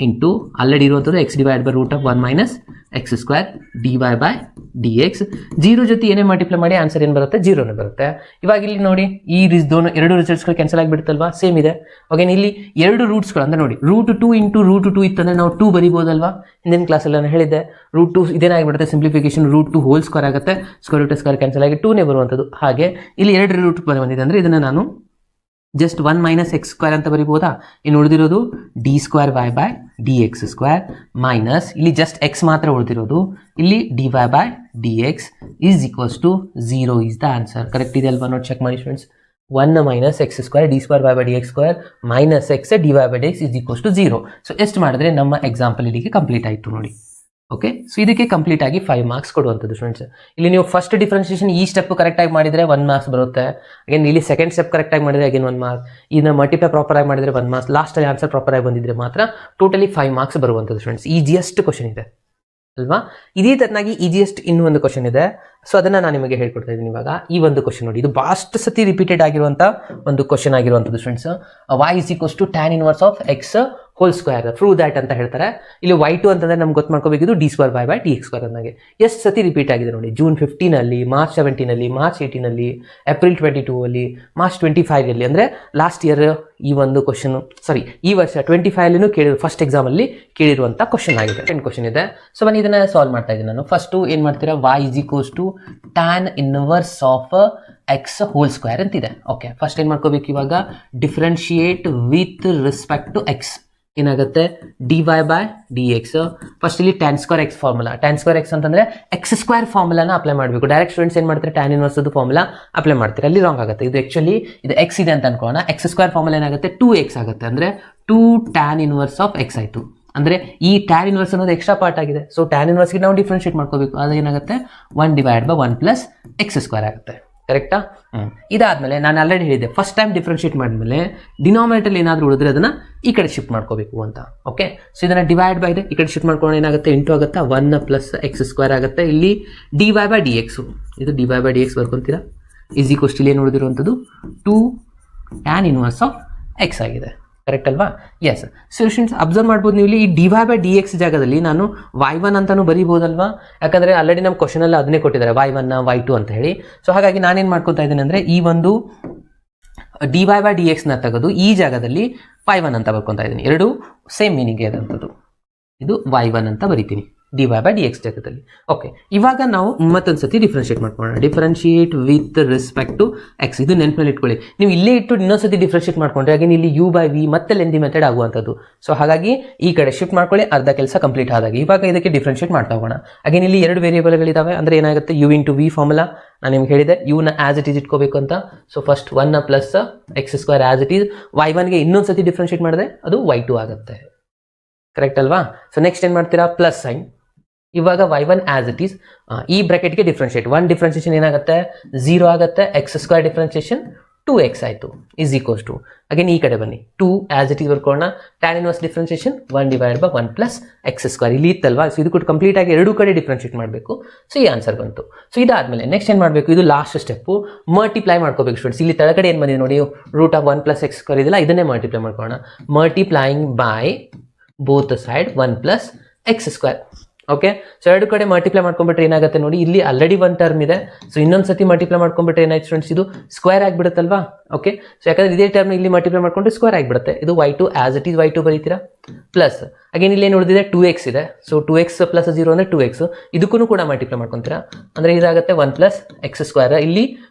ಇಂಟು ಆಲ್ರೆಡಿ ಇರುವಂಥದ್ದು x/√1 - x² dy/dx. 0 ಜೊತೆ ಏನೇ ಮಲ್ಟಿಪ್ಲೈ ಮಾಡಿ ಆನ್ಸರ್ ಏನು ಬರುತ್ತೆ, 0ನೇ ಬರುತ್ತೆ. ಇವಾಗ ಇಲ್ಲಿ ನೋಡಿ, ಈ 2 ರಿಸಲ್ಟ್ಸ್ಗಳು ಕ್ಯಾನ್ಸಲ್ ಆಗಿಬಿಡುತ್ತಲ್ವಾ, ಸೇಮ್ ಇದೆ. ಓಕೆ, ಇಲ್ಲಿ 2 ರೂಟ್ಸ್ಗಳು ಅಂದರೆ ನೋಡಿ, √2 ಇಂಟು √2 ಇತ್ತಂದರೆ ನಾವು 2 ಬರಿಬೋದಲ್ವಾ. ಹಿಂದಿನ ಕ್ಲಾಸಲ್ಲಿ ನಾನು ಹೇಳಿದ್ದೆ, √2 ಇದೇನಾಗಿಬಿಡುತ್ತೆ, ಸಿಂಪ್ಲಿಫಿಕೇಶನ್ √2 ಹೋಲ್ ಸ್ಕ್ವೇರ್ ಆಗುತ್ತೆ, √2² ಕ್ಯಾನ್ಸಲ್ ಆಗಿ 2ನೇ ಬರುವಂಥದ್ದು. ಹಾಗೆ ಇಲ್ಲಿ 2 ರೂಟ್ ಬಂದಿದೆ, ಅಂದರೆ ಇದನ್ನು ನಾನು ಜಸ್ಟ್ 1 - x² ಅಂತ ಬರಿಬೋದಾ. ಇನ್ನು ಉಳಿದಿರೋದು d²y/dx² ಮೈನಸ್ ಇಲ್ಲಿ ಜಸ್ಟ್ ಎಕ್ಸ್ ಮಾತ್ರ ಉಳಿದಿರೋದು, ಇಲ್ಲಿ dy/dx = 0 is the answer. Correct ಇದೆ ಅಲ್ವಾ, ನೋಡಿ ಚೆಕ್ ಮಾಡಿ students. 1 - x² d²y/dx² minus x dy/dx = 0. So ಎಷ್ಟು ಮಾಡಿದ್ರೆ ನಮ್ಮ ಎಕ್ಸಾಂಪಲ್ ಇಲ್ಲಿಗೆ ಕಂಪ್ಲೀಟ್ ಆಯಿತು ನೋಡಿ. ಓಕೆ, ಸೊ ಇದಕ್ಕೆ ಕಂಪ್ಲೀಟ್ ಆಗಿ 5 ಮಾರ್ಕ್ಸ್ ಕೊಡುವಂಥದ್ದು ಸ್ಟೂಡೆಂಟ್ಸ್. ಇಲ್ಲಿ ನೀವು ಫಸ್ಟ್ ಡಿಫ್ರೆನ್ಸಿಯೇಷನ್ ಈ ಸ್ಟೆಪ್ ಕರೆಕ್ಟಾಗಿ ಮಾಡಿದರೆ 1 ಮಾರ್ಕ್ಸ್ ಬರುತ್ತೆ. ಅಗೇನ್ ಇಲ್ಲಿ ಸೆಕೆಂಡ್ ಸ್ಟೆಪ್ ಕರೆಕ್ಟಾಗಿ ಮಾಡಿದರೆ ಅಗೇನ್ 1 ಮಾರ್ಕ್ಸ್. ಇದನ್ನ ಮಲ್ಟಿಪ್ಲೈ ಪ್ರಾಪರ್ ಆಗಿ ಮಾಡಿದರೆ 1 ಮಾರ್ಕ್ಸ್. ಲಾಸ್ಟಲ್ಲಿ ಆನ್ಸರ್ ಪ್ರಾಪರ್ ಆಗಿ ಬಂದಿದ್ರೆ ಮಾತ್ರ ಟೋಟಲಿ 5 ಮಾರ್ಕ್ಸ್ ಬರುವಂಥದ್ದು ಸ್ಟೂಡೆಂಟ್ಸ್. ಈಜಿಯೆಸ್ಟ್ ಕ್ವಶನ್ ಇದೆ. ಅಲ್ವಾ? ಇದೇ ತರನಾಗಿ ಈಜಿಯೆಸ್ಟ್ ಇನ್ನೂ ಒಂದು ಕ್ವಶನ್ ಇದೆ. ಸೊ ಅದನ್ನ ನಾನು ನಿಮಗೆ ಹೇಳ್ಕೊಡ್ತಾ ಇದ್ದೀನಿ ಇವಾಗ. ಈ ಒಂದು ಕ್ವಶನ್ ನೋಡಿ, ಇದು ಭಾಳಷ್ಟು ಸತಿ ರಿಪೀಟೆಡ್ ಆಗಿರುವಂಥ ಒಂದು ಕ್ವಶನ್ ಆಗಿರುವಂಥದ್ದು friends. y = tan inverse of x whole square, prove that ಅಂತ ಹೇಳ್ತಾರೆ. ಇಲ್ಲಿ y2 ಅಂತಂದ್ರೆ ನಮ್ಗೆ ಗೊತ್ತು ಮಾಡ್ಕೋಬೇಕಿದ್ದು d2y/dx2 ಅನ್ನೋಗೆ ಎಷ್ಟು ಸತಿ ರಿಪೀಟ್ ಆಗಿದೆ ನೋಡಿ. June 15 March 17 March 18 April 22 March 25 ಅಂದರೆ ಲಾಸ್ಟ್ ಇಯರ್ ಈ ಒಂದು ಕ್ವಶನ್, ಈ ವರ್ಷ 25 ಕೇಳಿರೋ ಫಸ್ಟ್ ಎಕ್ಸಾಮಲ್ಲಿ ಕೇಳಿರುವಂಥ ಕ್ವಶನ್ ಆಗಿದೆ. ಕ್ವಶನ್ ಇದೆ. ಸೊ ಬನ್ನಿ ಇದನ್ನ ಸಾಲ್ವ್ ಮಾಡ್ತಾ ಇದ್ದೀನಿ ನಾನು. ಫಸ್ಟು ಏನು ಮಾಡ್ತೀರಾ, y = tan inverse of x whole square ಅಂತಿದೆ. ಓಕೆ, ಫಸ್ಟ್ ಏನು ಮಾಡ್ಕೋಬೇಕು ಇವಾಗ, differentiate with respect to x. ಏನಾಗುತ್ತೆ, dy/dx. ಫಸ್ಟ್ ಇಲ್ಲಿ tan square x formula, tan square x ಅಂತಂದ್ರೆ x² ಫಾರ್ಮುಲಾನ ಅಪ್ಲೈ ಮಾಡಬೇಕು. ಡೈರೆಕ್ಟ್ ಸ್ಟೂಡೆಂಟ್ಸ್ ಏನು ಮಾಡ್ತಾರೆ, tan ಇನ್ವರ್ಸ್ ಫಾರ್ಮುಲಾ ಅಪ್ಲೈ ಮಾಡ್ತಾರೆ, ಅಲ್ಲಿ ರಾಂಗ್ ಆಗುತ್ತೆ. ಇದು ಆಕ್ಚುಲಿ ಇದು x ಇದೆ ಅಂತ ಅನ್ಕೋಣ. x² ಫಾರ್ಮುಲಾ ಏನಾಗುತ್ತೆ, 2x ಆಗುತ್ತೆ. ಅಂದ್ರೆ 2 tan ಇನ್ವರ್ಸ್ ಆಫ್ x ಆಯಿತು. ಅಂದರೆ ಈ tan ಇನ್ವರ್ಸ್ ಅನ್ನೋದು ಎಕ್ಸ್ಟ್ರಾ ಪಾರ್ಟ್ ಆಗಿದೆ. ಸೊ tan ಇನ್ವರ್ಸ್ಗೆ ನಾವು ಡಿಫ್ರೆನ್ಶಿಯೇಟ್ ಮಾಡ್ಕೋಬೇಕು. ಅದು ಏನಾಗುತ್ತೆ, 1/1 + x² ಆಗುತ್ತೆ. ಕರೆಕ್ಟಾ? ಇದಾದ್ಮೇಲೆ ನಾನು ಆಲ್ರೆಡಿ ಹೇಳಿದ್ದೆ, ಫಸ್ಟ್ ಟೈಮ್ ಡಿಫ್ರೆನ್ಶಿಯೇಟ್ ಮಾಡಿದ್ಮೇಲೆ ಡಿನಾಮಿನೇಟರ್ ಏನಾದರೂ ಉಳಿದ್ರೆ ಅದನ್ನ ಈ ಕಡೆ ಶಿಫ್ಟ್ ಮಾಡ್ಕೋಬೇಕು ಅಂತ. ಓಕೆ, ಸೊ ಇದನ್ನ ಡಿವೈಡ್ ಬೈ ಇದೆ ಈ ಕಡೆ ಶಿಫ್ಟ್ ಮಾಡ್ಕೊಂಡು ಏನಾಗುತ್ತೆ, ಇಂಟು ಆಗುತ್ತೆ, 1 + x² ಆಗುತ್ತೆ. ಇಲ್ಲಿ dy/dx, ಇದು dy/dx ಬರ್ಕೊಂತೀರಾ, = ಇಲ್ಲಿ ಏನು ಉಳಿದಿರುವಂಥದ್ದು 2 tan ಇನ್ವರ್ಸ್ ಆಫ್ x ಆಗಿದೆ. ಕರೆಕ್ಟ್ ಅಲ್ವಾ? ಎಸ್. ಸೊ ಸ್ಟೂಡೆಂಟ್ಸ್ ಅಬ್ಸರ್ವ್ ಮಾಡ್ಬೋದು ನೀವು, ಇಲ್ಲಿ ಈ dy/dx ಜಾಗದಲ್ಲಿ ನಾನು y1 ಅಂತಾನು ಬರೀಬೋದಲ್ವಾ, ಯಾಕಂದರೆ ಆಲ್ರೆಡಿ ನಮ್ಮ ಕ್ವಶನಲ್ಲಿ ಅದನ್ನೇ ಕೊಟ್ಟಿದ್ದಾರೆ, y1 y2 ಅಂತ ಹೇಳಿ. ಸೊ ಹಾಗಾಗಿ ನಾನೇನು ಮಾಡ್ಕೊತಾ ಇದ್ದೀನಿ ಅಂದರೆ, ಈ ಒಂದು dy/dxನ ತೆಗೆದು ಈ ಜಾಗದಲ್ಲಿ y1 ಅಂತ ಬರ್ಕೊತಾ ಇದ್ದೀನಿ. ಎರಡು ಸೇಮ್ ಮೀನಿಂಗ್ ಇರೋಂಥದ್ದು. ಇದು y1 ಅಂತ ಬರಿತೀನಿ dy/dx ಜಾಗದಲ್ಲಿ. ಓಕೆ, ಇವಾಗ ನಾವು ಮತ್ತೊಂದು ಸತಿ ಡಿಫ್ರೆನ್ಶಿಯೇಟ್ ಮಾಡ್ಕೊಳ್ಳೋಣ. Differentiate with respect to x. ಇದು ನೆನಪಲ್ಲಿ ಇಟ್ಕೊಳ್ಳಿ. ನೀವು ಇಲ್ಲೇ ಇಟ್ಟು ಇನ್ನೊಂದ್ಸತಿ ಡಿಫ್ರೆನ್ಶಿಯೇಟ್ ಮಾಡ್ಕೊಂಡ್ರೆ ಹಾಗೆ ಇಲ್ಲಿ u/v ಮತ್ತೆ ಲೆಂದಿ ಮೆಥಡ್ ಆಗುವಂಥದ್ದು. ಸೊ ಹಾಗಾಗಿ ಈ ಕಡೆ ಶಿಫ್ಟ್ ಮಾಡ್ಕೊಳ್ಳಿ, ಅರ್ಧ ಕೆಲಸ ಕಂಪ್ಲೀಟ್ ಆದಾಗ. ಇವಾಗ ಇದಕ್ಕೆ ಡಿಫ್ರೆನ್ಶಿಯೇಟ್ ಮಾಡ್ತಾ ಹೋಗೋಣ. ಹಾಗೇನು ಇಲ್ಲಿ 2 ವೇರಿಯೇಬಲ್ಗಳಿದ್ದಾವೆ. ಅಂದರೆ ಏನಾಗುತ್ತೆ, u × v ಫಾರ್ಮುಲಾ ನಾನು ನಿಮ್ಗೆ ಹೇಳಿದೆ, ಯುನ ಆಸ್ ಇಟ್ ಈಸ್ ಇಟ್ಕೋಬೇಕು ಅಂತ. So first 1 + x² as it is. y1ಗೆ ಇನ್ನೊಂದು ಸತಿ ಡಿಫ್ರೆನ್ಶಿಯೇಟ್ ಮಾಡಿದ್ರೆ ಅದು y2 ಆಗುತ್ತೆ. ಕರೆಕ್ಟ್ ಅಲ್ವಾ? ಸೊ ನೆಕ್ಸ್ಟ್ ಏನು ಮಾಡ್ತೀರಾ, ಪ್ಲಸ್ ಸೈನ್. ಇವಾಗ y1 ಆಸ್ ಇಟ್ ಈಸ್, ಈ ಬ್ರಾಕೆಟ್ಗೆ ಡಿಫ್ರೆನ್ಶಿಯೇಟ್. 1 ಡಿಫ್ರೆನ್ಶಿಯೇಷನ್ ಏನಾಗುತ್ತೆ, 0 ಆಗುತ್ತೆ. x² ಡಿಫ್ರೆನ್ಶಿಯೇಷನ್ 2x ಆಯಿತು, = ಅಗೇನ್ ಈ ಕಡೆ ಬನ್ನಿ, 2 ಆಸ್ ಇಟ್ ಈಸ್ ಬರ್ಕೊಳ್ಳೋಣ. tan inverse differentiation 1/1 + x². ಇಲ್ಲಿ ಇತ್ತಲ್ವಾ, ಸೊ ಇದು ಕೂಡ ಕಂಪ್ಲೀಟ್ ಆಗಿ ಎರಡೂ ಕಡೆ ಡಿಫ್ರೆನ್ಶಿಯೇಟ್ ಮಾಡಬೇಕು. ಸೊ ಈ ಆನ್ಸರ್ ಬಂತು. ಸೊ ಇದಾದ್ಮೇಲೆ ನೆಕ್ಸ್ಟ್ ಏನು ಮಾಡಬೇಕು, ಇದು ಲಾಸ್ಟ್ ಸ್ಟೆಪ್ಪು, ಮಲ್ಟಿಪ್ಲೈ ಮಾಡ್ಕೋಬೇಕು ಸ್ಟೂಡೆಂಟ್ಸ್. ಇಲ್ಲಿ ತೆಳಗಡೆ ಏನು ಬಂದಿದೆ ನೋಡಿ, √1 + x² ಇದೆಲ್ಲ, ಇದನ್ನೇ ಮಲ್ಟಿಪ್ಲೈ ಮಾಡ್ಕೊಳ್ಳೋಣ. Multiplying by both side 1 + x². Okay, so ಎರಡು ಕಡೆ ಮಲ್ಟಿಪ್ಲೈ ಮಾಡ್ಕೊಂಡ್ಬಿಟ್ರೆ ಏನಾಗುತ್ತೆ ನೋಡಿ, ಇಲ್ಲಿ ಆಲ್ರೆಡಿ 1 ಟರ್ಮ್ ಇದೆ. ಸೊ ಇನ್ನೊಂದು ಸತಿ ಮಲ್ಟಿಪ್ಲೈ ಮಾಡ್ಕೊಂಡ್ಬಿಟ್ರೆ ಏನಾಯ್ತು ಸ್ಟೂಡೆಂಟ್ಸ್, ಇದು ಸ್ಕ್ವೇರ್ ಆಗಿಬಿಡುತ್ತಲ್ವಾ. ಓಕೆ, ಸೊ ಯಾಕಂದ್ರೆ ಇದೇ ಟರ್ಮ್ ಇಲ್ಲಿ ಮಲ್ಟಿಪ್ಲೈ ಮಾಡ್ಕೊಂಡ್ರೆ ಸ್ಕ್ವೇರ್ ಆಗಿಬಿಡುತ್ತೆ. ಇದು y2 as it is y2 ಬರೀತೀರಾ, ಪ್ಲಸ್ ಅಗೇನ್ ಇಲ್ಲಿ ಏನು ಉಳಿದಿದೆ, 2x ಇದೆ. ಸೊ 2x + 0 ಅಂದರೆ 2x. ಇದಕ್ಕೂ ಕೂಡ ಮಲ್ಟಿಪ್ಲೈ ಮಾಡ್ಕೊತೀರಾ, ಅಂದರೆ ಇದಾಗುತ್ತೆ 1 + x². ಇಲ್ಲಿ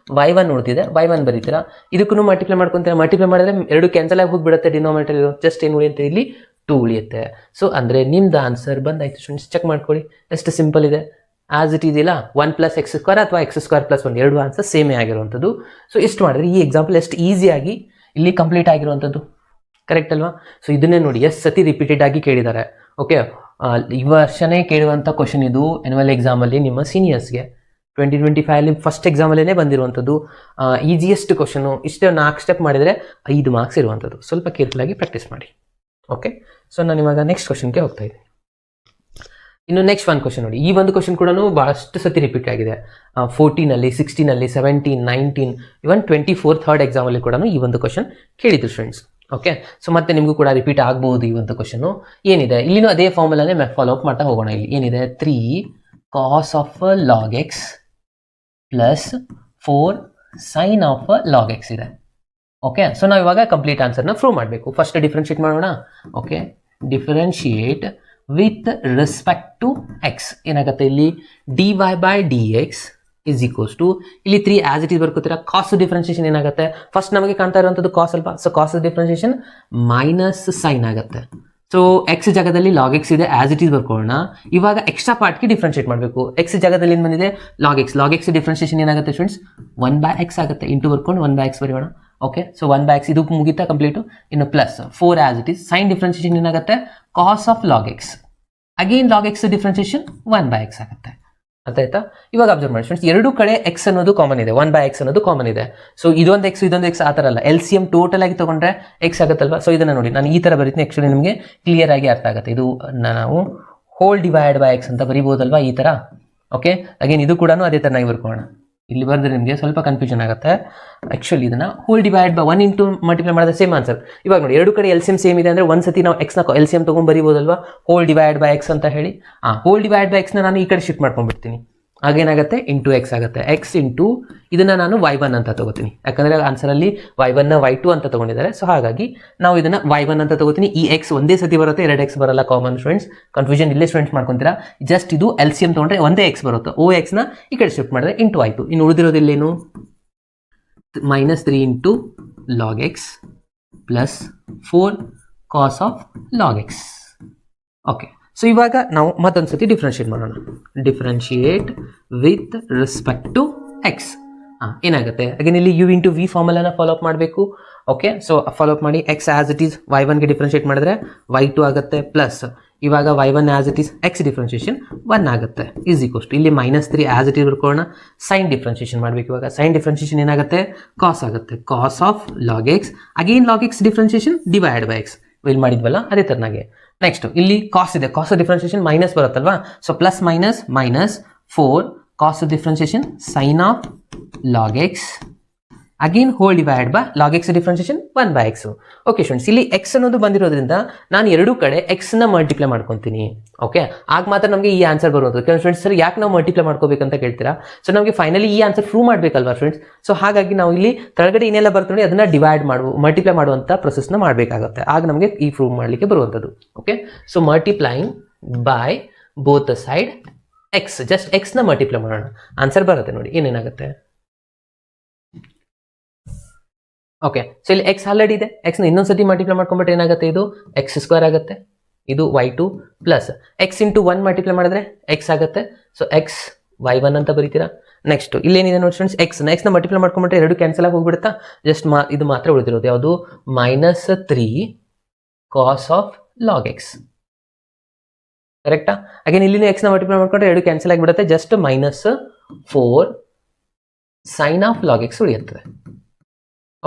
y1 ಉಳಿದಿದೆ, y1 ಬರೀತೀರಾ. ಇದಕ್ಕೂ ಮಲ್ಟಿಪ್ಲೈ ಮಾಡ್ಕೊತೀರಾ. ಮಲ್ಟಿಪ್ಲೈ ಮಾಡಿದ್ರೆ ಎರಡು ಕ್ಯಾನ್ಸಲ್ ಆಗಿ ಹೋಗಿಬಿಡುತ್ತೆ ಡಿನಾಮಿನೇಟರ್. ಜಸ್ಟ್ ಏನು ಉಳಿಯುತ್ತೆ, ಇಲ್ಲಿ 2 ಉಳಿಯುತ್ತೆ. ಸೊ ಅಂದರೆ ನಿಮ್ದು ಆನ್ಸರ್ ಬಂದಾಯ್ತು ಸ್ಟೂಡೆಂಟ್ಸ್. ಚೆಕ್ ಮಾಡ್ಕೊಳ್ಳಿ, ಎಷ್ಟು ಸಿಂಪಲ್ ಇದೆ. ಆಸ್ ಇಟ್ ಇದೆಯಲ್ಲ, 1 + x² ಅಥವಾ x² + 1 ಎರಡು ಆನ್ಸರ್ ಸೇಮೇ ಆಗಿರುವಂಥದ್ದು. ಸೊ ಇಷ್ಟು ಮಾಡಿದ್ರೆ ಈ ಎಕ್ಸಾಂಪಲ್ ಎಷ್ಟು ಈಸಿಯಾಗಿ ಇಲ್ಲಿ ಕಂಪ್ಲೀಟ್ ಆಗಿರುವಂಥದ್ದು. ಕರೆಕ್ಟ್ ಅಲ್ವಾ? ಸೊ ಇದನ್ನೇ ನೋಡಿ, ಎಷ್ಟು ಸತಿ ರಿಪೀಟೆಡ್ ಆಗಿ ಕೇಳಿದ್ದಾರೆ. ಓಕೆ, ಈ ವರ್ಷನೇ ಕೇಳುವಂಥ ಕ್ವಶನ್ ಇದು ಆ್ಯನ್ಯುವಲ್ ಎಕ್ಸಾಮಲ್ಲಿ ನಿಮ್ಮ ಸೀನಿಯರ್ಸ್ಗೆ 2025 ಫಸ್ಟ್ ಎಕ್ಸಾಮಲ್ಲೇ ಬಂದಿರುವಂಥದ್ದು. Easiest question. ಇಷ್ಟೇ 4 ಸ್ಟೆಪ್ ಮಾಡಿದರೆ 5 ಮಾರ್ಕ್ಸ್ ಇರುವಂಥದ್ದು. ಸ್ವಲ್ಪ ಕೇರ್ಫುಲ್ಲಾಗಿ ಪ್ರಾಕ್ಟೀಸ್ ಮಾಡಿ. ಓಕೆ, ಸೊ ನಾನು ಇವಾಗ ನೆಕ್ಸ್ಟ್ ಕ್ವಶನ್ಗೆ ಹೋಗ್ತಾ ಇದ್ದೀನಿ. ಇನ್ನು ನೆಕ್ಸ್ಟ್ ಒಂದು ಕ್ವಶನ್ ನೋಡಿ, ಈ ಒಂದು ಕ್ವಶನ್ ಕೂಡ ಭಾಳಷ್ಟು ಸತಿ ರಿಪೀಟ್ ಆಗಿದೆ. 14, 16, 17, 19, ಇವನ್ 24 ಥರ್ಡ್ ಎಕ್ಸಾಮಲ್ಲಿ ಕೂಡ ಈ ಒಂದು ಕ್ವಶನ್ ಕೇಳಿದ್ರು ಫ್ರೆಂಡ್ಸ್. ಓಕೆ, ಸೊ ಮತ್ತೆ ನಿಮಗೂ ಕೂಡ ರಿಪೀಟ್ ಆಗ್ಬೋದು ಈ ಒಂದು ಕ್ವಶನು. ಏನಿದೆ ಇಲ್ಲಿನೂ ಅದೇ ಫಾರ್ಮುಲಾನೇ ಫಾಲೋ ಅಪ್ ಮಾಡ್ತಾ ಹೋಗೋಣ. ಇಲ್ಲಿ ಏನಿದೆ, 3 cos of log x + 4 sin of log x ಇದೆ. ಓಕೆ, ಸೊ ನಾವು ಇವಾಗ ಕಂಪ್ಲೀಟ್ ಆನ್ಸರ್ನ ಪ್ರೂವ್ ಮಾಡಬೇಕು. ಫಸ್ಟ್ ಡಿಫ್ರೆನ್ಶಿಯೇಟ್ ಮಾಡೋಣ. Okay, differentiate with respect to X. ಏನಾಗುತ್ತೆ ಇಲ್ಲಿ, dy/dx = ಇಲ್ಲಿ 3 ಆಸ್ ಇಟ್ ಈಸ್ ಬರ್ಕೋತೀರಾ. ಕಾಸ್ ಡಿಫ್ರೆನ್ಶಿಯೇಷನ್ ಏನಾಗುತ್ತೆ, ಫಸ್ಟ್ ನಮಗೆ ಕಾಣ್ತಾ ಇರುವಂಥದ್ದು ಕಾಸ್ ಅಲ್ವಾ. So cos differentiation minus sine ಆಗುತ್ತೆ. ಸೊ ಎಕ್ಸ್ ಜಾಗದಲ್ಲಿ ಲಾಗ್ ಎಕ್ಸ್ ಇದೆ, ಆಸ್ ಇಟ್ ಈಸ್ ಬರ್ಕೊಳ್ಳೋಣ. ಇವಾಗ ಎಕ್ಸ್ಟ್ರಾ ಪಾರ್ಟ್ಗೆ ಡಿಫ್ರೆನ್ಶಿಯೇಟ್ ಮಾಡಬೇಕು. ಎಕ್ಸ್ ಜಾಗದಲ್ಲಿ ಏನು ಬಂದಿದೆ, log X. Log X differentiation ಏನಾಗುತ್ತೆ ಸ್ಟೂಡೆಂಟ್ಸ್, 1/x ಆಗುತ್ತೆ. ಇಂಟು ಬರ್ಕೊಂಡು 1/x ಬರೆಯೋಣ. ಓಕೆ, ಸೊ 1/x ಇದು ಮುಗಿತಾ ಕಂಪ್ಲೀಟು. ಇನ್ನು plus 4 as it is. Sine differentiation ಏನಾಗುತ್ತೆ, cos of log X. Again log X differentiation 1/x ಆಗುತ್ತೆ. ಅರ್ಥ ಆಯ್ತಾ? ಇವಾಗ ಅಬ್ಸರ್ವ್ ಮಾಡಿ ಫ್ರೆಂಡ್ಸ್, ಎರಡು ಕಡೆ ಎಕ್ಸ್ ಅನ್ನೋದು ಕಾಮನ್ ಇದೆ, 1/x ಅನ್ನೋದು ಕಾಮನ್ ಇದೆ. ಸೊ ಇದೊಂದು ಎಕ್ಸ್ ಆ ಥರ ಅಲ್ಲ, LCM ಟೋಟಲ್ ಆಗಿ ತೊಗೊಂಡ್ರೆ ಎಕ್ಸ್ ಆಗುತ್ತಲ್ವಾ. ಸೊ ಇದನ್ನು ನೋಡಿ, ನಾನು ಈ ಥರ ಬರೀತೀನಿ. ಆ್ಯಕ್ಚುಲಿ ನಿಮಗೆ ಕ್ಲಿಯರ್ ಆಗಿ ಅರ್ಥ ಆಗುತ್ತೆ. ಇದು ನಾವು ಹೋಲ್ ಡಿವೈಡ್ ಬೈ ಎಕ್ಸ್ ಅಂತ ಬರಿಬೋದಲ್ವಾ ಈ ಥರ. ಓಕೆ, ಅಗೇನ್ ಇದು ಕೂಡ ಅದೇ ಥರನಾಗಿ ಬರ್ಕೋಣ. ಇಲ್ಲಿ ಬರೆದ್ರೆ ನಿಮಗೆ ಸ್ವಲ್ಪ ಕನ್ಫ್ಯೂಷನ್ ಆಗುತ್ತೆ. ಆ್ಯಕ್ಚುಲಿ ಇದನ್ನು hole divide by 1 into multiply ಮಾಡಿದ್ರೆ ಸೇಮ್ ಆನ್ಸರ್. ಇವಾಗ ನೋಡಿ, ಎರಡು ಕಡೆ LCM ಸೇಮ್ ಇದೆ ಅಂದರೆ ಒಂದು ಸತಿ ನಾವು ಎಕ್ಸ್ನ LCM ತೊಗೊಂಡು ಬರಿಬೋದಲ್ವಾ, ಹೋಲ್ ಡಿವೈಡ್ ಬೈ ಎಕ್ಸ್ ಅಂತ ಹೇಳಿ. ಹೋಲ್ ಡಿವೈಡ್ ಬೈ ಎಕ್ಸ್ನ ನಾನು ಈ ಕಡೆ ಶಿಫ್ಟ್ ಮಾಡ್ಕೊಂಡ್ಬಿಡ್ತೀನಿ. ಆಗೇನಾಗುತ್ತೆ, ಇಂಟು ಎಕ್ಸ್ ಆಗುತ್ತೆ. ಎಕ್ಸ್ ಇಂಟು ಇದನ್ನು ನಾನು y1 ಅಂತ ತಗೋತೀನಿ, ಯಾಕಂದರೆ ಆನ್ಸರಲ್ಲಿ y1 y2 ಅಂತ ತೊಗೊಂಡಿದ್ದಾರೆ. ಸೊ ಹಾಗಾಗಿ ನಾವು ಇದನ್ನು y1 ಅಂತ ತಗೋತೀನಿ. ಈ ಎಕ್ಸ್ ಒಂದೇ ಸತಿ ಬರುತ್ತೆ, 2 ಎಕ್ಸ್ ಬರಲ್ಲ. ಕಾಮನ್ ಸ್ಟೂಡೆಂಟ್ಸ್, ಕನ್ಫ್ಯೂಷನ್ ಇಲ್ಲೇ ಸ್ಟೂಡೆಂಟ್ಸ್ ಮಾಡ್ಕೊತೀರಾ. ಜಸ್ಟ್ ಇದು LCM ತೊಗೊಂಡ್ರೆ ಒಂದೇ ಎಕ್ಸ್ ಬರುತ್ತೆ. ಓ ಎಕ್ಸ್ನ ಈ ಕಡೆ ಶಿಫ್ಟ್ ಮಾಡಿದ್ರೆ ಇಂಟು ಆಯಿತು. ಇನ್ನು ಉಳಿದಿರೋದಿಲ್ಲೇನು, -3 into log X plus 4 cos of log X. Okay, so ಇವಾಗ ನಾವು ಮತ್ತೊಂದು ಸತಿ ಡಿಫ್ರೆನ್ಷಿಯೇಟ್ ಮಾಡೋಣ. Differentiate with respect to X. ಏನಾಗುತ್ತೆ, ಅಗೇನ್ ಇಲ್ಲಿ u ಇಂಟು ವಿ ಫಾರ್ಮುಲಾನ ಫಾಲೋಅಪ್ ಮಾಡಬೇಕು. ಓಕೆ, ಸೊ ಫಾಲೋಅಪ್ ಮಾಡಿ. ಎಕ್ಸ್ ಆಸ್ ಇಟ್ ಈಸ್ y1ಗೆ ಡಿಫ್ರೆನ್ಷಿಯೇಟ್ ಮಾಡಿದ್ರೆ y2 ಆಗುತ್ತೆ, ಪ್ಲಸ್ ಇವಾಗ y1 as it is X differentiation 1 ಆಗುತ್ತೆ, ಈಸ್ ಈಕ್ವಲ್ಸ್ ಟು ಇಲ್ಲಿ -3 ಆಸ್ ಇಟ್ ಈಸ್ ಬರ್ಕೊಳ್ಳೋಣ. ಸೈನ್ ಡಿಫ್ರೆನ್ಷಿಯೇಷನ್ ಮಾಡಬೇಕು. ಇವಾಗ ಸೈನ್ ಡಿಫ್ರೆನ್ಷಿಯೇಷನ್ ಏನಾಗುತ್ತೆ, ಕಾಸ್ ಆಗುತ್ತೆ. Cos of log X, again log X differentiation divide by X ಇಲ್ಲಿ ಮಾಡಿದ್ವಲ್ಲ ಅದೇ ಥರನಾಗೆ. ನೆಕ್ಸ್ಟ್ ಇಲ್ಲಿ ಕಾಸ್ ಇದೆ, ಕಾಸ್ ಡಿಫ್ರೆನ್ಷಿಯೇಷನ್ ಮೈನಸ್ ಬರುತ್ತಲ್ವಾ, so plus minus -4 cos differentiation sine of log X, again whole divide by log X differentiation 1 by X. Okay students, ಇಲ್ಲಿ ಎಕ್ಸ್ ಅನ್ನೋದು ಬಂದಿರೋದ್ರಿಂದ ನಾನು ಎರಡೂ ಕಡೆ ಎಕ್ಸ್ನ ಮಲ್ಟಿಪ್ಲೈ ಮಾಡ್ಕೊತೀನಿ. ಓಕೆ, ಆಗ ಮಾತ್ರ ನಮಗೆ ಈ ಆನ್ಸರ್ ಬರುವಂಥದ್ದು. ಕೆಲವು ಸ್ಟೂಡೆಂಟ್ಸ್ ಸರ್ ಯಾಕೆ ನಾವು ಮಲ್ಟಿಪ್ಲೈ ಮಾಡ್ಕೋಬೇಕಂತ ಕೇಳ್ತೀರಾ. ಸೊ ನಮಗೆ ಫೈನಲಿ ಈ ಆನ್ಸರ್ ಪ್ರೂವ್ ಮಾಡಬೇಕಲ್ವಾ ಫ್ರೆಂಡ್ಸ್. ಸೊ ಹಾಗಾಗಿ ನಾವು ಇಲ್ಲಿ ಕೆಳಗಡೆ ಏನೆಲ್ಲ ಬರ್ತದೆ ಅದನ್ನು ಮಲ್ಟಿಪ್ಲೈ ಮಾಡುವಂಥ ಪ್ರೊಸೆಸ್ನ ಮಾಡಬೇಕಾಗುತ್ತೆ. ಆಗ ನಮಗೆ ಈ ಪ್ರೂವ್ ಮಾಡಲಿಕ್ಕೆ ಬರುವಂಥದ್ದು. Okay, so multiplying by both the side X, just ಎಕ್ಸ್ನ ಮಲ್ಟಿಪ್ಲೈ ಮಾಡೋಣ, ಆನ್ಸರ್ ಬರುತ್ತೆ. ನೋಡಿ ಏನೇನಾಗುತ್ತೆ. ಓಕೆ, ಸೊ ಇಲ್ಲಿ ಎಕ್ಸ್ ಆಲ್ರೆಡಿ ಇದೆ, ಎಕ್ಸ್ನ ಇನ್ನೊಂದ್ಸತಿ ಮಲ್ಟಿಪ್ಲೈ ಮಾಡ್ಕೊಂಡ್ಬಿಟ್ರೆ ಏನಾಗುತ್ತೆ, ಇದು x² ಆಗುತ್ತೆ, ಇದು y2 plus X into 1 multiply ಮಾಡಿದ್ರೆ ಎಕ್ಸ್ ಆಗುತ್ತೆ. ಸೊ ಎಕ್ಸ್ y1 ಅಂತ ಬರೀತೀರಾ. ನೆಕ್ಸ್ಟ್ ಇಲ್ಲೇನಿದೆ ನೋಡಿ ಸ್ಟೂಡೆಂಟ್ಸ್, ಎಕ್ಸ್ನ ಮಲ್ಟಿಪ್ಲೈ ಮಾಡ್ಕೊಂಡ್ಬಿಟ್ರೆ ಎರಡು ಕ್ಯಾನ್ಸಲ್ ಆಗಿ ಹೋಗ್ಬಿಡುತ್ತಾ, ಜಸ್ಟ್ ಇದು ಮಾತ್ರ ಉಳಿದಿರೋದು ಯಾವುದು, -3 ಕಾಸ್ ಆಫ್ ಲಾಗ್ ಎಕ್ಸ್. ಕರೆಕ್ಟಾ. ಅಗೇನ್ ಇಲ್ಲಿ ಎಕ್ಸ್ನ ಮಲ್ಟಿಪ್ಲೈ ಮಾಡ್ಕೊಂಡ್ರೆ ಎರಡು ಕ್ಯಾನ್ಸಲ್ ಆಗಿಬಿಡುತ್ತೆ, just -4 sine of log x ಉಳಿಯುತ್ತದೆ.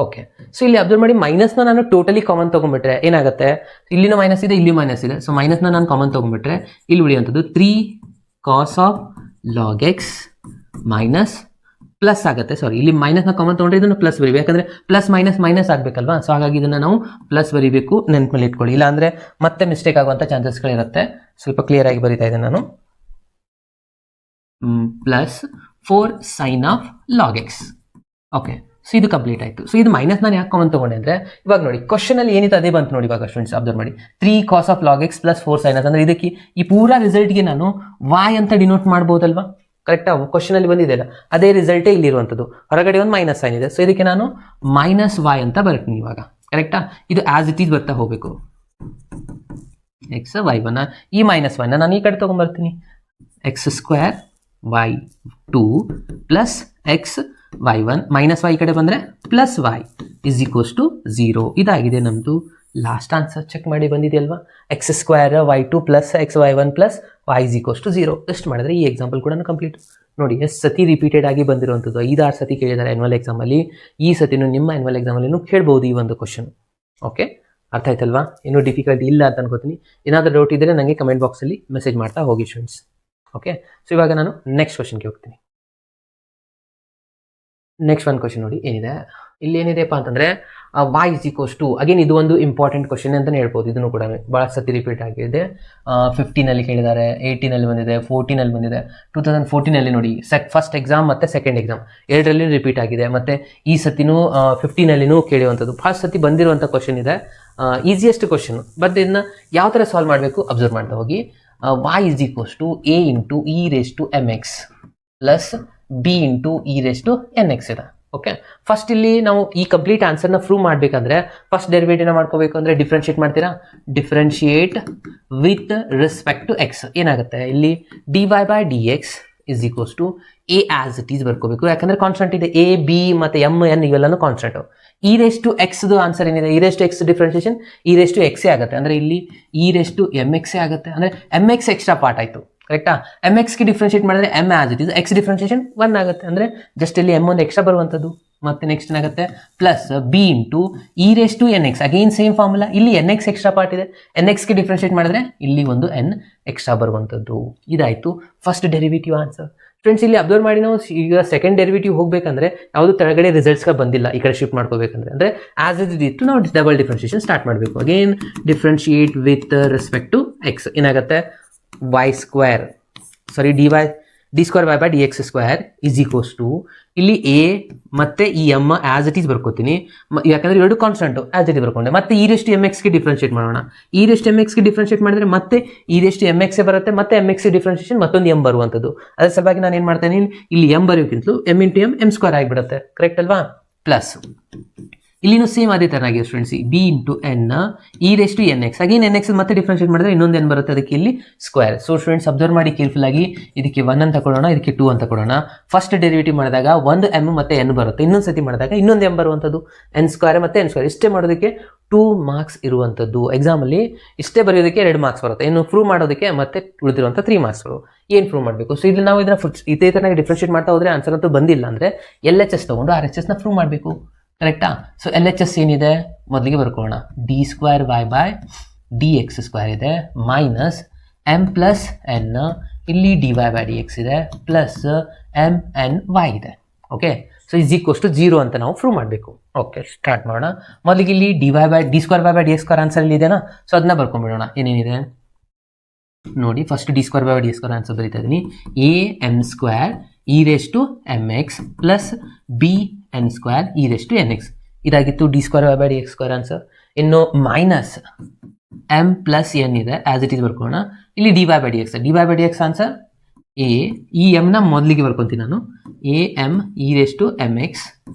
ಓಕೆ, ಸೊ ಇಲ್ಲಿ ಅಬ್ಸರ್ವ್ ಮಾಡಿ, ಮೈನಸ್ನ ನಾನು ಟೋಟಲಿ ಕಾಮನ್ ತೊಗೊಂಡ್ಬಿಟ್ರೆ ಏನಾಗುತ್ತೆ, ಇಲ್ಲಿನ ಮೈನಸ್ ಇದೆ, ಇಲ್ಲಿ ಮೈನಸ್ ಇದೆ. ಸೊ ಮೈನಸ್ನ ನಾನು ಕಾಮನ್ ತೊಗೊಂಡ್ಬಿಟ್ರೆ ಇಲ್ಲಿ ಉಳಿಯುವಂಥದ್ದು 3 cos of log X minus plus ಆಗುತ್ತೆ. ಸಾರಿ, ಇಲ್ಲಿ ಮೈನಸ್ನ ಕಾಮನ್ ತೊಗೊಂಡ್ರೆ ಇದನ್ನು ಪ್ಲಸ್ ಬರೀಬೇಕು, ಯಾಕಂದರೆ ಪ್ಲಸ್ ಮೈನಸ್ ಆಗಬೇಕಲ್ವಾ. ಸೊ ಹಾಗಾಗಿ ಇದನ್ನು ನಾವು ಪ್ಲಸ್ ಬರೀಬೇಕು, ನೆನಪಲ್ಲಿ ಇಟ್ಕೊಳ್ಳಿ, ಇಲ್ಲಾಂದರೆ ಮತ್ತೆ ಮಿಸ್ಟೇಕ್ ಆಗುವಂಥ ಚಾನ್ಸಸ್ಗಳಿರುತ್ತೆ. ಸ್ವಲ್ಪ ಕ್ಲಿಯರ್ ಆಗಿ ಬರೀತಾ ಇದ್ದೇನೆ ನಾನು. +4 sine of log X. Okay, so ಇದು ಕಂಪ್ಲೀಟ್ ಆಯಿತು. ಸೊ ಇದು ಮೈನಸ್ ನಾನು ಯಾಕೆ ಕಾಮನ್ ತೊಗೊಂಡೆ ಅಂದರೆ, ಇವಾಗ ನೋಡಿ ಕ್ವಶನಲ್ಲಿ ಏನಿತ್ತು ಅದೇ ಬಂತು ನೋಡಿ. ಇವಾಗ ಸ್ಟೂಡೆಂಟ್ಸ್ ಅಬ್ಸರ್ವ್ ಮಾಡಿ, 3 cos of log X plus 4 sine ಅಂದರೆ ಇದಕ್ಕೆ ಈ ಪೂರಾ ರಿಸಲ್ಟ್ಗೆ ನಾನು y ಅಂತ ಡಿನೋಟ್ ಮಾಡ್ಬೋದಲ್ವಾ. ಕರೆಕ್ಟಾ, ಕ್ವಶನಲ್ಲಿ ಬಂದಿದೆಯಲ್ಲ ಅದೇ ರಿಸಲ್ಟೇ ಇಲ್ಲಿರುವಂಥದ್ದು. ಹೊರಗಡೆ ಒಂದು ಮೈನಸ್ ಸೈನ್ ಇದೆ, ಸೊ ಇದಕ್ಕೆ ನಾನು -y ಅಂತ ಬರ್ತೀನಿ ಇವಾಗ. ಕರೆಕ್ಟಾ, ಇದು ಆಸ್ ಇಟ್ ಈಸ್ ಬರ್ತಾ ಹೋಗಬೇಕು. ಎಕ್ಸ್ y1 ಈ -1 ನಾನು ಈ ಕಡೆ ತೊಗೊಂಡ್ಬರ್ತೀನಿ, x² y2 plus X y1 -y ಈ ಕಡೆ ಬಂದರೆ plus y is equals to 0. ಇದಾಗಿದೆ ನಮ್ಮದು ಲಾಸ್ಟ್ ಆನ್ಸರ್. ಚೆಕ್ ಮಾಡಿ ಬಂದಿದೆಯಲ್ವಾ, x² y2 plus xy1 plus y is equals to 0. ಎಷ್ಟು ಮಾಡಿದ್ರೆ ಈ ಎಕ್ಸಾಂಪಲ್ ಕೂಡ ಕಂಪ್ಲೀಟ್. ನೋಡಿ ಎಷ್ಟು ಸತಿ ರಿಪೀಟೆಡ್ ಆಗಿ ಬಂದಿರುವಂಥದ್ದು, 5-6 ಸತಿ ಕೇಳಿದ್ದಾರೆ ಆ್ಯನ್ಯುವಲ್ ಎಕ್ಸಾಮಲ್ಲಿ. ಈ ಸತಿನೂ ನಿಮ್ಮ ಆ್ಯನ್ಯುವಲ್ ಎಕ್ಸಾಮಲ್ಲಿ ಕೇಳ್ಬೋದು ಈ ಒಂದು ಕ್ವಶನ್. ಓಕೆ, ಅರ್ಥ ಆಯ್ತಲ್ವಾ. ಇನ್ನೂ ಡಿಫಿಕಲ್ಟಿ ಇಲ್ಲ ಅಂತ ಅನ್ಕೋತೀನಿ. ಏನಾದರೂ ಡೌಟ್ ಇದ್ದರೆ ನನಗೆ ಕಮೆಂಟ್ ಬಾಕ್ಸಲ್ಲಿ ಮೆಸೇಜ್ ಮಾಡ್ತಾ ಹೋಗಿ ಸ್ಟೂಡೆಂಟ್ಸ್. ಓಕೆ, ಸೊ ಇವಾಗ ನಾನು ನೆಕ್ಸ್ಟ್ ಕ್ವಶನ್ಗೆ ಹೋಗ್ತೀನಿ. ನೆಕ್ಸ್ಟ್ ಒಂದು ಕ್ವಶನ್ ನೋಡಿ ಏನಿದೆ, ಇಲ್ಲಿ ಏನಿದೆಪ್ಪ ಅಂತಂದರೆ y is equals to, again ಇದು ಒಂದು ಇಂಪಾರ್ಟೆಂಟ್ ಕ್ವಶನ್ ಅಂತಲೇ ಹೇಳ್ಬೋದು. ಇದನ್ನು ಕೂಡ ಭಾಳ ಸತಿ ರಿಪೀಟ್ ಆಗಿದೆ. 15ನಲ್ಲಿ ಕೇಳಿದ್ದಾರೆ, 18ನಲ್ಲಿ ಬಂದಿದೆ, 14ನಲ್ಲಿ ಬಂದಿದೆ, 2014ನಲ್ಲಿ ನೋಡಿ ಫಸ್ಟ್ ಎಕ್ಸಾಮ್ ಮತ್ತು ಸೆಕೆಂಡ್ ಎಕ್ಸಾಮ್ ಎರಡರಲ್ಲಿ ರಿಪೀಟ್ ಆಗಿದೆ. ಮತ್ತು ಈ ಸತಿನೂ 15ನಲ್ಲಿನೂ ಕೇಳುವಂಥದ್ದು ಭಾಳ ಸತಿ ಬಂದಿರುವಂಥ ಕ್ವಶನ್ ಇದೆ. ಈಸಿಯೆಸ್ಟ್ ಕ್ವಶನ್, ಬಟ್ ಇದನ್ನ ಯಾವ ಥರ ಸಾಲ್ವ್ ಮಾಡಬೇಕು ಅಬ್ಸರ್ವ್ ಮಾಡ್ತಾ ಹೋಗಿ. y is equals to a into e⁻mx plus b into e⁻nx ಇದೆ. ಓಕೆ, ಫಸ್ಟ್ ಇಲ್ಲಿ ನಾವು ಈ ಕಂಪ್ಲೀಟ್ ಆನ್ಸರ್ನ ಪ್ರೂವ್ ಮಾಡಬೇಕಂದ್ರೆ ಫಸ್ಟ್ ಡೆರಿವೇಟಿವ್ನ ಮಾಡ್ಕೋಬೇಕು. ಅಂದರೆ ಡಿಫ್ರೆನ್ಷಿಯೇಟ್ ಮಾಡ್ತೀರಾ, differentiate with respect to X. ಏನಾಗುತ್ತೆ ಇಲ್ಲಿ dy by dx is equals to a as it is ಬರ್ಕೋಬೇಕು, ಯಾಕಂದರೆ ಕಾನ್ಸ್ಟೆಂಟ್ ಇದೆ. a b ಮತ್ತು m n ಇವೆಲ್ಲನೂ ಕಾನ್ಸ್ಟೆಂಟು. e⁻x ಆನ್ಸರ್ ಏನಿದೆ, e⁻x ಡಿಫ್ರೆನ್ಷಿಯೇಷನ್ e⁻x ಆಗುತ್ತೆ, ಅಂದರೆ ಇಲ್ಲಿ e⁻mx ಆಗುತ್ತೆ. ಅಂದರೆ mx ಎಕ್ಸ್ಟ್ರಾ ಪಾರ್ಟ್ ಆಯಿತು. ಕರೆಕ್ಟಾ, mx ಗೆ ಡಿಫ್ರೆನ್ಷಿಯೇಟ್ ಮಾಡಿದ್ರೆ m as it is, x differentiation 1 ಆಗುತ್ತೆ. ಅಂದರೆ ಜಸ್ಟ್ ಇಲ್ಲಿ m ಒಂದು ಎಕ್ಸ್ಟ್ರಾ ಬರುವಂಥದ್ದು. ಮತ್ತೆ ನೆಕ್ಸ್ಟ್ ಏನಾಗುತ್ತೆ plus B into e raise to n x, again same formula. ಇಲ್ಲಿ ಎನ್ ಎಕ್ಸ್ ಎಕ್ಸ್ಟ್ರಾ ಪಾರ್ಟ್ ಇದೆ, ಎನ್ ಎಕ್ಸ್ಗೆ ಡಿಫ್ರೆನ್ಶಿಯೇಟ್ ಮಾಡಿದ್ರೆ ಇಲ್ಲಿ ಒಂದು ಎನ್ ಎಕ್ಸ್ಟ್ರಾ ಬರುವಂಥದ್ದು. ಇದಾಯಿತು ಫಸ್ಟ್ ಡೆರಿವೇಟಿವ್ ಆನ್ಸರ್. ಫ್ರೆಂಡ್ಸ್ ಇಲ್ಲಿ ಅಬ್ಸರ್ವ್ ಮಾಡಿ, ನಾವು ಈಗ ಸೆಕೆಂಡ್ ಡೆರಿವೇಟಿವ್ ಹೋಗಬೇಕಂದ್ರೆ ಯಾವುದು ಕೆಳಗಡೆ ರಿಸಲ್ಟ್ಸ್ಗೆ ಬಂದಿಲ್ಲ, ಈ ಕಡೆ ಶಿಫ್ಟ್ ಮಾಡ್ಕೋಬೇಕಂದ್ರೆ ಅಂದರೆ ಆಸ್ ಇಟ್ ಇತ್ತು ನಾವು ಡಬಲ್ ಡಿಫ್ರೆನ್ಷಿಯೇಷನ್ ಸ್ಟಾರ್ಟ್ ಮಾಡಬೇಕು. Again differentiate with respect to X, ಏನಾಗುತ್ತೆ Y square D square Y by D X square is equals to ಇಲ್ಲಿ ಎ ಮತ್ತೆ ಈ ಎಮ್ ಆಸ್ ಇಟ್ ಈಸ್ ಬರ್ಕೋತೀನಿ, ಯಾಕಂದ್ರೆ ಎರಡು ಕಾನ್ಸ್ಟೆಂಟು ಆಸ್ ಇಟ್ ಈಸ್ ಬರ್ಕೊಂಡೆ. ಮತ್ತೆ ಈ ರೆಸ್ಟ್ ಎಮ್ ಎಕ್ಸ್ಗೆ ಡಿಫ್ರೆನ್ಶಿಯೇಟ್ ಮಾಡೋಣ. ಈ ರೆಸ್ಟ್ ಎಮ್ ಎಕ್ಸ್ಗೆ ಡಿಫ್ರೆನ್ಶಿಯೇಟ್ ಮಾಡಿದ್ರೆ ಮತ್ತೆ ಈ ರೆಸ್ಟ್ ಎಮ್ ಎಕ್ಸೇ ಬರುತ್ತೆ, ಮತ್ತೆ ಎಮ್ ಎಕ್ಸ್ ಡಿಫ್ರೆನ್ಶಿಯೇಷನ್ ಮತ್ತೊಂದು ಎಮ್ ಬರುವಂಥದ್ದು. ಅದ್ರ ಸಲುವಾಗಿ ನಾನು ಏನು ಮಾಡ್ತೇನೆ, ಇಲ್ಲಿ ಎಮ್ ಬರೆಯೋಕ್ಕಿಂತಲೂ ಎಮ್ ಇಂಟು ಎಮ್ ಸ್ಕ್ವೇರ್ ಆಗಿಬಿಡುತ್ತೆ, ಕರೆಕ್ಟ್ ಅಲ್ವಾ? ಪ್ಲಸ್ ಇಲ್ಲಿನೂ ಸೇಮ್ ಅದೇ ಥರನಾಗಿದೆ students, b into n e raise to n x, again n x ಮತ್ತೆ ಡಿಫ್ರೆನ್ಶಿಯೇಟ್ ಮಾಡಿದ್ರೆ ಇನ್ನೊಂದು ಎನ್ ಬರುತ್ತೆ, ಅದಕ್ಕೆ ಇಲ್ಲಿ ಸ್ಕ್ವೇರ್. ಸೊ ಸ್ಟೂಡೆಂಟ್ಸ್ ಅಬ್ಸರ್ವ್ ಮಾಡಿ ಕೇರ್ಫುಲ್ ಆಗಿ, ಇದಕ್ಕೆ 1 ಅಂತ ಕೊಡೋಣ, ಇದಕ್ಕೆ 2 ಅಂತ ಕೊಡೋಣ. ಫಸ್ಟ್ ಡೆರಿವೇಟಿವ್ ಮಾಡಿದಾಗ ಒಂದು ಎಮ್ ಮತ್ತೆ ಎನ್ ಬರುತ್ತೆ, ಇನ್ನೊಂದು ಸತಿ ಮಾಡಿದಾಗ ಇನ್ನೊಂದು ಎಮ್ ಬರುವಂಥದ್ದು, ಎನ್ ಸ್ಕ್ವೇರ್ ಮತ್ತೆ ಎನ್ ಸ್ಕ್ವೇರ್. ಇಷ್ಟೇ ಮಾಡೋದಕ್ಕೆ 2 ಮಾರ್ಕ್ಸ್ ಇರುವಂಥದ್ದು. ಎಕ್ಸಾಮಲ್ಲಿ ಇಷ್ಟೇ ಬರೆಯೋದಕ್ಕೆ 2 ಮಾರ್ಕ್ಸ್ ಬರುತ್ತೆ, ಇನ್ನು ಪ್ರೂವ್ ಮಾಡೋದಕ್ಕೆ ಮತ್ತೆ ಉಳಿದಿರುವಂಥ 3 ಮಾರ್ಕ್ಸ್ಗಳು. ಏನು ಪ್ರೂವ್ ಮಾಡಬೇಕು? ಸೊ ಇಲ್ಲಿ ನಾವು ಇದನ್ನ ಇದೇ ಥರ ಡಿಫ್ರೆನ್ಶಿಯೇಟ್ ಮಾಡ್ತಾ ಹೋದ್ರೆ ಆನ್ಸರ್ ಅಂತೂ ಬಂದಿಲ್ಲ ಅಂದರೆ ಎಲ್ ಎಚ್ ಎಸ್ ತೊಗೊಂಡು ಆರ್ ಎಚ್ ಎಸ್ನ ಪ್ರೂವ್ ಮಾಡಬೇಕು, ಕರೆಕ್ಟಾ? ಸೊ ಎಲ್ ಎಚ್ ಎಸ್ ಏನಿದೆ ಮೊದಲಿಗೆ ಬರ್ಕೊಳ್ಳೋಣ, d square Y by D X square ಇದೆ ಮೈನಸ್ ಎಮ್ ಪ್ಲಸ್ ಎನ್, ಇಲ್ಲಿ d y by D x ಇದೆ ಪ್ಲಸ್ ಎಮ್ ಎನ್ ವೈ ಇದೆ. Okay, so is equals to 0 ಅಂತ ನಾವು ಪ್ರೂವ್ ಮಾಡಬೇಕು. ಓಕೆ, ಸ್ಟಾರ್ಟ್ ಮಾಡೋಣ. ಮೊದಲಿಗೆ ಇಲ್ಲಿ d square by D X square answer ಇಲ್ಲಿ ಇದೆನಾ, ಸೊ ಅದನ್ನ ಬರ್ಕೊಂಡ್ಬಿಡೋಣ. ಏನೇನಿದೆ ನೋಡಿ, first d square by D X square answer ಬರೀತಾ ಇದ್ದೀನಿ, a m square e raise to m x plus b n square e raise to n x. ಇದಾಗಿತ್ತು d square by D X square answer. ಇನ್ನು ಮೈನಸ್ ಎಮ್ ಪ್ಲಸ್ ಎನ್ ಇದೆ, ಆಸ್ ಇಟ್ ಈಸ್ ಬರ್ಕೊಳ್ಳೋಣ. ಇಲ್ಲಿ d y by D x answer A, ಈ ಎಮ್ನ ಮೊದಲಿಗೆ ಬರ್ಕೊತೀನಿ ನಾನು, a m e raise to m x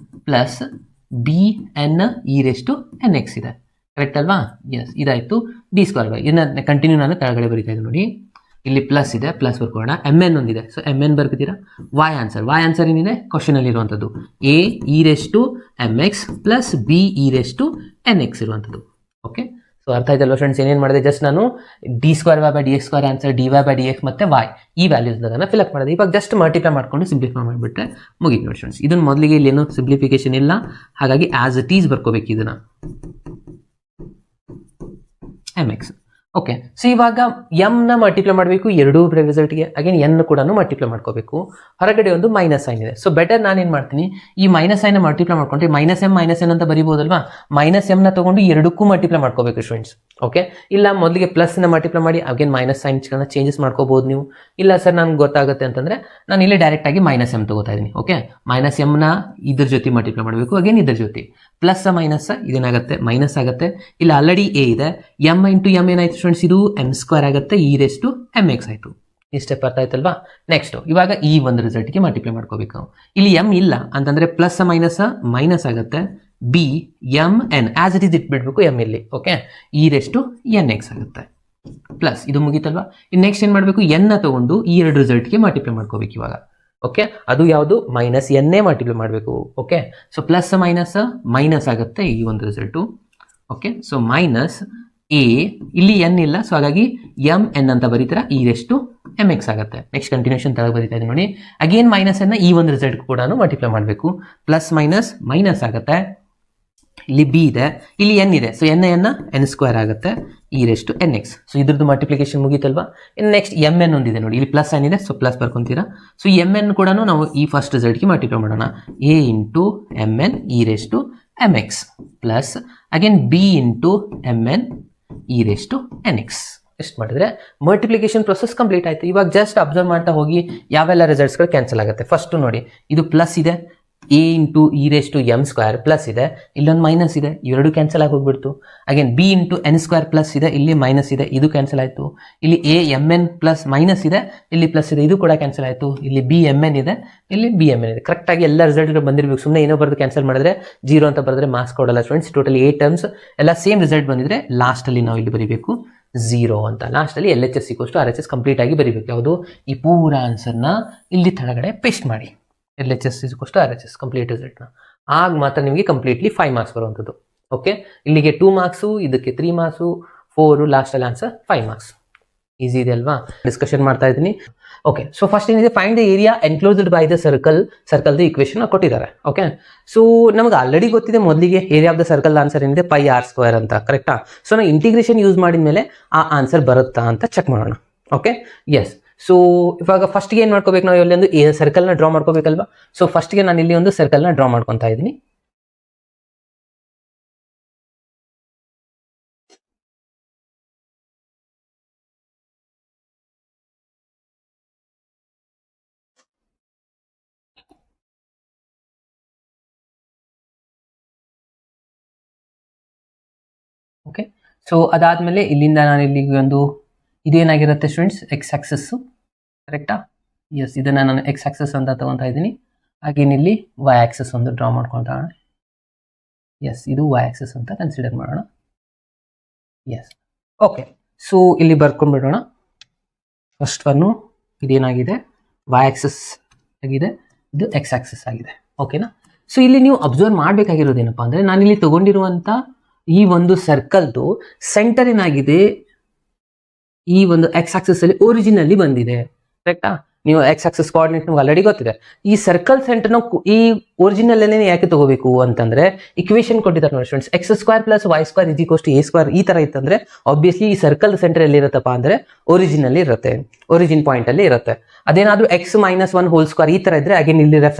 plus b n e raise to n x ಇದೆ, ಕರೆಕ್ಟ್ ಅಲ್ವಾ? ಎಸ್, ಇದಾಯಿತು ಡಿ ಸ್ಕ್ವೇರ್ ಬೈ. ಇದನ್ನ ಕಂಟಿನ್ಯೂ ನಾನು ಕೆಳಗಡೆ ಬರೀತಾ ಇದ್ದೀನಿ ನೋಡಿ, ಇಲ್ಲಿ ಪ್ಲಸ್ ಇದೆ, ಪ್ಲಸ್ ಬರ್ಕೊಳ್ಳೋಣ. ಎಮ್ ಎನ್ ಒಂದಿದೆ, ಸೊ ಎಮ್ ಎನ್ ಬರ್ಕೊತೀರಾ. ವೈ ಆನ್ಸರ್ ಏನಿದೆ ಕ್ವಶನಲ್ಲಿ ಇರುವಂಥದ್ದು, a e raise to m x plus b e raise to n x ಇರುವಂಥದ್ದು. ಓಕೆ, ಸೊ ಅರ್ಥ ಆಯ್ತಲ್ವ ಫ್ರೆಂಡ್ಸ್? ಏನೇನು ಮಾಡಿದೆ, ಜಸ್ಟ್ ನಾನು d square Y by D X square answer d y by D x ಮತ್ತು ವೈ ಈ ವ್ಯಾಲ್ಯೂಸ್ನ ಫಿಲಪ್ ಮಾಡಿದೆ. ಇವಾಗ ಜಸ್ಟ್ ಮಲ್ಟಿಪ್ಲೈ ಮಾಡ್ಕೊಂಡು ಸಿಂಪ್ಲಿಫೈ ಮಾಡಿಬಿಟ್ರೆ ಮುಗೀತು ನೋಡಿ ಫ್ರೆಂಡ್ಸ್. ಇದನ್ನು ಮೊದಲಿಗೆ ಇಲ್ಲೇನು ಸಿಂಪ್ಲಿಫಿಕೇಶನ್ ಇಲ್ಲ, ಹಾಗಾಗಿ ಆಸ್ ಇಟ್ ಈಸ್ ಬರ್ಕೋಬೇಕು ಇದನ್ನು, ಎಮ್ ಎಕ್ಸ್. ಓಕೆ, ಸೊ ಇವಾಗ ಎಮ್ನ ಮಲ್ಟಿಪ್ಲೈ ಮಾಡಬೇಕು ಎರಡೂ ರಿಸಲ್ಟ್ಗೆ, ಅಗೇನ್ ಎನ್ ಕೂಡ ಮಲ್ಟಿಪ್ಲೈ ಮಾಡ್ಕೋಬೇಕು. ಹೊರಗಡೆ ಒಂದು ಮೈನಸ್ ಸೈನ್ ಇದೆ, ಸೊ ಬೆಟರ್ ನಾನೇನು ಮಾಡ್ತೀನಿ, ಈ ಮೈನಸ್ ಸೈನ್ ಮಲ್ಟಿಪ್ಲೈ ಮಾಡ್ಕೊಂಡ್ರೆ ಮೈನಸ್ ಎನ್ ಅಂತ ಬರೀಬೋದಲ್ವಾ, ಮೈನಸ್ ಎಮ್ನ ತೊಗೊಂಡು ಎರಡಕ್ಕೂ ಮಲ್ಟಿಪ್ಲೈ ಮಾಡ್ಕೋಬೇಕು ಸ್ಟೂಡೆಂಟ್ಸ್. ಓಕೆ, ಇಲ್ಲ ಮೊದಲಿಗೆ ಪ್ಲಸ್ನ ಮಲ್ಟಿಪ್ಲೈ ಮಾಡಿ ಅಗೇನ್ ಮೈನಸ್ ಸೈನ್ಸ್ಗಳನ್ನ ಚೇಂಜಸ್ ಮಾಡ್ಕೋಬೋದು ನೀವು. ಇಲ್ಲ ಸರ್ ನನಗೆ ಗೊತ್ತಾಗುತ್ತೆ ಅಂತಂದರೆ ನಾನು ಇಲ್ಲಿ ಡೈರೆಕ್ಟಾಗಿ ಮೈನಸ್ ಎಮ್ ತಗೋತಾ ಇದ್ದೀನಿ. ಓಕೆ, ಮೈನಸ್ ಎಮ್ನ ಇದ್ರ ಜೊತೆ ಮಲ್ಟಿಪ್ಲೈ ಮಾಡಬೇಕು, ಅಗೇನ್ ಇದ್ರ ಜೊತೆ ಪ್ಲಸ್ ಮೈನಸ್ ಇದೇನಾಗುತ್ತೆ ಮೈನಸ್ ಆಗುತ್ತೆ. ಇಲ್ಲಿ ಆಲ್ರೆಡಿ ಎ ಇದೆ, ಎಮ್ ಇಂಟು ಎಮ್ ಏನಾಯ್ತು ಸ್ಟೂಡೆಂಟ್ಸ್, ಇದು ಎಮ್ ಸ್ಕ್ವೇರ್ ಆಗುತ್ತೆ, e raise to m x ಆಯಿತು. ಈ ಸ್ಟೆಪ್ ಅರ್ಥ ಆಯ್ತಲ್ವಾ? ನೆಕ್ಸ್ಟ್ ಇವಾಗ ಈ ಒಂದು ರಿಸಲ್ಟ್ಗೆ ಮಲ್ಟಿಪ್ಲೈ ಮಾಡ್ಕೋಬೇಕು. ಇಲ್ಲಿ ಎಮ್ ಇಲ್ಲ ಅಂತಂದರೆ ಪ್ಲಸ್ ಮೈನಸ್ ಆಗುತ್ತೆ, b m n as it is ಇಟ್ಬಿಡ್ಬೇಕು ಎಮ್ ಇಲ್ಲಿ. Okay, e raise to n x ಆಗುತ್ತೆ ಪ್ಲಸ್, ಇದು ಮುಗೀತಲ್ವಾ? ಇನ್ನು ನೆಕ್ಸ್ಟ್ ಏನು ಮಾಡಬೇಕು, ಎನ್ನ ತಗೊಂಡು ಈ ಎರಡು ರಿಸಲ್ಟ್ಗೆ ಮಲ್ಟಿಪ್ಲೈ ಮಾಡ್ಕೋಬೇಕು ಇವಾಗ. ಓಕೆ, ಅದು ಯಾವುದು ಮೈನಸ್ ಎನ್ನೇ ಮಲ್ಟಿಪ್ಲೈ ಮಾಡಬೇಕು. ಓಕೆ, ಸೊ ಪ್ಲಸ್ ಮೈನಸ್ ಆಗುತ್ತೆ ಈ ಒಂದು result. Okay, so minus a, ಇಲ್ಲಿ ಎನ್ ಇಲ್ಲ, ಸೊ ಹಾಗಾಗಿ ಎಮ್ ಎನ್ ಅಂತ ಬರೀತೀರಾ, e raise to m x ಆಗುತ್ತೆ. ನೆಕ್ಸ್ಟ್ ಕಂಟಿನ್ಯೂಷನ್ ತಗ ಬರೀತಾ ಇದ್ದೀನಿ ನೋಡಿ, ಅಗೇನ್ ಮೈನಸ್ ಅನ್ನ ಈ ಒಂದು ರಿಸಲ್ಟ್ ಕೂಡ ಮಲ್ಟಿಪ್ಲೈ ಮಾಡಬೇಕು. ಪ್ಲಸ್ ಮೈನಸ್ ಆಗುತ್ತೆ, ಇಲ್ಲಿ ಬಿ ಇದೆ, ಇಲ್ಲಿ ಎನ್ ಇದೆ, ಸೊ ಎನ್ ಸ್ಕ್ವೇರ್ ಆಗುತ್ತೆ, e raise to n x. So ಇದ್ರದ್ದು ಮಲ್ಟಿಪ್ಲಿಕೇಶನ್ ಮುಗೀತಲ್ವಾ? ಇನ್ನು ನೆಕ್ಸ್ಟ್ ಎಮ್ ಎನ್ ಒಂದಿದೆ ನೋಡಿ, ಇಲ್ಲಿ ಪ್ಲಸ್ ಏನಿದೆ, ಸೊ ಪ್ಲಸ್ ಬರ್ಕೊಂತೀರಾ. ಸೊ ಎಮ್ ಎನ್ ಕೂಡ ನಾವು ಈ ಫಸ್ಟ್ ರಿಸಲ್ಟ್ಗೆ ಮಲ್ಟಿಪ್ಲೈ ಮಾಡೋಣ, a into m n e raise to m x plus again b into m n e raise to n x. ಎಷ್ಟು ಮಾಡಿದ್ರೆ ಮಲ್ಟಿಪ್ಲಿಕೇಶನ್ ಪ್ರೊಸೆಸ್ ಕಂಪ್ಲೀಟ್ ಆಯಿತು. ಇವಾಗ ಜಸ್ಟ್ ಅಬ್ಸರ್ವ್ ಮಾಡ್ತಾ ಹೋಗಿ ಯಾವೆಲ್ಲ ರಿಸಲ್ಟ್ಸ್ಗಳು ಕ್ಯಾನ್ಸಲ್ ಆಗುತ್ತೆ. ಫಸ್ಟು ನೋಡಿ, ಇದು ಪ್ಲಸ್ ಇದೆ, a into e raise to m square plus ಇದೆ, ಇಲ್ಲೊಂದು ಮೈನಸ್ ಇದೆ, ಇವೆರಡು ಕ್ಯಾನ್ಸಲ್ ಆಗಿ ಹೋಗ್ಬಿಡ್ತು. Again b into n square plus ಇದೆ, ಇಲ್ಲಿ ಮೈನಸ್ ಇದೆ, ಇದು ಕ್ಯಾನ್ಸಲ್ ಆಯಿತು. ಇಲ್ಲಿ a m n plus minus ಇದೆ, ಇಲ್ಲಿ ಪ್ಲಸ್ ಇದೆ, ಇದು ಕೂಡ ಕ್ಯಾನ್ಸಲ್ ಆಯಿತು. ಇಲ್ಲಿ ಬಿ ಎಮ್ ಎನ್ ಇದೆ, ಇಲ್ಲಿ ಬಿ ಎಮ್ ಎನ್ ಇದೆ. ಕರೆಕ್ಟಾಗಿ ಎಲ್ಲ ರಿಸಲ್ಟ್ಗಳು ಬಂದಿರಬೇಕು. ಸುಮ್ಮನೆ ಏನೋ ಬರೆದು ಕ್ಯಾನ್ಸಲ್ ಮಾಡಿದ್ರೆ 0 ಅಂತ ಬರೆದ್ರೆ ಮಾರ್ಕ್ಸ್ ಕೊಡಲ್ಲ ಸ್ಟೂಡೆಂಟ್ಸ್. ಟೋಟಲಿ 8 ಟರ್ಮ್ಸ್ ಎಲ್ಲ ಸೇಮ್ ರಿಸಲ್ಟ್ ಬಂದಿದ್ರೆ ಲಾಸ್ಟಲ್ಲಿ ನಾವು ಇಲ್ಲಿ ಬರೀಬೇಕು 0 ಅಂತ. ಲಾಸ್ಟಲ್ಲಿ ಎಲ್ ಎಚ್ ಎಸ್ ಸಿಗೋಷ್ಟು ಆರ್ ಎಚ್ ಎಸ್ ಕಂಪ್ಲೀಟ್ ಆಗಿ ಬರೀಬೇಕು. ಯಾವುದು ಈ ಪೂರ ಆನ್ಸರ್ನ ಇಲ್ಲಿ ಕೆಳಗಡೆ ಪೇಸ್ಟ್ ಮಾಡಿ, ಎಲ್ ಎಚ್ ಎಸ್ ಸಿಗೋಷ್ಟು ಆರ್ ಎಚ್ ಎಸ್ ಕಂಪ್ಲೀಟ್ ರಿಸಲ್ಟ್ನ. ಆಗ ಮಾತ್ರ ನಿಮಗೆ ಕಂಪ್ಲೀಟ್ಲಿ 5 ಮಾರ್ಕ್ಸ್ ಬರುವಂಥದ್ದು. ಓಕೆ, ಇಲ್ಲಿಗೆ 2 ಮಾರ್ಕ್ಸು, ಇದಕ್ಕೆ 3 ಮಾರ್ಕ್ಸು, 4, ಲಾಸ್ಟಲ್ಲಿ ಆನ್ಸರ್ 5 ಮಾರ್ಕ್ಸ್. ಈಸಿ ಇದೆ ಅಲ್ವಾ, ಡಿಸ್ಕಷನ್ ಮಾಡ್ತಾ ಇದ್ದೀನಿ. ಓಕೆ, ಸೊ ಫಸ್ಟ್ ಏನಿದೆ, find the area enclosed by the ಸರ್ಕಲ್ದು ಇಕ್ವೇಶನ್ ಕೊಟ್ಟಿದ್ದಾರೆ. ಓಕೆ, ಸೊ ನಮ್ಗೆ ಆಲ್ರೆಡಿ ಗೊತ್ತಿದೆ ಮೊದಲಿಗೆ area of the circle answer ಏನಿದೆ ಪೈ ಆರ್ ಸ್ಕ್ವೇರ್ ಅಂತ, ಕರೆಕ್ಟಾ? ಸೊ ನಾವು ಇಂಟಿಗ್ರೇಷನ್ ಯೂಸ್ ಮಾಡಿದ ಮೇಲೆ ಆ ಆನ್ಸರ್ ಬರುತ್ತಾ ಅಂತ ಚೆಕ್ ಮಾಡೋಣ. Okay, S. ಸೊ ಇವಾಗ ಫಸ್ಟ್ಗೆ ಏನು ಮಾಡ್ಕೋಬೇಕು, ನಾವು ಇಲ್ಲಿ ಒಂದು ಸರ್ಕಲ್ನ ಡ್ರಾ ಮಾಡ್ಕೋಬೇಕಲ್ವಾ? ಸೊ ಫಸ್ಟ್ಗೆ ನಾನು ಇಲ್ಲಿ ಒಂದು ಸರ್ಕಲ್ನ ಡ್ರಾ ಮಾಡ್ಕೊತಾ ಇದ್ದೀನಿ. ಓಕೆ, ಸೊ ಅದಾದಮೇಲೆ ಇಲ್ಲಿಂದ ನಾನು ಇಲ್ಲಿಗೆ ಒಂದು ಇದೇನಾಗಿರುತ್ತೆ ಸ್ಟೂಡೆಂಟ್ಸ್, ಎಕ್ಸ್ ಆಕ್ಸಸ್ಸು, ಕರೆಕ್ಟಾ? ಎಸ್, ಇದನ್ನು ನಾನು ಎಕ್ಸ್ ಆಕ್ಸಸ್ ಅಂತ ತಗೊತಾ ಇದ್ದೀನಿ. ಹಾಗೇನಿಲ್ಲಿ ವೈ ಆಕ್ಸಸ್ ಒಂದು ಡ್ರಾ ಮಾಡ್ಕೊತಾ. ಎಸ್, ಇದು ವೈ ಆಕ್ಸಸ್ ಅಂತ ಕನ್ಸಿಡರ್ ಮಾಡೋಣ. ಎಸ್, ಓಕೆ, ಸೊ ಇಲ್ಲಿ ಬರ್ಕೊಂಡ್ಬಿಡೋಣ. ಫಸ್ಟ್ ಒನ್ನು ಇದೇನಾಗಿದೆ, ವೈ ಆಕ್ಸಸ್ ಆಗಿದೆ, ಇದು ಎಕ್ಸ್ ಆಕ್ಸಸ್ ಆಗಿದೆ. ಓಕೆನಾ? ಸೊ ಇಲ್ಲಿ ನೀವು ಅಬ್ಸರ್ವ್ ಮಾಡಬೇಕಾಗಿರೋದೇನಪ್ಪ ಅಂದರೆ, ನಾನಿಲ್ಲಿ ತಗೊಂಡಿರುವಂಥ ಈ ಒಂದು ಸರ್ಕಲ್ದು ಸೆಂಟರ್ ಏನಾಗಿದೆ, ಈ ಒಂದು ಎಕ್ಸ್ ಆಕ್ಸಸ್ ಅಲ್ಲಿ ಒರಿಜಿನಲ್ಲಿ ಬಂದಿದೆ, ಕರೆಕ್ಟಾ? ನೀವು ಎಕ್ಸ್ ಆಕ್ಸಸ್ ಕೋಆರ್ಡಿನೇಟ್ ನಿಮ್ಗೆ ಆಲ್ರೆಡಿ ಗೊತ್ತಿದೆ. ಈ ಸರ್ಕಲ್ ಸೆಂಟರ್ನ ಈ ಒರಿಜಿನಲ್ ಯಾಕೆ ತಗೋಬೇಕು ಅಂತಂದ್ರೆ, ಇಕ್ವೇಶನ್ ಕೊಟ್ಟಿದ್ದಾರೆ ನೋಡಿ students, x square plus y square is equals to a square. ಈ ತರ ಇತ್ತಂದ್ರೆ ಆಬ್ವಿಯಸ್ಲಿ ಈ ಸರ್ಕಲ್ ಸೆಂಟರ್ ಎಲ್ಲಿ ಇರುತ್ತಪ್ಪ ಅಂದ್ರೆ ಒರಿಜಿನಲ್ಲಿ ಇರುತ್ತೆ, ಒರಿಜಿನ್ ಪಾಯಿಂಟ್ ಅಲ್ಲಿ ಇರುತ್ತೆ. ಅದೇನಾದ್ರೂ x minus one whole square ಈ ತರ ಇದ್ರೆ ಅಗೇನ್ ಇಲ್ಲಿ ರೈಟ್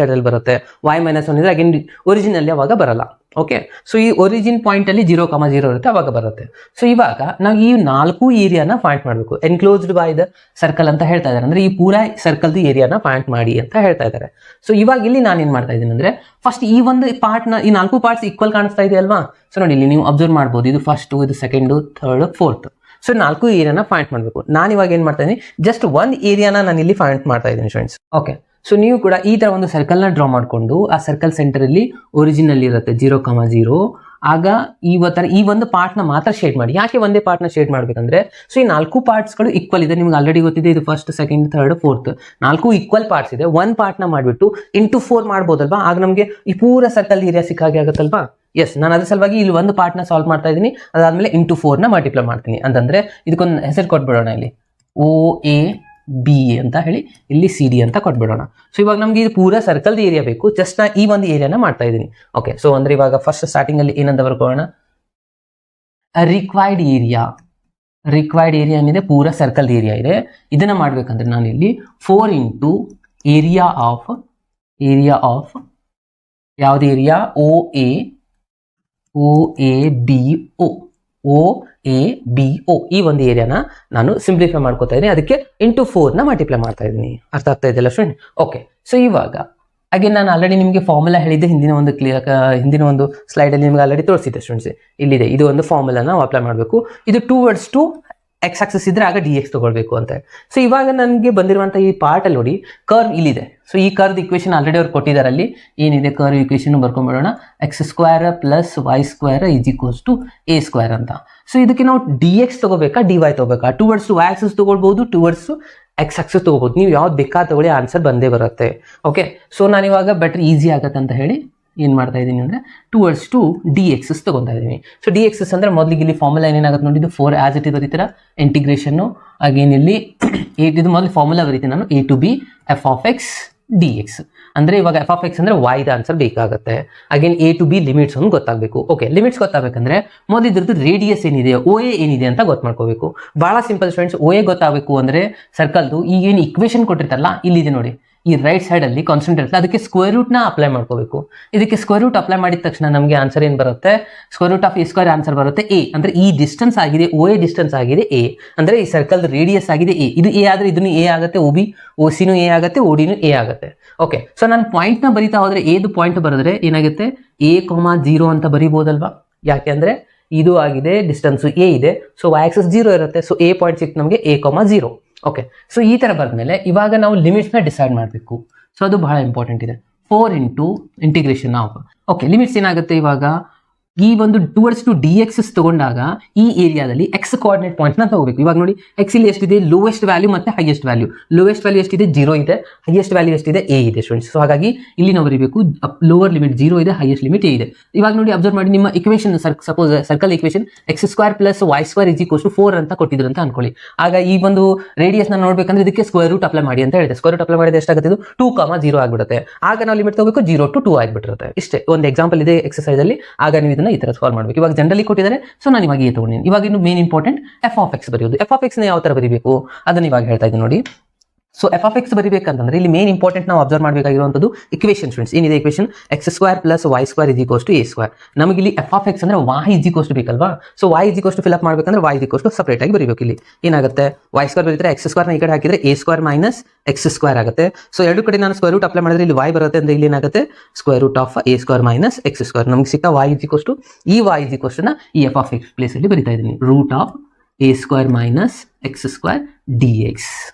ಸೈಡ್ ಅಲ್ಲಿ ಬರುತ್ತೆ, ವೈ ಮೈನಸ್ ಒನ್ ಇದ್ರೆ ಅಗೇನ್ ಒರಿಜಿನಲ್ಲಿ ಅವಾಗ ಬರಲ್ಲ. ಓಕೆ, ಸೊ ಈ ಒರಿಜಿನ್ ಪಾಯಿಂಟ್ ಅಲ್ಲಿ 0,0 ಇರುತ್ತೆ, ಅವಾಗ ಬರುತ್ತೆ. ಸೊ ಇವಾಗ ನಾವು ಈ 4 ಏರಿಯಾನ ಫೈಂಡ್ ಮಾಡಬೇಕು. ಎನ್ಕ್ಲೋಸ್ಡ್ ಬೈ ದ ಸರ್ಕಲ್ ಅಂತ ಹೇಳ್ತಾ ಇದ್ದಾರೆ, ಅಂದ್ರೆ ಈ ಪೂರಾ ಸರ್ಕಲ್ದು ಏರಿಯಾನ ಫೈಂಡ್ ಮಾಡಿ ಅಂತ ಹೇಳ್ತಾ ಇದ್ದಾರೆ. ಸೊ ಇವಾಗ ಇಲ್ಲಿ ನಾನು ಏನ್ ಮಾಡ್ತಾ ಇದ್ದೀನಿ ಅಂದ್ರೆ, ಫಸ್ಟ್ ಈ ಒಂದು ಪಾರ್ಟ್ನ, ಈ 4 ಪಾರ್ಟ್ಸ್ ಈಕ್ವಲ್ ಕಾಣಿಸ್ತಾ ಇದೆ ಅಲ್ವಾ? ಸೊ ನೋಡಿ ಇಲ್ಲಿ ನೀವು ಅಬ್ಸರ್ವ್ ಮಾಡ್ಬೋದು, ಇದು ಫಸ್ಟ್, ಇದು ಸೆಕೆಂಡ್, ಥರ್ಡ್, ಫೋರ್ತ್. ಸೊ 4 ಏರಿಯಾನ ಫೈಂಡ್ ಮಾಡಬೇಕು. ನಾನು ಇವಾಗ ಏನ್ ಮಾಡ್ತಾ ಇದ್ದೀನಿ, ಜಸ್ಟ್ ಒಂದು ಏರಿಯಾನ ನಾನು ಇಲ್ಲಿ ಫೈಂಡ್ ಮಾಡ್ತಾ ಇದ್ದೀನಿ ಸ್ಟೂಡೆಂಟ್ಸ್. ಓಕೆ, ಸೊ ನೀವು ಕೂಡ ಈ ತರ ಒಂದು ಸರ್ಕಲ್ನ ಡ್ರಾ ಮಾಡಿಕೊಂಡು ಆ ಸರ್ಕಲ್ ಸೆಂಟರ್ ಅಲ್ಲಿ ಒರಿಜಿನಲ್ ಇರುತ್ತೆ 0,0. ಆಗ ಈ ಒಂದು ಪಾರ್ಟ್ನ ಮಾತ್ರ ಶೇಡ್ ಮಾಡಿ. ಯಾಕೆ ಒಂದೇ ಪಾರ್ಟ್ನ ಶೇಡ್ ಮಾಡ್ಬೇಕಂದ್ರೆ, ಸೊ ಈ 4 ಪಾರ್ಟ್ಸ್ಗಳು ಈಕ್ವಲ್ ಇದೆ, ನಿಮ್ಗೆ ಆಲ್ರೆಡಿ ಗೊತ್ತಿದೆ. ಇದು first, second, third, fourth, 4 equal parts ಇದೆ. ಒಂದು ಪಾರ್ಟ್ನ ಮಾಡಿಬಿಟ್ಟು ಇಂಟು 4 ಮಾಡ್ಬೋದಲ್ವಾ? ಆಗ ನಮಗೆ ಈ ಪೂರ ಸರ್ಕಲ್ ಏರಿಯಾ ಸಿಕ್ಕಾಗೆ ಆಗುತ್ತಲ್ವಾ? ಎಸ್, ನಾನು ಅದ್ರ ಸಲುವಾಗಿ ಇಲ್ಲಿ ಒಂದು ಪಾರ್ಟ್ನ ಸಾಲ್ವ್ ಮಾಡ್ತಾ ಇದ್ದೀನಿ. ಅದಾದ್ಮೇಲೆ ಇಂಟು 4ನ ಮಲ್ಟಿಪ್ಲೈ ಮಾಡ್ತೀನಿ. ಅಂತಂದ್ರೆ ಇದಕ್ಕೊಂದು ಹೆಸರು ಕೊಟ್ಬಿಡೋಣ, ಇಲ್ಲಿ OA B ಅಂತ ಹೇಳಿ, ಇಲ್ಲಿ CD ಅಂತ ಕೊಟ್ಬಿಡೋಣ. ಸೊ ಇವಾಗ ನಮ್ಗೆ ಇದು ಪೂರಾ ಸರ್ಕಲ್ ಏರಿಯಾ ಬೇಕು, ಜಸ್ಟ್ ನಾ ಈ ಒಂದು ಏರಿಯಾನ ಮಾಡ್ತಾ ಇದ್ದೀನಿ. ಓಕೆ, ಸೊ ಅಂದ್ರೆ ಇವಾಗ ಫಸ್ಟ್ ಸ್ಟಾರ್ಟಿಂಗ್ ಅಲ್ಲಿ ಏನಂತ ಬರ್ಕೊಳ್ಳೋಣ, ರಿಕ್ವೈರ್ಡ್ ಏರಿಯಾ ಏನಿದೆ, ಪೂರಾ ಸರ್ಕಲ್ ಏರಿಯಾ ಇದೆ. ಇದನ್ನ ಮಾಡ್ಬೇಕಂದ್ರೆ ನಾನು ಇಲ್ಲಿ 4 ಇಂಟು ಏರಿಯಾ ಆಫ್ ಯಾವ್ದು ಏರಿಯಾ, OABO ಈ ಒಂದು ಏರಿಯಾನ ನಾನು ಸಿಂಪ್ಲಿಫೈ ಮಾಡ್ಕೋತಾ ಇದ್ದೀನಿ. ಅದಕ್ಕೆ ಇಂಟು 4ನ ಮಲ್ಟಿಪ್ಲೈ ಮಾಡ್ತಾ ಇದ್ದೀನಿ. ಅರ್ಥ ಆಗ್ತಾ ಇದೆಯಲ್ಲ ಸ್ಟೂಡೆಂಟ್? ಓಕೆ, ಸೊ ಇವಾಗ ಹಾಗೆ ನಾನು ಆಲ್ರೆಡಿ ನಿಮಗೆ ಫಾರ್ಮುಲಾ ಹೇಳಿದ್ದೆ ಹಿಂದಿನ ಒಂದು ಸ್ಲೈಡಲ್ಲಿ ನಿಮ್ಗೆ ಆಲ್ರೆಡಿ ತೋರಿಸಿದ್ದೆ ಸ್ಟೂಡೆಂಟ್ಸ್. ಇಲ್ಲಿದೆ, ಇದು ಒಂದು ಫಾರ್ಮುಲಾನ ನಾವು ಅಪ್ಲೈ ಮಾಡಬೇಕು. ಇದು ಟುವರ್ಡ್ಸ್ ಟು ಎಕ್ಸ್ ಆಕ್ಸಸ್ ಇದ್ರೆ ಆಗ DX ತಗೊಳ್ಬೇಕು ಅಂತ. ಸೊ ಇವಾಗ ನನಗೆ ಬಂದಿರುವಂಥ ಈ ಪಾರ್ಟಲ್ಲಿ ನೋಡಿ, ಕರ್ವ್ ಇಲ್ಲಿದೆ. ಸೊ ಈ ಕರ್ವ್ ಇಕ್ವೇಶನ್ ಆಲ್ರೆಡಿ ಅವ್ರು ಕೊಟ್ಟಿದ್ದಾರೆ. ಅಲ್ಲಿ ಏನಿದೆ ಕರ್ವ್ ಇಕ್ವೇಶನ್ ಬರ್ಕೊಂಡ್ಬಿಡೋಣ, x square plus y square is equals to A square ಅಂತ. ಸೊ ಇದಕ್ಕೆ ನಾವು DX ತಗೋಬೇಕಾ DY ತಗೋಬೇಕಾ? ಟುವರ್ಡ್ಸ್ ವೈ ಆಕ್ಸಸ್ ತಗೊಳ್ಬಹುದು, ಟುವರ್ಡ್ಸ್ ಎಕ್ಸ್ ಆಕ್ಸಸ್ ತಗೋಬಹುದು. ನೀವು ಯಾವ್ದು ಬೇಕಾದ ತಗೊಳ್ಳಿ, ಆನ್ಸರ್ ಬಂದೇ ಬರುತ್ತೆ. ಓಕೆ, ಸೊ ನಾನಿವಾಗ ಬೆಟರ್ ಈಸಿ ಆಗತ್ತೆ ಅಂತ ಹೇಳಿ ಏನು ಮಾಡ್ತಾ ಇದ್ದೀನಿ ಅಂದರೆ ಟುವರ್ಡ್ಸ್ ಟು DX ತಗೊತಾ ಇದ್ದೀನಿ. ಸೊ DX ಅಂದರೆ ಮೊದಲಿಗೆ ಇಲ್ಲಿ ಫಾರ್ಮುಲಾ ಏನೇನಾಗುತ್ತೆ ನೋಡಿ, ಇದು 4 ಆಸ್ ಇಟ್ ಇಸ್ ಬರೀತೀರ, ಇಂಟಿಗ್ರೇಷನ್ನು ಆಗೇನಿಲ್ಲಿ ಇದು ಮೊದಲು ಫಾರ್ಮುಲಾ ಬರೀತೀನಿ ನಾನು, A to B f of x dx. ಅಂದರೆ ಇವಾಗ f of x ಅಂದರೆ y ದ ಆನ್ಸರ್ ಬೇಕಾಗುತ್ತೆ. Again A to B limits ಒಂದು ಗೊತ್ತಾಗಬೇಕು. ಓಕೆ, ಲಿಮಿಟ್ಸ್ ಗೊತ್ತಾಗಬೇಕಂದ್ರೆ ಮೊದಲು ಇದ್ರದ್ದು ರೇಡಿಯಸ್ ಏನಿದೆ, OA ಏನಿದೆ ಅಂತ ಗೊತ್ತು ಮಾಡ್ಕೋಬೇಕು. ಭಾಳ ಸಿಂಪಲ್ ಸ್ಟೂಡೆಂಟ್ಸ್. OA ಗೊತ್ತಾಗಬೇಕು ಅಂದರೆ ಸರ್ಕಲ್ದು ಈಗೇನು ಇಕ್ವೇಶನ್ ಕೊಟ್ಟಿರ್ತಾರಲ್ಲ, ಇಲ್ಲಿದೆ ನೋಡಿ, ಈ ರೈಟ್ ಸೈಡ್ ಅಲ್ಲಿ ಕಾನ್ಸ್ಟೆಂಟ್ ಇರುತ್ತೆ, ಅದಕ್ಕೆ ಸ್ಕ್ವೇರ್ ರೂಟ್ನ ಅಪ್ಲೈ ಮಾಡ್ಕೋಬೇಕು. ಇದಕ್ಕೆ ಸ್ಕ್ವೇರ್ ರೂಟ್ ಅಪ್ಲೈ ಮಾಡಿದ ತಕ್ಷಣ ನಮಗೆ ಆನ್ಸರ್ ಏನು ಬರುತ್ತೆ, square root of A square answer ಬರುತ್ತೆ A. ಅಂದ್ರೆ ಈ ಡಿಸ್ಟೆನ್ಸ್ ಆಗಿದೆ, OA ಡಿಸ್ಟೆನ್ಸ್ ಆಗಿದೆ A, ಅಂದ್ರೆ ಈ ಸರ್ಕಲ್ ರೇಡಿಯಸ್ ಆಗಿದೆ A. ಇದು A ಆದ್ರೆ ಇದನ್ನು A ಆಗುತ್ತೆ, OCನೂ A ಆಗುತ್ತೆ, ODನೂ A ಆಗುತ್ತೆ. ಓಕೆ, ಸೊ ನಾನು ಪಾಯಿಂಟ್ ನ ಬರಿತಾ ಹೋದ್ರೆ Aದು ಪಾಯಿಂಟ್ ಬರೆದ್ರೆ ಏನಾಗುತ್ತೆ, A,0 ಅಂತ ಬರಿಬೋದಲ್ವಾ? ಯಾಕೆ ಅಂದ್ರೆ ಇದು ಆಗಿದೆ, ಡಿಸ್ಟೆನ್ಸ್ A ಇದೆ, ಸೊ y ಆಕ್ಸಿಸ್ 0 ಇರುತ್ತೆ. ಸೊ A ಪಾಯಿಂಟ್ ಸಿಕ್ತು ನಮಗೆ A,0. ಓಕೆ, ಸೊ ಈ ತರ ಬಂದ್ಮೇಲೆ ಇವಾಗ ನಾವು ಲಿಮಿಟ್ಸ್ನ ಡಿಸೈಡ್ ಮಾಡಬೇಕು. ಸೊ ಅದು ಬಹಳ ಇಂಪಾರ್ಟೆಂಟ್ ಇದೆ. 4 into integration of, okay, limits ಏನಾಗುತ್ತೆ ಇವಾಗ ಈ ಒಂದು ಟುವರ್ಡ್ಸ್ ಟು ಡಿ ಎಕ್ಸ್ ತಗೊಂಡಾಗ ಈ ಏರಿಯಾದಲ್ಲಿ ಎಕ್ಸ್ ಕೋಆರ್ಡಿನೇಟ್ ಪಾಯಿಂಟ್ನ ತಗೋಬೇಕು. ಇವಾಗ ನೋಡಿ ಎಕ್ಸ್ ಇಲ್ಲಿ ಎಷ್ಟಿದೆ, ಲೋವೆಸ್ಟ್ ವ್ಯಾಲ್ಯೂ ಮತ್ತೆ ಹೈಯೆಸ್ಟ್ ವ್ಯಾಲ್ಯೂ. ಲೋವೆಸ್ಟ್ ವ್ಯಾಲ್ಯೂ ಎಷ್ಟಿದೆ, 0 ಇದೆ. ಹೈಯೆಸ್ಟ್ ವ್ಯಾಲ್ಯೂ ಎಷ್ಟಿದೆ, ಎ ಇದೆ ಸ್ಟೂಡೆಂಟ್ಸ್. ಸೊ ಹಾಗಾಗಿ ಇಲ್ಲಿ ನಾವು ಬರೀಬೇಕು ಲೋವರ್ ಲಿಮಿಟ್ 0 ಇದೆ, ಹೈಯೆಸ್ಟ್ ಲಿಮಿಟ್ ಎ ಇದೆ. ಇವಾಗ ನೋಡಿ ಅಬ್ಸರ್ವ್ ಮಾಡಿ, ನಿಮ್ಮ equation suppose circle equation x² + y² = 4 ಅಂತ ಕೊಟ್ಟಿದ್ರು ಅಂತ ಅನ್ಕೊಳ್ಳಿ. ಆಗ ಈ ಒಂದು ರೇಡಿಯಸ್ ನ ನೋಡ್ಬೇಕಂದ್ರೆ ಇದಕ್ಕೆ ಸ್ಕ್ವೇರ್ ರೂಟ್ ಅಪ್ಲೈ ಮಾಡಿ ಅಂತ ಹೇಳಿದೆ. ಸ್ಕ್ವೇರ್ ರೂಟ್ ಅಪ್ಲೈ ಮಾಡಿದ್ರೆ ಎಷ್ಟಾಗುತ್ತೆ, ಇದು 2, 0 ಆಗ್ಬಿಡುತ್ತೆ. ಆಗ ನಾವು ಲಿಮಿಟ್ ತಗೋಬೇಕು 0 to 2 ಆಗ್ಬಿಟ್ಟಿರುತ್ತೆ. ಇಷ್ಟೇ ಒಂದು ಎಕ್ಸಾಂಪಲ್ ಇದೆ ಎಕ್ಸರ್ಸೈಸ್ ಅಲ್ಲಿ. ಆಗ ನೀವು ಇದನ್ನ ಈ ತರ ಸಾಲ್ವ್ ಮಾಡಬೇಕು. ಇವಾಗ ಜನರಲಿ ಕೊಟ್ಟಿದ್ದಾರೆ, ಸೊ ನಾನು ಇವಾಗ ತಗೊಂಡಿದ್ದೀನಿ. ಇವಾಗ ಇನ್ನು ಮೇನ್ ಇಂಪಾರ್ಟೆಂಟ್ f(x) ಬರೆಯೋದು. f(x) ನ ಯಾವ ತರ ಬರೀಬೇಕು ಅದನ್ನ ಇವಾಗ ಹೇಳ್ತಾ ಇದ್ದೀನಿ ನೋಡಿ. ಸೊ f(x) ಬರೀಬೇಕಂತಂದ್ರೆ ಇಲ್ಲಿ ಮೇನ್ ಇಂಪಾರ್ಟೆಂಟ್ ನಾವು ಅಬ್ಸರ್ವ್ ಮಾಡಬೇಕಾಗಿರುವಂತದ್ದು ಇಕ್ವೇಷನ್ ಸ್ಟೂಡೆಂಟ್ಸ್. ಏನಿದೆ ಇಕ್ವೇಷನ್, x² + y² = a². ನಮಗೆ ಇಲ್ಲಿ f(x) ಅಂದ್ರೆ y ಬೇಕಲ್ವಾ. ಸೊ y ಫಿಲ್ ಅಪ್ ಮಾಡಬೇಕಂದ್ರೆ y ಸಪರೇಟ್ ಆಗಿ ಬರೀಬೇಕು. ಇಲ್ಲಿ ಏನಾಗುತ್ತೆ, y² ಬರೀತಾರೆ, x² ನ ಈ ಕಡೆ ಹಾಕಿದ್ರೆ a² - x² ಆಗುತ್ತೆ. ಸೊ ಎರಡು ಕಡೆ ನಾನು ಸ್ಕ್ವೇರ್ ರೂಟ್ ಅಪ್ಲೈ ಮಾಡಿದ್ರೆ ಇಲ್ಲಿ y ಬರುತ್ತೆ ಅಂದ್ರೆ ಇಲ್ಲಿ ಏನಾಗುತ್ತೆ, √(a² - x²). ನಮಗೆ ಸಿಕ್ಕ y ಈ y ನ ಈ f(x) ಪ್ಲೇಸ್ ಅಲ್ಲಿ ಬರೀತಾ ಇದ್ದೀನಿ, √(a² - x² dx).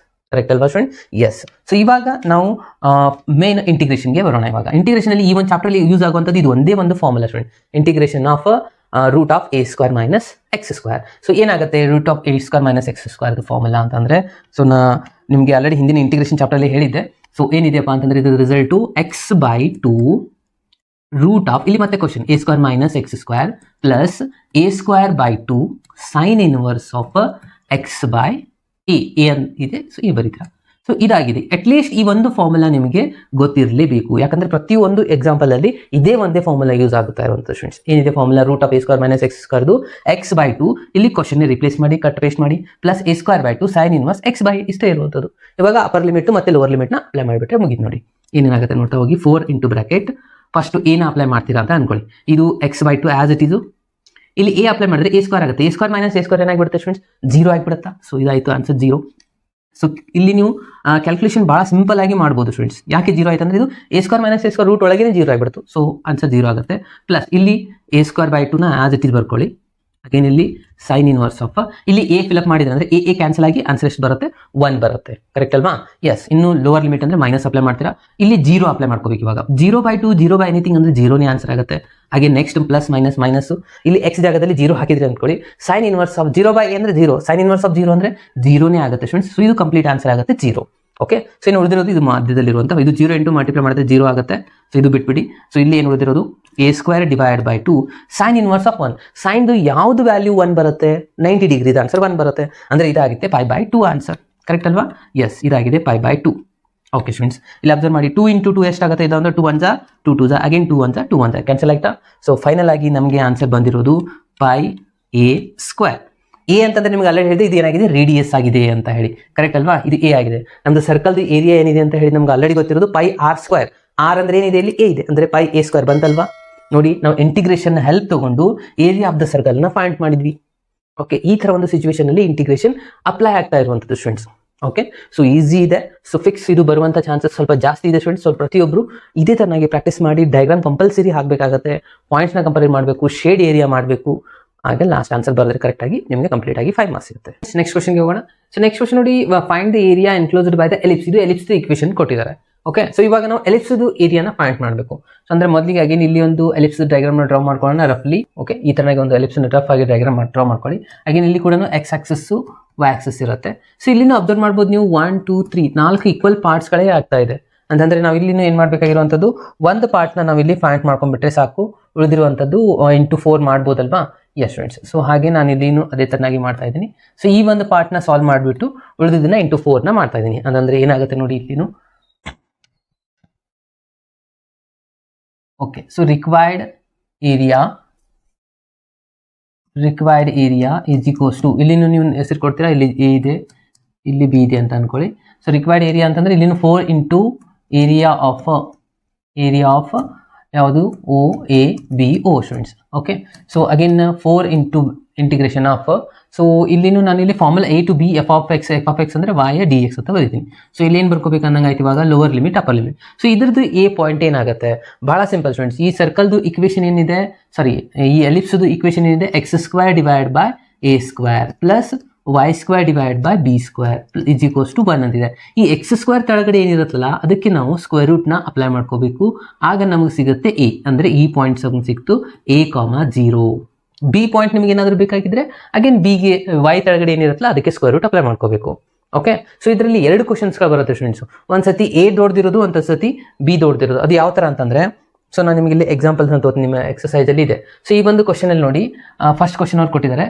ಕರೆಕ್ಟ್ ಅಲ್ವಾ ಸ್ಟೂಡೆಂಟ್? ಎಸ್. ಸೊ ಇವಾಗ ನಾವು ಮೇನ್ ಇಂಟಿಗ್ರೇಷನ್ಗೆ ಬರೋಣ. ಇವಾಗ ಇಂಟಿಗ್ರೇಷನ್ ಅಲ್ಲಿ ಈ ಒಂದು ಚಾಪ್ಟರ್ ಅಲ್ಲಿ ಯೂಸ್ ಆಗುವಂಥದ್ದು ಇದು ಒಂದೇ ಒಂದು formula student, integration of √(a² - x²). So ಏನಾಗುತ್ತೆ √(a² - x² ಫಾರ್ಮುಲಾ ಅಂತಂದ್ರೆ, ಸೊ ನಿಮಗೆ ಆಲ್ರೆಡಿ ಹಿಂದಿನ ಇಂಟಿಗ್ರೇಷನ್ ಚಾಪ್ಟರ್ ಅಲ್ಲಿ ಹೇಳಿದ್ದೆ. ಸೊ ಏನಿದೆಯಪ್ಪ ಅಂತಂದ್ರೆ ಇದು ರಿಸಲ್ಟು x/2 ಇಲ್ಲಿ ಮತ್ತೆ question a² - x² plus a²/2 sin inverse of x/a ಇದೆ. ಸೊ ಈ ಬರೀತೀರಾ. ಸೊ ಇದಾಗಿದೆ. ಅಟ್ಲೀಸ್ಟ್ ಈ ಒಂದು ಫಾರ್ಮುಲಾ ನಿಮಗೆ ಗೊತ್ತಿರಲೇಬೇಕು, ಯಾಕಂದ್ರೆ ಪ್ರತಿಯೊಂದು ಎಕ್ಸಾಂಪಲ್ ಅಲ್ಲಿ ಇದೇ ಒಂದೇ ಫಾರ್ಮುಲಾ ಯೂಸ್ ಆಗುತ್ತಾ ಇರುವಂತ ಸ್ಟೂಡೆಂಟ್ಸ್. ಏನಿದೆ ಫಾರ್ಮುಲಾ, √(a² - x²) x/2 ಇಲ್ಲಿ ಕ್ವಶನ್ ರಿಪ್ಲೇಸ್ ಮಾಡಿ, ಕಟ್ ಪೇಸ್ಟ್ ಮಾಡಿ, plus a²/2 sin inverse x/a ಇಷ್ಟೇ ಇರುವಂಥದ್ದು. ಇವಾಗ ಅಪರ್ ಲಿಮಿಟ್ ಮತ್ತೆ ಲೋವರ್ ಲಿಮಿಟ್ ನ ಅಪ್ಲೈ ಮಾಡಿಬಿಟ್ರೆ ಮುಗಿದು ನೋಡಿ. ಏನೇನಾಗುತ್ತೆ ನೋಡ್ತಾ ಹೋಗಿ. 4 ಇಂಟು ಬ್ರಾಕೆಟ್ ಫಸ್ಟ್ ಏನ ಅಪ್ಲೈ ಮಾಡ್ತೀರಾ ಅಂತ ಅನ್ಕೊಳ್ಳಿ. ಇದು x/2 ಆಸ್ ಇಟ್ ಇದು. ಇಲ್ಲಿ a ಅಪ್ಲೈ ಮಾಡಿದ್ರೆ a² ಆಗುತ್ತೆ. a² - a² ಏನಾಗ್ಬಿಡುತ್ತೆ ಸ್ಟೂಡೆಂಟ್ಸ್, 0 ಆಗಿಬಿಡುತ್ತಾ. ಸೊ ಇದಾಯ್ತು ಆನ್ಸರ್ 0. ಸೊ ಇಲ್ಲಿ ನೀವು ಕ್ಯಾಲ್ಕುಲೇಷನ್ ಬಹಳ ಸಿಂಪಲ್ ಆಗಿ ಮಾಡ್ಬೋದು ಸ್ಟೂಡೆಂಟ್ಸ್. ಯಾಕೆ 0 ಆಯ್ತು ಅಂದ್ರೆ ಇದು a² - a² ರೂಟ್ ಒಳಗೇನೆ 0 ಆಗಿಬಿಡ್ತು. ಸೊ ಆನ್ಸರ್ 0 ಆಗುತ್ತೆ. ಪ್ಲಸ್ ಇಲ್ಲಿ a²/2 ನ ಆಸ್ ಇಟ್ ಇಸ್ ಬರ್ಕೊಳ್ಳಿ. ಅಗೇನ್ ಇಲ್ಲಿ ಸೈನ್ ಇನ್ವರ್ಸ್ ಆಫ್, ಇಲ್ಲಿ ಎ ಫಿಲಪ್ ಮಾಡಿದ್ರೆ ಅಂದ್ರೆ ಎ ಕ್ಯಾನ್ಸಲ್ ಆಗಿ ಆನ್ಸರ್ ಎಷ್ಟು ಬರುತ್ತೆ, 1 ಬರುತ್ತೆ. ಕರೆಕ್ಟ್ ಅಲ್ವಾ? ಎಸ್. ಇನ್ನು ಲೋವರ್ ಲಿಮಿಟ್ ಅಂದ್ರೆ ಮೈನಸ್ ಅಪ್ಲೈ ಮಾಡ್ತೀರಾ. ಇಲ್ಲಿ 0 ಅಪ್ಲೈ ಮಾಡ್ಕೋಬೇಕು. ಇವಾಗ 0/2 0/ಎನಿಥಿಂಗ್ ಅಂದ್ರೆ 0ನೇ ಆನ್ಸರ್ ಆಗುತ್ತೆ. ಹಾಗೆ ನೆಕ್ಸ್ಟ್ ಪ್ಲಸ್ ಮೈನಸ್ ಇಲ್ಲಿ x ಜಾಗದಲ್ಲಿ 0 ಹಾಕಿದ್ರೆ ಅಂದ್ಕೊಳ್ಳಿ, ಸೈನ್ ಇನ್ವರ್ಸ್ ಆಫ್ 0/a ಅಂದ್ರೆ 0, ಸೈನ್ ಇನ್ವರ್ಸ್ ಆಫ್ 0 ಅಂದ್ರೆ 0ನೇ ಆಗುತ್ತೆ ಸ್ಟೂಡೆಂಟ್ಸ್. ಸೊ ಇದು ಕಂಪ್ಲೀಟ್ ಆನ್ಸರ್ ಆಗುತ್ತೆ 0. ಓಕೆ. ಸೊ ಇನ್ನು ಉಳಿದಿರೋದು ಇದು ಮಧ್ಯದಲ್ಲಿರುವಂಥ ಇದು 0 ಇಂಟು ಮಲ್ಟಿಪ್ಲೈ ಮಾಡಿದ್ರೆ 0 ಆಗುತ್ತೆ. ಸೊ ಇದು ಬಿಟ್ಬಿಡಿ. ಸೊ ಇಲ್ಲಿ ಏನು ಉಳಿದಿರೋದು a² / 2 ಸೈನ್ ಇನ್ವರ್ಸ್ ಆಫ್ 1. ಸೈನ್ದು ಯಾವ್ದು ವ್ಯಾಲ್ಯೂ 1 ಬರುತ್ತೆ, 90 ಡಿಗ್ರಿ ಆನ್ಸರ್ 1 ಬರುತ್ತೆ. ಅಂದ್ರೆ ಇದಾಗುತ್ತೆ π/2 ಆನ್ಸರ್. ಕರೆಕ್ಟ್ ಅಲ್ವಾ? ಎಸ್, ಇದಾಗಿದೆ π/2. ಓಕೆ ಸ್ಟೂಡೆಂಟ್ಸ್, ಇಲ್ಲಿ ಅಬ್ಸರ್ವ್ ಮಾಡಿ 2 ಇಂಟು 2 ಎಷ್ಟಾಗುತ್ತೆ, ಇದು ಅಂದ್ರೆ 2 1 2 2 ಅಗೇನ್ 2 1 2 1 ಕ್ಯಾನ್ಸಲ್ ಆಯ್ತಾ. ಸೊ ಫೈನಲ್ ಆಗಿ ನಮಗೆ ಆನ್ಸರ್ ಬಂದಿರೋದು πa². ಎ ಅಂತಂದ್ರೆ ನಿಮ್ಗೆ ಆಲ್ರೆಡಿ ಹೇಳಿದೆ ಇದು ಏನಾಗಿದೆ, ರೇಡಿಯಸ್ ಆಗಿದೆ ಅಂತ ಹೇಳಿ. ಕರೆಕ್ಟ್ ಅಲ್ವಾ? ಇದು ಎ ಆಗಿದೆ. ನಮ್ದು ಸರ್ಕಲ್ದು ಏರಿಯಾ ಏನಿದೆ ಅಂತ ಹೇಳಿ ನಮ್ಗೆ ಆಲ್ರೆಡಿ ಗೊತ್ತಿರೋದು πr². ಆರ್ ಅಂದ್ರೆ ಏನಿದೆ, ಇಲ್ಲಿ ಎ ಇದೆ ಅಂದ್ರೆ πa² ಬಂತಲ್ವಾ. ನೋಡಿ, ನಾವು ಇಂಟಿಗ್ರೇಷನ್ ಹೆಲ್ಪ್ ತಗೊಂಡು ಏರಿಯಾ ಆಫ್ ದ ಸರ್ಕಲ್ ನ ಫೈಂಡ್ ಮಾಡಿದ್ವಿ. ಓಕೆ, ಈ ತರ ಒಂದು ಸಿಚುವೇಶನ್ ಅಲ್ಲಿ ಇಂಟಿಗ್ರೇಷನ್ ಅಪ್ಲೈ ಆಗ್ತಾ ಇರುವಂತದ್ದು ಸ್ಟೂಡೆಂಟ್ಸ್. ಓಕೆ, ಸೊ ಈಸಿ ಇದೆ. ಸೊ ಫಿಕ್ಸ್ ಇದು ಬರುವಂತ ಚಾನ್ಸಸ್ ಸ್ವಲ್ಪ ಜಾಸ್ತಿ ಇದೆ ಸ್ಟೂಡೆಂಟ್ಸ್. ಸ್ವಲ್ಪ ಪ್ರತಿಯೊಬ್ರು ಇದೇ ತರನಾಗಿ ಪ್ರಾಕ್ಟೀಸ್ ಮಾಡಿ ಡಯಾಗ್ರಾಮ್ ಕಂಪಲ್ಸರಿ ಹಾಕಬೇಕಾಗುತ್ತೆ. ಪಾಯಿಂಟ್ಸ್ ನ ಕಂಪೇರ್ ಮಾಡಬೇಕು, ಶೇಡ್ ಏರಿಯಾ ಮಾಡಬೇಕು. ಹಾಗೆ ಲಾಸ್ಟ್ ಆನ್ಸರ್ ಬರೆದ್ರೆ ಕರೆಕ್ಟ್ ಆಗಿ ನಿಮಗೆ ಕಂಪ್ಲೀಟ್ ಆಗಿ 5 ಮಾರ್ಕ್ಸ್ ಸಿಗುತ್ತೆ. ನೆಕ್ಸ್ಟ್ ಕ್ವಶನ್ಗೆ ಹೋಗೋಣ. ಸೊ ನೆಕ್ಸ್ಟ್ ಕ್ವಶನ್ ನೋಡಿ, find the area enclosed by the ellipse. ಇದು ಎಲಿಪ್ಸ್ ಇಕ್ವೇಶನ್ ಕೊಟ್ಟಿದ್ದಾರೆ. ಓಕೆ, ಸೊ ಇವಾಗ ನಾವು ಎಲಿಪ್ಸ್ ಏರಿಯಾನ ಫೈಂಡ್ ಮಾಡಬೇಕು. ಸೊ ಅಂದ್ರೆ ಮೊದಲಿಗೆ ಅಗೇನ್ ಇಲ್ಲಿ ಒಂದು ಎಲಿಪ್ಸ್ ಡಯಾಗ್ರಾಮ್ ಡ್ರಾ ಮಾಡ್ಕೊಳ್ಳೋಣ ರಫ್ಲಿ. ಓಕೆ, ಈ ತರನಾಗಿ ಒಂದು ಎಲಿಪ್ಸ್ ರಫ್ ಆಗಿ ಡಯಾಗ್ರಾಮ್ ಡ್ರಾ ಮಾಡ್ಕೊಳ್ಳಿ. ಅಗೇನ್ ಇಲ್ಲಿ ಕೂಡ ಎಕ್ಸ್ ಆಕ್ಸಸ್ ವೈ ಆಕ್ಸಸ್ ಇರುತ್ತೆ. ಸೊ ಇಲ್ಲಿನೂ ಅಬ್ಸರ್ವ್ ಮಾಡ್ಬೋದು ನೀವು 1 2 3 4 ಈಕ್ವಲ್ ಪಾರ್ಟ್ಸ್ಗಳೇ ಆಗ್ತಾ ಇದೆ. ಅಂತಂದ್ರೆ ನಾವು ಇಲ್ಲಿನೂ ಏನ್ ಮಾಡ್ಬೇಕಾಗಿರುವಂಥದ್ದು, ಒಂದು ಪಾರ್ಟ್ನ ನಾವು ಇಲ್ಲಿ ಫೈಂಡ್ ಮಾಡ್ಕೊಂಡ್ಬಿಟ್ರೆ ಸಾಕು. ಉಳಿದಿರುವಂಥದ್ದು ಇಂಟು 4 ಮಾಡ್ಬೋದಲ್ವಾ. ಎಸ್ ಸ್ಟೂಡೆಂಟ್ಸ್, ಸೊ ಹಾಗೆ ನಾನು ಇಲ್ಲಿನೂ ಅದೇ ತರನಾಗಿ ಮಾಡ್ತಾ ಇದ್ದೀನಿ. ಸೊ ಈ ಒಂದು ಪಾರ್ಟ್ನ ಸಾಲ್ವ್ ಮಾಡಿಬಿಟ್ಟು ಉಳಿದಿದ್ದನ್ನ ಇಂಟು 4ನ ಮಾಡ್ತಾ ಇದ್ದೀನಿ. ಅಂತಂದ್ರೆ ಏನಾಗುತ್ತೆ ನೋಡಿ ಇಲ್ಲಿನೂ. Okay, so required area is equals to, ಇಲ್ಲಿನೂ ನೀವು ಹೆಸರು ಕೊಡ್ತೀರಾ, ಇಲ್ಲಿ ಎ ಇದೆ, ಇಲ್ಲಿ ಬಿ ಇದೆ ಅಂತ ಅನ್ಕೊಳ್ಳಿ. ಸೊ ರಿಕ್ವೈರ್ಡ್ ಏರಿಯಾ ಅಂತಂದ್ರೆ ಇಲ್ಲಿನೂ 4 ಇಂಟು ಏರಿಯಾ ಆಫ್ ಯಾವುದು, O A B O students. Okay, so again 4 into integration of. So ಇಲ್ಲಿನೂ ನಾನು ಇಲ್ಲಿ formula a to b f(x) ಅಂದ್ರೆ y dx ಅಂತ ಬರೀತೀನಿ. ಸೊ ಇಲ್ಲಿ ಏನು ಬರ್ಕೋಬೇಕು ಅನ್ನಂಗೆ ಆಯ್ತು ಇವಾಗ, lower limit upper limit. So ಇದ್ರದ್ದು ಎ ಪಾಯಿಂಟ್ ಏನಾಗುತ್ತೆ, ಬಹಳ ಸಿಂಪಲ್ ಸ್ಟೂಡೆಂಟ್ಸ್. ಈ ಸರ್ಕಲ್ದು ಇಕ್ವೇಶನ್ ಏನಿದೆ, ಸಾರಿ ಈ ಎಲಿಪ್ಸ್ದು ಇಕ್ವೇಶನ್ ಏನಿದೆ, x² / a² plus y square divide by b square is equals to 1 ಅಂತಿದೆ. ಈ ಎಕ್ಸ್ ಸ್ಕ್ವೇರ್ ಕೆಳಗಡೆ ಏನಿರುತ್ತಲ್ಲ ಅದಕ್ಕೆ ನಾವು ಸ್ಕ್ವೇರ್ ರೂಟ್ನ ಅಪ್ಲೈ ಮಾಡ್ಕೋಬೇಕು. ಆಗ ನಮಗೆ ಸಿಗುತ್ತೆ ಎ, ಅಂದರೆ ಈ ಪಾಯಿಂಟ್ ಸಿಕ್ತು a, 0. ಬಿ ಪಾಯಿಂಟ್ ನಿಮ್ಗೆ ಏನಾದರೂ ಬೇಕಾಗಿದ್ರೆ ಅಗೇನ್ ಬಿಗೆ ವೈ ಕೆಳಗಡೆ ಏನಿರುತ್ತಲ್ಲ ಅದಕ್ಕೆ ಸ್ಕ್ವೇರ್ ರೂಟ್ ಅಪ್ಲೈ ಮಾಡ್ಕೋಬೇಕು. ಓಕೆ, ಸೊ ಇದರಲ್ಲಿ 2 ಕ್ವಶನ್ಸ್ಗಳು ಬರುತ್ತೆ ಸ್ಟೂಡೆಂಟ್ಸ್. ಒಂದ್ಸತಿ ಎ ದೊಡ್ಡದಿರೋದು, ಒಂದು ಸತಿ ಬಿ ದೊಡ್ಡದಿರೋದು. ಅದು ಯಾವ ಥರ ಅಂತಂದರೆ, ಸೊ ನಾನು ನಿಮಗೆ ಇಲ್ಲಿ ಎಕ್ಸಾಂಪಲ್ಸ್ ಅಂತ ತೋರಿಸ್ತೀನಿ, ನಿಮ್ಮ ಎಕ್ಸಸೈಸಲ್ಲಿ ಇದೆ. ಸೊ ಈ ಒಂದು ಕ್ವಶನಲ್ಲಿ ನೋಡಿ, ಫಸ್ಟ್ ಕ್ವಶನ್ ಅವ್ರು ಕೊಟ್ಟಿದ್ದಾರೆ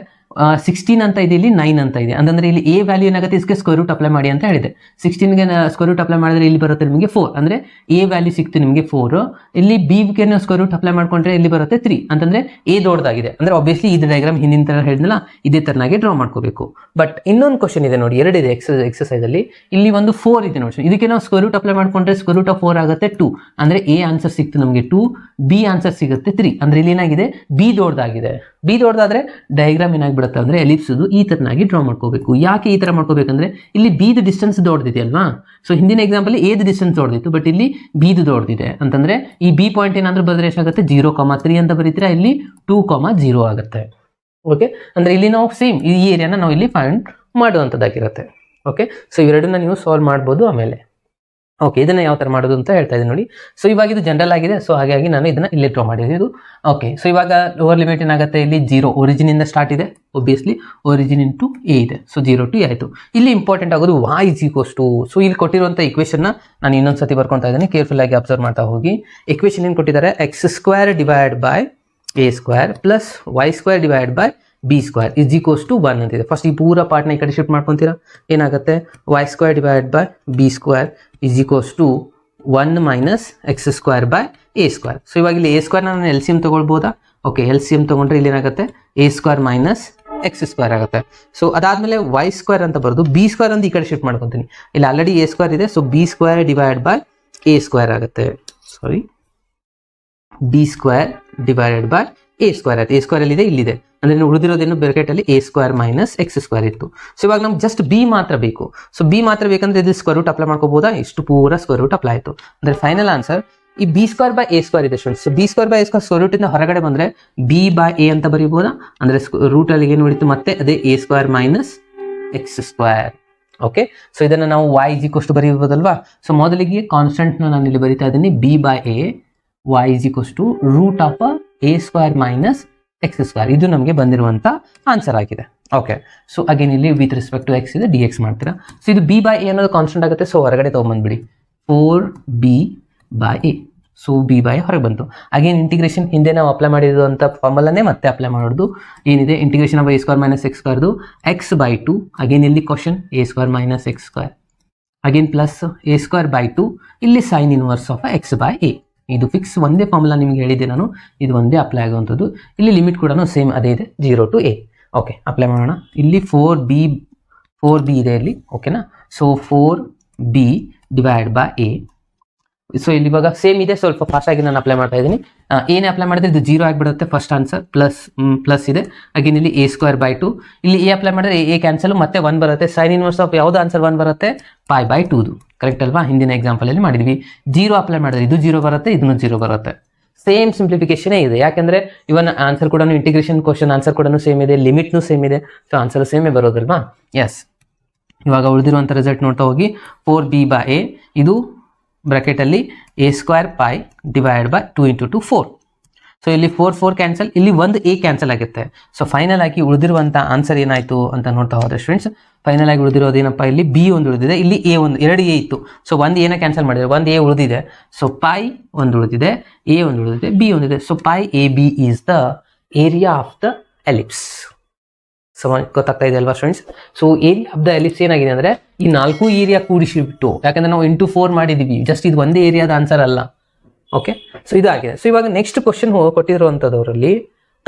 16 ಅಂತ ಇದೆ, ಇಲ್ಲಿ 9 ಅಂತ ಇದೆ. ಅಂದರೆ ಇಲ್ಲಿ ಎ ವ್ಯಾಲ್ಯೂ ಏನಾಗುತ್ತೆ, ಇದಕ್ಕೆ ಸ್ಕ್ವೇರ್ ರೂಟ್ ಅಪ್ಲೈ ಮಾಡಿ ಅಂತ ಹೇಳಿದೆ. 16ಗೆ ಸ್ಕ್ವೇರ್ ರೂಟ್ ಅಪ್ಲೈ ಮಾಡಿದ್ರೆ ಇಲ್ಲಿ ಬರುತ್ತೆ ನಿಮಗೆ 4, ಅಂದರೆ ಎ ವ್ಯಾಲ್ಯೂ ಸಿಕ್ತು ನಿಮಗೆ 4. ಇಲ್ಲಿ ಬಿಗೆ ಸ್ಕ್ವೇರ್ ರೂಟ್ ಅಪ್ಲೈ ಮಾಡ್ಕೊಂಡ್ರೆ ಇಲ್ಲಿ ಬರುತ್ತೆ 3, ಅಂತಂದರೆ ಎ ದೊಡ್ಡದಾಗಿದೆ. ಅಂದರೆ ಆಬ್ವಿಯಸ್ಲಿ ಇದು ಡಯಾಗ್ರಾಮ್ ಹಿಂದಿನ ಥರ ಹೇಳಿದ್ನಲ್ಲ ಇದೇ ಥರನಾಗಿ ಡ್ರಾ ಮಾಡ್ಕೋಬೇಕು. ಬಟ್ ಇನ್ನೊಂದು ಕ್ವಶನ್ ಇದೆ ನೋಡಿ, 2 ಇದೆ ಎಕ್ಸಸೈಸಲ್ಲಿ. ಇಲ್ಲಿ ಒಂದು 4 ಇದೆ ನೋಡಿ, ಇದಕ್ಕೆ ನಾವು ಸ್ಕ್ವೇರ್ ರೂಟ್ ಅಪ್ಲೈ ಮಾಡ್ಕೊಂಡ್ರೆ ಸ್ಕ್ವೇರ್ ರೂಟ್ ಆಫ್ 4 ಆಗುತ್ತೆ 2, ಅಂದರೆ ಎ ಆನ್ಸರ್ ಸಿಕ್ತು ನಮಗೆ 2, ಬಿ ಆನ್ಸರ್ ಸಿಗುತ್ತೆ 3. ಅಂದರೆ ಇಲ್ಲಿ ಏನಾಗಿದೆ, ಬಿ ದೊಡ್ಡದಾಗಿದೆ. ಬಿ ದೊಡ್ಡದಾದ್ರೆ ಡಯಾಗ್ರಾಮ್ ಏನಾಗ್ಬಿಡುತ್ತೆ ಅಂದರೆ ಎಲಿಪ್ಸದು ಈ ಥರನಾಗಿ ಡ್ರಾ ಮಾಡ್ಕೋಬೇಕು. ಯಾಕೆ ಈ ಥರ ಮಾಡ್ಕೋಬೇಕಂದ್ರೆ ಇಲ್ಲಿ ಬಿದು ಡಿಸ್ಟೆನ್ಸ್ ದೊಡ್ಡದಿದೆ ಅಲ್ವಾ. ಸೊ ಹಿಂದಿನ ಎಕ್ಸಾಂಪಲ್ ಎದು ಡಿಸ್ಟೆನ್ಸ್ ದೊಡ್ಡದಿತ್ತು, ಬಟ್ ಇಲ್ಲಿ ಬಿದು ದೊಡ್ಡದಿದೆ. ಅಂತಂದ್ರೆ ಈ ಬಿ ಪಾಯಿಂಟ್ ಏನಾದರೂ ಬರೆದ್ರೆ ಎಷ್ಟಾಗುತ್ತೆ, 0,3 ಅಂತ ಬರೀತೀರಾ, ಇಲ್ಲಿ 2,0 ಆಗುತ್ತೆ. ಓಕೆ, ಅಂದರೆ ಇಲ್ಲಿ ನಾವು ಸೇಮ್ ಈ ಏರಿಯಾನ ನಾವು ಇಲ್ಲಿ ಫೈಂಡ್ ಮಾಡುವಂಥದ್ದಾಗಿರುತ್ತೆ. ಓಕೆ, ಸೊ ಇವೆರಡನ್ನ ನೀವು ಸಾಲ್ವ್ ಮಾಡ್ಬೋದು ಆಮೇಲೆ. ಓಕೆ, ಇದನ್ನು ಯಾವ ಥರ ಮಾಡೋದು ಅಂತ ಹೇಳ್ತಾ ಇದ್ದೀನಿ ನೋಡಿ. ಸೊ ಇವಾಗ ಇದು ಜನರಲ್ ಆಗಿದೆ, ಸೊ ಹಾಗಾಗಿ ನಾನು ಇದನ್ನು ಇಲ್ಲಿ ಡ್ರಾ ಮಾಡಿದ್ದು. ಓಕೆ, ಸೊ ಇವಾಗ ಲೋವರ್ ಲಿಮಿಟ್ ಏನಾಗುತ್ತೆ, ಇಲ್ಲಿ 0 ಒರಿಜಿನಿಂದ ಸ್ಟಾರ್ಟ್ ಇದೆ, ಒಬ್ವಿಯಸ್ಲಿ ಒರಿಜಿನ್ ಇಂಟು ಎ ಇದೆ. ಸೊ 0 to a ಆಯಿತು. ಇಲ್ಲಿ ಇಂಪಾರ್ಟೆಂಟ್ ಆಗೋದು y is equals to, so ಇಲ್ಲಿ ಕೊಟ್ಟಿರುವಂಥ ಇಕ್ವೇಷನ್ನ ನಾನು ಇನ್ನೊಂದು ಸತಿ ಬರ್ಕೊತಾ ಇದ್ದೀನಿ, ಕೇರ್ಫುಲ್ ಆಗಿ ಅಬ್ಸರ್ವ್ ಮಾಡ್ತಾ ಹೋಗಿ. ಇಕ್ವೇಷನ್ ಏನು ಕೊಟ್ಟಿದ್ದಾರೆ, x² divide by a² plus y² divide by b² is equals to 1 ಅಂತಿದೆ. ಫಸ್ಟ್ ಈ ಪೂರ ಪಾರ್ಟ್ನ ಈ ಕಡೆ ಶಿಫ್ಟ್ ಮಾಡ್ಕೊತೀರಾ, ಏನಾಗುತ್ತೆ, y² divide by b² is equals to 1 minus x² by a². So ಇವಾಗ ಇಲ್ಲಿ a² ನಾನು LCM ತೊಗೊಳ್ಬೋದಾ? ಓಕೆ, LCM ತೊಗೊಂಡ್ರೆ ಇಲ್ಲಿ ಏನಾಗುತ್ತೆ, a² ಮೈನಸ್ x² ಆಗುತ್ತೆ. ಸೊ ಅದಾದಮೇಲೆ y² ಅಂತ ಬರೋದು b² ಅಂತ ಈ ಕಡೆ ಶಿಫ್ಟ್ ಮಾಡ್ಕೊತೀನಿ. ಇಲ್ಲಿ ಆಲ್ರೆಡಿ a² ಇದೆ, so b² divide by a² ಆಗುತ್ತೆ. ಸಾರಿ, b² ಡಿವೈಡೆಡ್ ಬೈ a² ಆಯ್ತು. a² ಎಲ್ಲಿದೆ, ಇಲ್ಲಿದೆ. ಅಂದರೆ ಉಳಿದಿರೋದೇನು ಬ್ರಾಕೆಟಲ್ಲಿ a² ಮೈನಸ್ x² ಇತ್ತು. ಸೊ ಇವಾಗ ನಮ್ಗೆ ಜಸ್ಟ್ ಬಿ ಮಾತ್ರ ಬೇಕು. ಸೊ ಬಿ ಮಾತ್ರ ಬೇಕಂದ್ರೆ ಇದು ಸ್ಕ್ವೇರ್ ರೂಟ್ ಅಪ್ಲೈ ಮಾಡ್ಕೋಬೋದಾ? ಇಷ್ಟು ಪೂರ ಸ್ಕ್ವೇರ್ ರೂಟ್ ಅಪ್ಲೈ ಆಯಿತು. ಅಂದರೆ ಫೈನಲ್ ಆನ್ಸರ್ ಈ b² ಬೈ a² ಇದೆ students. So b² by a² square ರೂಟಿಂದ ಹೊರಗಡೆ ಬಂದರೆ b ಬೈ a ಅಂತ ಬರೀಬೋದಾ? ಅಂದರೆ ರೂಟಲ್ಲಿ ಏನು ಉಳಿತು ಮತ್ತೆ ಅದೇ a² minus x². Okay, so ಇದನ್ನು ನಾವು y is equals to ಬರೀಬೋದಲ್ವಾ. ಸೊ ಮೊದಲಿಗೆ ಕಾನ್ಸ್ಟೆಂಟ್ನ ನಾನು ಇಲ್ಲಿ ಬರೀತಾ ಇದ್ದೀನಿ, b by a, y is equals to root of a² minus x². ಇದು ನಮಗೆ ಬಂದಿರುವಂಥ ಆನ್ಸರ್ ಆಗಿದೆ. ಓಕೆ, ಸೊ ಅಗೇನ್ ಇಲ್ಲಿ ವಿತ್ ರೆಸ್ಪೆಕ್ಟ್ ಟು x ಇದೆ, dx ಮಾಡ್ತೀರಾ. ಸೊ ಇದು b ಬೈ a ಅನ್ನೋದು ಕಾನ್ಸ್ಟೆಂಟ್ ಆಗುತ್ತೆ, ಸೊ ಹೊರಗಡೆ ತೊಗೊಂಬಂದ್ಬಿಡಿ, 4b by a. So b by ಹೊರಗೆ ಬಂತು. ಅಗೇನ್ ಇಂಟಿಗ್ರೇಷನ್ ಹಿಂದೆ ನಾವು ಅಪ್ಲೈ ಮಾಡಿರುವಂಥ ಫಾರ್ಮುಲಾನೇ ಮತ್ತೆ ಅಪ್ಲೈ ಮಾಡೋದು. ಏನಿದೆ, integration of a² minus x², x/2. Again ಇಲ್ಲಿ question a² minus x², again plus a² by 2. ಇಲ್ಲಿ sine inverse of x by a. ಇದು ಫಿಕ್ಸ್ ಒಂದೇ ಫಾರ್ಮುಲಾ ನಿಮಗೆ ಹೇಳಿದ್ದೆ ನಾನು, ಇದು ಒಂದೇ ಅಪ್ಲೈ ಆಗುವಂಥದ್ದು. ಇಲ್ಲಿ ಲಿಮಿಟ್ ಕೂಡ ಸೇಮ್ ಅದೇ ಇದೆ, 0 to a. ಓಕೆ, ಅಪ್ಲೈ ಮಾಡೋಣ. ಇಲ್ಲಿ 4b ಇದೆ ಇಲ್ಲಿ, ಓಕೆನಾ. So 4b divide by a. So ಇಲ್ಲಿ ಇವಾಗ ಸೇಮ್ ಇದೆ, ಸ್ವಲ್ಪ ಫಾಸ್ಟಾಗಿ ನಾನು ಅಪ್ಲೈ ಮಾಡ್ತಾ ಇದ್ದೀನಿ. ಏನೇ ಅಪ್ಲೈ ಮಾಡಿದ್ರೆ ಇದು 0 ಆಗಿಬಿಡುತ್ತೆ ಫಸ್ಟ್ ಆನ್ಸರ್. ಪ್ಲಸ್ ಇದೆ, ಅಗೇನ್ ಇಲ್ಲಿ a² ಬೈ 2. ಇಲ್ಲಿ a ಅಪ್ಲೈ ಮಾಡಿದ್ರೆ a ಕ್ಯಾನ್ಸಲ್, ಮತ್ತೆ 1 ಬರುತ್ತೆ. ಸೈನ್ ಇನ್ವರ್ಸ್ ಆಫ್ ಯಾವುದು ಆನ್ಸರ್ 1 ಬರುತ್ತೆ, π ಬೈ 2. ಕರೆಕ್ಟ್ ಅಲ್ವಾ? ಹಿಂದಿನ ಎಕ್ಸಾಂಪಲಲ್ಲಿ ಮಾಡಿದ್ವಿ. 0 ಅಪ್ಲೈ ಮಾಡಿದ್ರೆ ಇದು 0 ಬರುತ್ತೆ, ಇದನ್ನು 0 ಬರುತ್ತೆ. ಸೇಮ್ ಸಿಂಪ್ಲಿಫಿಕೇಶನೇ ಇದೆ, ಯಾಕೆಂದರೆ ಇವನ್ ಆನ್ಸರ್ ಕೂಡ ಇಂಟಿಗ್ರೇಷನ್ ಕ್ವಶನ್ ಆನ್ಸರ್ ಕೂಡ ಸೇಮ್ ಇದೆ, ಲಿಮಿಟ್ನೂ ಸೇಮ್ ಇದೆ. ಸೊ ಆನ್ಸರ್ ಸೇಮೇ ಬರೋದಲ್ವಾ. ಎಸ್, ಇವಾಗ ಉಳಿದಿರುವಂಥ ರಿಸಲ್ಟ್ ನೋಡ್ತಾ ಹೋಗಿ, 4b ಬೈ a, ಇದು ಬ್ರಾಕೆಟಲ್ಲಿ a² π ಡಿವೈಡ್ ಬೈ 2 × 2 4. ಸೊ ಇಲ್ಲಿ 4 ಕ್ಯಾನ್ಸಲ್, ಇಲ್ಲಿ ಒಂದು a ಕ್ಯಾನ್ಸಲ್ ಆಗುತ್ತೆ. ಸೊ ಫೈನಲ್ ಆಗಿ ಉಳಿದಿರುವಂಥ ಆನ್ಸರ್ ಏನಾಯಿತು ಅಂತ ನೋಡ್ತಾ ಹೋದ್ರೆ ಸ್ಟೂಡೆಂಟ್ಸ್, ಫೈನಲ್ ಆಗಿ ಉಳಿದಿರೋದು ಏನಪ್ಪ, ಇಲ್ಲಿ b ಒಂದು ಉಳಿದಿದೆ, ಇಲ್ಲಿ a ಒಂದು, 2 a ಇತ್ತು. ಸೊ ಒಂದು ಏನ ಕ್ಯಾನ್ಸಲ್ ಮಾಡಿದ್ರೆ ಒಂದು a ಉಳಿದಿದೆ. ಸೊ π ಒಂದು ಉಳಿದಿದೆ, a ಒಂದು ಉಳಿದಿದೆ, b ಒಂದಿದೆ. So π AB is the area of the ellipse. So ಗೊತ್ತಾಗ್ತಾ ಇದೆ ಅಲ್ವಾ students. So area of the ellipse ಏನಾಗಿದೆ ಅಂದರೆ ಈ 4 ಏರಿಯಾ ಕೂಡಿಸಿಬಿಟ್ಟು, ಯಾಕಂದರೆ ನಾವು ಇಂಟು 4 ಮಾಡಿದ್ದೀವಿ, ಜಸ್ಟ್ ಇದು ಒಂದೇ ಏರಿಯಾದ ಆನ್ಸರ್ ಅಲ್ಲ. ಓಕೆ, ಸೊ ಇದಾಗಿದೆ. ಸೊ ಇವಾಗ ನೆಕ್ಸ್ಟ್ ಕ್ವಶನ್ ಕೊಟ್ಟಿರುವಂಥದ್ದವರಲ್ಲಿ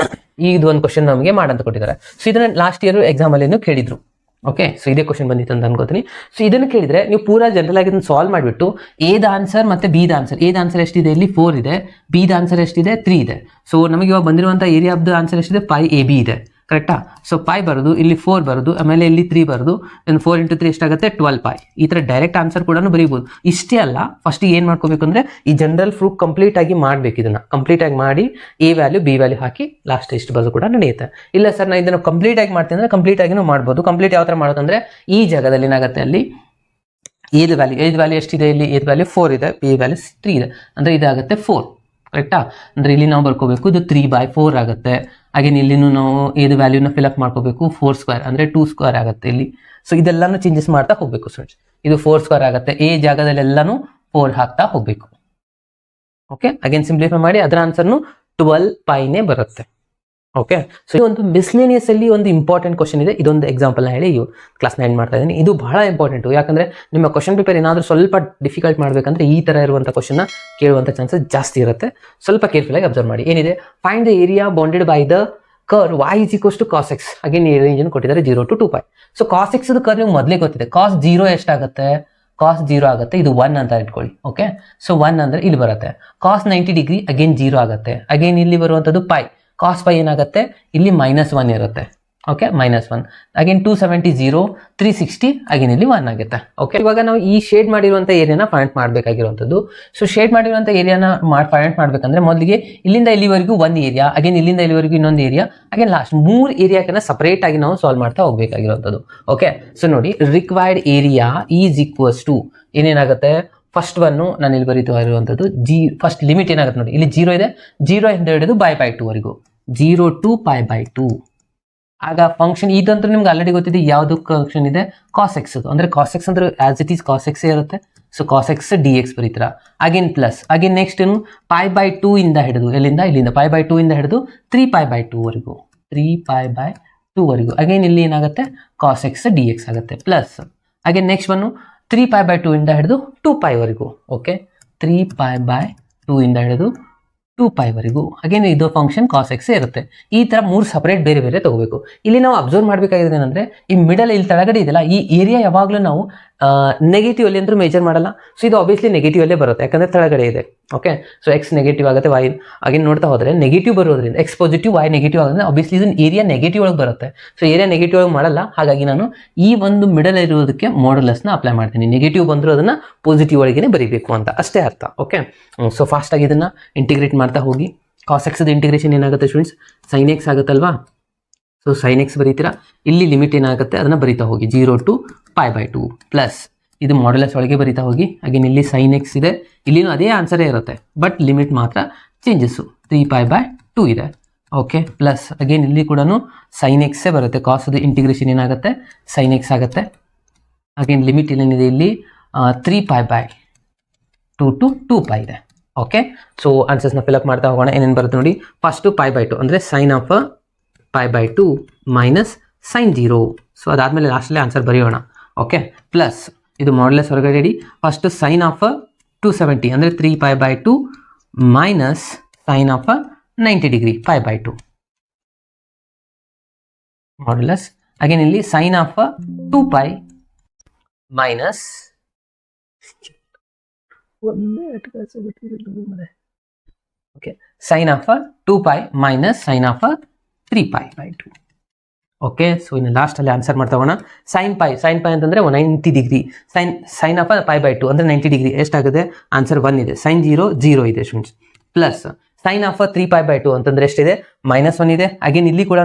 ಇದು ಒಂದು ಕ್ವಶನ್ ನಮಗೆ ಮಾಡಂತ ಕೊಟ್ಟಿದ್ದಾರೆ. ಸೊ ಇದನ್ನ ಲಾಸ್ಟ್ ಇಯರ್ ಎಕ್ಸಾಮಲ್ಲಿ ಕೇಳಿದ್ರು. ಓಕೆ, ಸೊ ಇದೇ ಕ್ವಶನ್ ಬಂದಿತ್ತು ಅಂತ ಅನ್ಕೋತೀನಿ. ಸೊ ಇದನ್ನು ಕೇಳಿದ್ರೆ ನೀವು ಪೂರಾ ಜನರಲ್ ಆಗಿ ಇದನ್ನು ಸಾಲ್ವ್ ಮಾಡಿಬಿಟ್ಟು ಎದ ಆನ್ಸರ್ ಮತ್ತು ಬಿದ ಆನ್ಸರ್, ಎದ ಆನ್ಸರ್ ಎಷ್ಟಿದೆ, ಇಲ್ಲಿ 4 ಇದೆ, ಬಿದ ಆನ್ಸರ್ ಎಷ್ಟಿದೆ, 3 ಇದೆ. ಸೊ ನಮಗೆ ಇವಾಗ ಬಂದಿರುವಂಥ ಏರಿಯಾ ಆಫ್ ದ ಆನ್ಸರ್ ಎಷ್ಟಿದೆ, π AB ಇದೆ. ಕರೆಕ್ಟಾ? ಸೊ ಪೈ ಬರೋದು, ಇಲ್ಲಿ 4 ಬರೋದು, ಆಮೇಲೆ ಇಲ್ಲಿ 3 ಬರೋದು, 4 × 3 ಎಷ್ಟಾಗುತ್ತೆ 12 ಪೈ. ಈ ಥರ ಡೈರೆಕ್ಟ್ ಆನ್ಸರ್ ಕೂಡ ಬರೀಬೋದು. ಇಷ್ಟೇ ಅಲ್ಲ, ಫಸ್ಟ್ ಏನು ಮಾಡ್ಕೋಬೇಕು ಅಂದರೆ ಈ ಜನರಲ್ ಪ್ರೂಫ್ ಕಂಪ್ಲೀಟ್ ಆಗಿ ಮಾಡಬೇಕು. ಇದನ್ನು ಕಂಪ್ಲೀಟ್ ಆಗಿ ಮಾಡಿ A value B value hockey last ಇಷ್ಟು ಬರೋದು ಕೂಡ ನಡೆಯುತ್ತೆ. ಇಲ್ಲ ಸರ್ ನಾನು ಇದನ್ನು ಕಂಪ್ಲೀಟ್ ಆಗಿ ಮಾಡ್ತೀನಿ ಅಂದರೆ ಕಂಪ್ಲೀಟ್ ಆಗಿನೂ ಮಾಡ್ಬೋದು. ಕಂಪ್ಲೀಟ್ ಯಾವ ಥರ ಮಾಡೋದಂದರೆ ಈ ಜಾಗದಲ್ಲಿ ಏನಾಗುತ್ತೆ, ಅಲ್ಲಿ ಏದು ವ್ಯಾಲ್ಯೂ ಎಷ್ಟಿದೆ, ಇಲ್ಲಿ ಏದು ವ್ಯಾಲ್ಯೂ 4 ಇದೆ, ಬಿ ವ್ಯಾಲ್ಯೂ 3 ಇದೆ, ಅಂದರೆ ಇದಾಗುತ್ತೆ 4. ಕರೆಕ್ಟಾ? ಅಂದರೆ ಇಲ್ಲಿ ನಾವು ಬರ್ಕೋಬೇಕು, ಇದು 3/4 ಆಗುತ್ತೆ. ಹಾಗೆ ಇಲ್ಲಿನೂ ನಾವು ಏದು ವ್ಯಾಲ್ಯೂನ ಫಿಲಪ್ ಮಾಡ್ಕೋಬೇಕು, 4² ಅಂದರೆ 2² ಆಗುತ್ತೆ ಇಲ್ಲಿ. ಸೊ ಇದೆಲ್ಲಾನು ಚೇಂಜಸ್ ಮಾಡ್ತಾ ಹೋಗಬೇಕು ಸ್ಟೂಡೆಂಟ್ಸ್. ಇದು 4² ಆಗುತ್ತೆ, ಎ ಜಾಗದಲ್ಲೆಲ್ಲಾನು 4 ಹಾಕ್ತಾ ಹೋಗಬೇಕು. ಓಕೆ, ಅಗೇನ್ ಸಿಂಪ್ಲಿಫೈ ಮಾಡಿ ಅದರ ಆನ್ಸರ್ನು 12 ಪೈನೇ ಬರುತ್ತೆ. ಓಕೆ, ಸೊ ಈ ಒಂದು ಮಿಸ್ಲೇನಿಯಸ್ ಅಲ್ಲಿ ಒಂದು ಇಂಪಾರ್ಟೆಂಟ್ ಕ್ವಶನ್ ಇದೆ. ಇದೊಂದು ಎಕ್ಸಾಂಪಲ್ ನ ಹೇಳಿ ಕ್ಲಾಸ್ನ ಎಂಡ್ ಮಾಡ್ತಾ ಇದ್ದೀನಿ. ಇದು ಬಹಳ ಇಂಪಾರ್ಟೆಂಟು, ಯಾಕಂದ್ರೆ ನಿಮ್ಮ ಕ್ವಶನ್ ಪೇಪರ್ ಏನಾದರೂ ಸ್ವಲ್ಪ ಡಿಫಿಕಲ್ಟ್ ಮಾಡಬೇಕಂದ್ರೆ ಈ ತರ ಇರುವಂಥ ಕ್ವಶನ್ನ ಕೇಳುವಂಥ ಚಾನ್ಸಸ್ ಜಾಸ್ತಿ ಇರುತ್ತೆ. ಸ್ವಲ್ಪ ಕೇರ್ಫುಲ್ ಆಗಿ ಅಬ್ಸರ್ವ್ ಮಾಡಿ. ಏನಿದೆ, find the area bounded by the curve y = cos x. Again ಈ ರೇಂಜ್ ಅನ್ನು ಕೊಟ್ಟಿದ್ದಾರೆ 0 to 2π. So cos x curve ನೀವು ಮೊದಲೇ ಗೊತ್ತಿದೆ. cos 0 ಎಷ್ಟಾಗುತ್ತೆ, cos 0 ಆಗುತ್ತೆ, ಇದು 1 ಅಂತ ಇಟ್ಕೊಳ್ಳಿ. ಓಕೆ, ಸೊ 1 ಅಂದ್ರೆ ಇಲ್ಲಿ ಬರುತ್ತೆ. cos 90 ಡಿಗ್ರಿ ಅಗೇನ್ 0 ಆಗುತ್ತೆ. ಅಗೇನ್ ಇಲ್ಲಿ ಬರುವಂಥದ್ದು π. cos π ಏನಾಗುತ್ತೆ, ಇಲ್ಲಿ -1 ಇರುತ್ತೆ. ಓಕೆ, -1 ಅಗೇನ್ 270 0 360 ಅಗೇನ್ ಇಲ್ಲಿ 1 ಆಗುತ್ತೆ. ಓಕೆ, ಇವಾಗ ನಾವು ಈ ಶೇಡ್ ಮಾಡಿರುವಂಥ ಏರಿಯಾನ ಫೈಂಡ್ ಮಾಡಬೇಕಾಗಿರುವಂಥದ್ದು. ಸೊ ಶೇಡ್ ಮಾಡಿರುವಂಥ ಏರಿಯಾನ ಫೈಂಡ್ ಮಾಡಬೇಕಂದ್ರೆ ಮೊದಲಿಗೆ ಇಲ್ಲಿಂದ ಇಲ್ಲಿವರೆಗೂ ಒಂದು ಏರಿಯಾ, ಅಗೇನ್ ಇಲ್ಲಿಂದ ಇಲ್ಲಿವರೆಗೂ ಇನ್ನೊಂದು ಏರಿಯಾ, ಅಗೇನ್ ಲಾಸ್ಟ್ 3 ಏರಿಯಾಕನ್ನ ಸಪರೇಟ್ ಆಗಿ ನಾವು ಸಾಲ್ವ್ ಮಾಡ್ತಾ ಹೋಗಬೇಕಾಗಿರುವಂಥದ್ದು. ಓಕೆ, ಸೊ ನೋಡಿ, required area is equals to ಏನೇನಾಗುತ್ತೆ, ಫಸ್ಟ್ ಒನ್ನು ನಾನು ಇಲ್ಲಿ ಬರೀತಾ ಇರುವಂಥದ್ದು ಫಸ್ಟ್ ಲಿಮಿಟ್ ಏನಾಗುತ್ತೆ ನೋಡಿ, ಇಲ್ಲಿ 0 ಇದೆ, 0 ಇಂದ ಹಿಡಿದು π/2 ವರೆಗೂ, 0 to π/2. ಆಗ ಫಂಕ್ಷನ್ ಇದಂತೂ ನಿಮ್ಗೆ ಆಲ್ರೆಡಿ ಗೊತ್ತಿದೆ, ಯಾವುದು ಫಂಕ್ಷನ್ ಇದೆ, cos x. ಅಂದ್ರೆ cos x ಅಂದ್ರೆ as it is cos x ಇರುತ್ತೆ. ಸೊ cos x dx ಬರೀತೀರಾ. ಅಗೇನ್ ಪ್ಲಸ್, ಅಗೇನ್ ನೆಕ್ಸ್ಟ್ ಏನು, π/2 ಇಂದ ಹಿಡಿದು ಇಲ್ಲಿಂದ π/2 ಇಂದ ಹಿಡಿದು 3π/2 ವರೆಗೂ, 3π/2 ವರೆಗೂ. ಅಗೇನ್ ಇಲ್ಲಿ ಏನಾಗುತ್ತೆ, cos x dx ಆಗುತ್ತೆ. ಪ್ಲಸ್ ಅಗೇನ್ ನೆಕ್ಸ್ಟ್ ಒನ್ನು 3π/2 ಇಂದ ಹಿಡಿದು 2π ವರೆಗೂ. ಓಕೆ, 3π/2 ಇಂದ ಹಿಡಿದು 2π ವರೆಗೂ. ಅಗೇನ್ ಇದು ಫಂಕ್ಷನ್ cos x ಇರುತ್ತೆ. ಈ ತರ 3 ಸಪರೇಟ್ ಬೇರೆ ಬೇರೆ ತಗೋಬೇಕು. ಇಲ್ಲಿ ನಾವು ಅಬ್ಸರ್ವ್ ಮಾಡಬೇಕಾಗಿದೆ ಏನಂದ್ರೆ, ಈ ಮಿಡಲ್ ಇಲ್ಲಿ ಕೆಳಗಡೆ ಇದೆಯಲ್ಲ, ಈ ಏರಿಯಾ ಯಾವಾಗಲೂ ನಾವು ನೆಗೆಟಿವ್ ಅಲ್ಲಿ ಅಂತೂ ಮೇಜರ್ ಮಾಡಲ್ಲ. ಸೊ ಇದು ಆಬ್ವಿಯಸ್ಲಿ ನೆಗೆಟಿವ್ ಅಲ್ಲೇ ಬರುತ್ತೆ, ಯಾಕಂದ್ರೆ ಕೆಳಗಡೆ ಇದೆ. ಓಕೆ, ಸೊ x ನೆಗೆಟಿವ್ ಆಗುತ್ತೆ, y ಅಗೇನ್ ನೋಡ್ತಾ ಹೋದ್ರೆ ನೆಗೆಟಿವ್ ಬರೋದ್ರಿಂದ x ಪಾಸಿಟಿವ್ y ನೆಗೆಟಿವ್ ಆಗೋದ್ರಿಂದ ಆಬ್ವಿಯಸ್ಲಿ ಇದನ್ನ ಏರಿಯಾ ನೆಗೆಟಿವ್ ಒಳಗೆ ಬರುತ್ತೆ. ಸೊ ಏರಿಯಾ ನೆಗೆಟಿವ್ ಒಳಗೆ ಮಾಡಲ್ಲ, ಹಾಗಾಗಿ ನಾನು ಈ ಒಂದು ಮಿಡಲ್ ಇರೋದಕ್ಕೆ ಮಾಡ್ಯುಲಸ್ನ ಅಪ್ಲೈ ಮಾಡ್ತೀನಿ. ನೆಗೆಟಿವ್ ಬಂದರೂ ಅದನ್ನ ಪಾಸಿಟಿವ್ ಒಳಗೇನೆ ಬರೀಬೇಕು ಅಂತ ಅಷ್ಟೇ ಅರ್ಥ. ಓಕೆ, ಸೊ ಫಾಸ್ಟ್ ಆಗಿ ಇದನ್ನ ಇಂಟಿಗ್ರೇಟ್ ಮಾಡ್ತಾ ಹೋಗಿ. cos x ಇಂಟಿಗ್ರೇಷನ್ ಏನಾಗುತ್ತೆ ಸ್ಟೂಡೆಂಟ್ಸ್, sin x ಆಗುತ್ತಲ್ವಾ. ಸೊ sin x ಬರೀತೀರಾ, ಇಲ್ಲಿ ಲಿಮಿಟ್ ಏನಾಗುತ್ತೆ ಅದನ್ನ ಬರೀತಾ ಹೋಗಿ, 0 to π/2 ಪ್ಲಸ್ ಇದು ಮಾಡ್ಯುಲಸ್ ಒಳಗೆ ಬರೀತಾ ಹೋಗಿ. ಅಗೇನ್ ಇಲ್ಲಿ sin x ಇದೆ, ಇಲ್ಲಿನೂ ಅದೇ ಆನ್ಸರೇ ಇರುತ್ತೆ, ಬಟ್ ಲಿಮಿಟ್ ಮಾತ್ರ ಚೇಂಜಸ್ಸು, 3π/2 ಇದೆ. ಓಕೆ, ಪ್ಲಸ್ ಅಗೇನ್ ಇಲ್ಲಿ ಕೂಡ sin x ಬರುತ್ತೆ. cos ಇಂಟಿಗ್ರೇಷನ್ ಏನಾಗುತ್ತೆ, sin x ಆಗುತ್ತೆ. ಅಗೇನ್ ಲಿಮಿಟ್ ಏನೇನಿದೆ ಇಲ್ಲಿ 3π/2 to 2π ಇದೆ. ಓಕೆ, ಸೊ ಆನ್ಸರ್ಸ್ನ ಫಿಲಪ್ ಮಾಡ್ತಾ ಹೋಗೋಣ. ಏನೇನು ಬರುತ್ತೆ ನೋಡಿ, ಫಸ್ಟು π/2 ಅಂದರೆ sine of π/2 minus sin 0. So ಅದಾದಮೇಲೆ ಲಾಸ್ಟಲ್ಲಿ ಆನ್ಸರ್ ಬರೆಯೋಣ. ಓಕೆ, ಪ್ಲಸ್ ಇದು ಮಾಡ್ಯುಲಸ್ ಹೊರಗಡೆ ಇಡಿ. ಫಸ್ಟ್ ಸೈನ್ ಆಫ್ 270 ಅಂದರೆ 3π/2 minus sine of 90 degree π/2 modulus. Again ಇಲ್ಲಿ sine of 2π minus okay, sine of 2π minus sine of 3π/2. Okay, so ಇನ್ನು ಲಾಸ್ಟಲ್ಲಿ ಆನ್ಸರ್ ಮಾಡ್ತಾ ಹೋಗೋಣ. sin π ಅಂತಂದರೆ 90 ಡಿಗ್ರಿ, ಸೈನ್ ಆಫ್ π/2 ಅಂದರೆ 90 ಡಿಗ್ರಿ ಎಷ್ಟಾಗುತ್ತೆ, ಆನ್ಸರ್ 1 ಇದೆ. sin 0 0 ಇದೆ ಸ್ಟೂಡೆಂಟ್ಸ್. ಪ್ಲಸ್ ಸೈನ್ ಆಫ್ 3π/2 ಅಂತಂದರೆ ಎಷ್ಟಿದೆ, -1 ಇದೆ. ಅಗೇನ್ ಇಲ್ಲಿ ಕೂಡ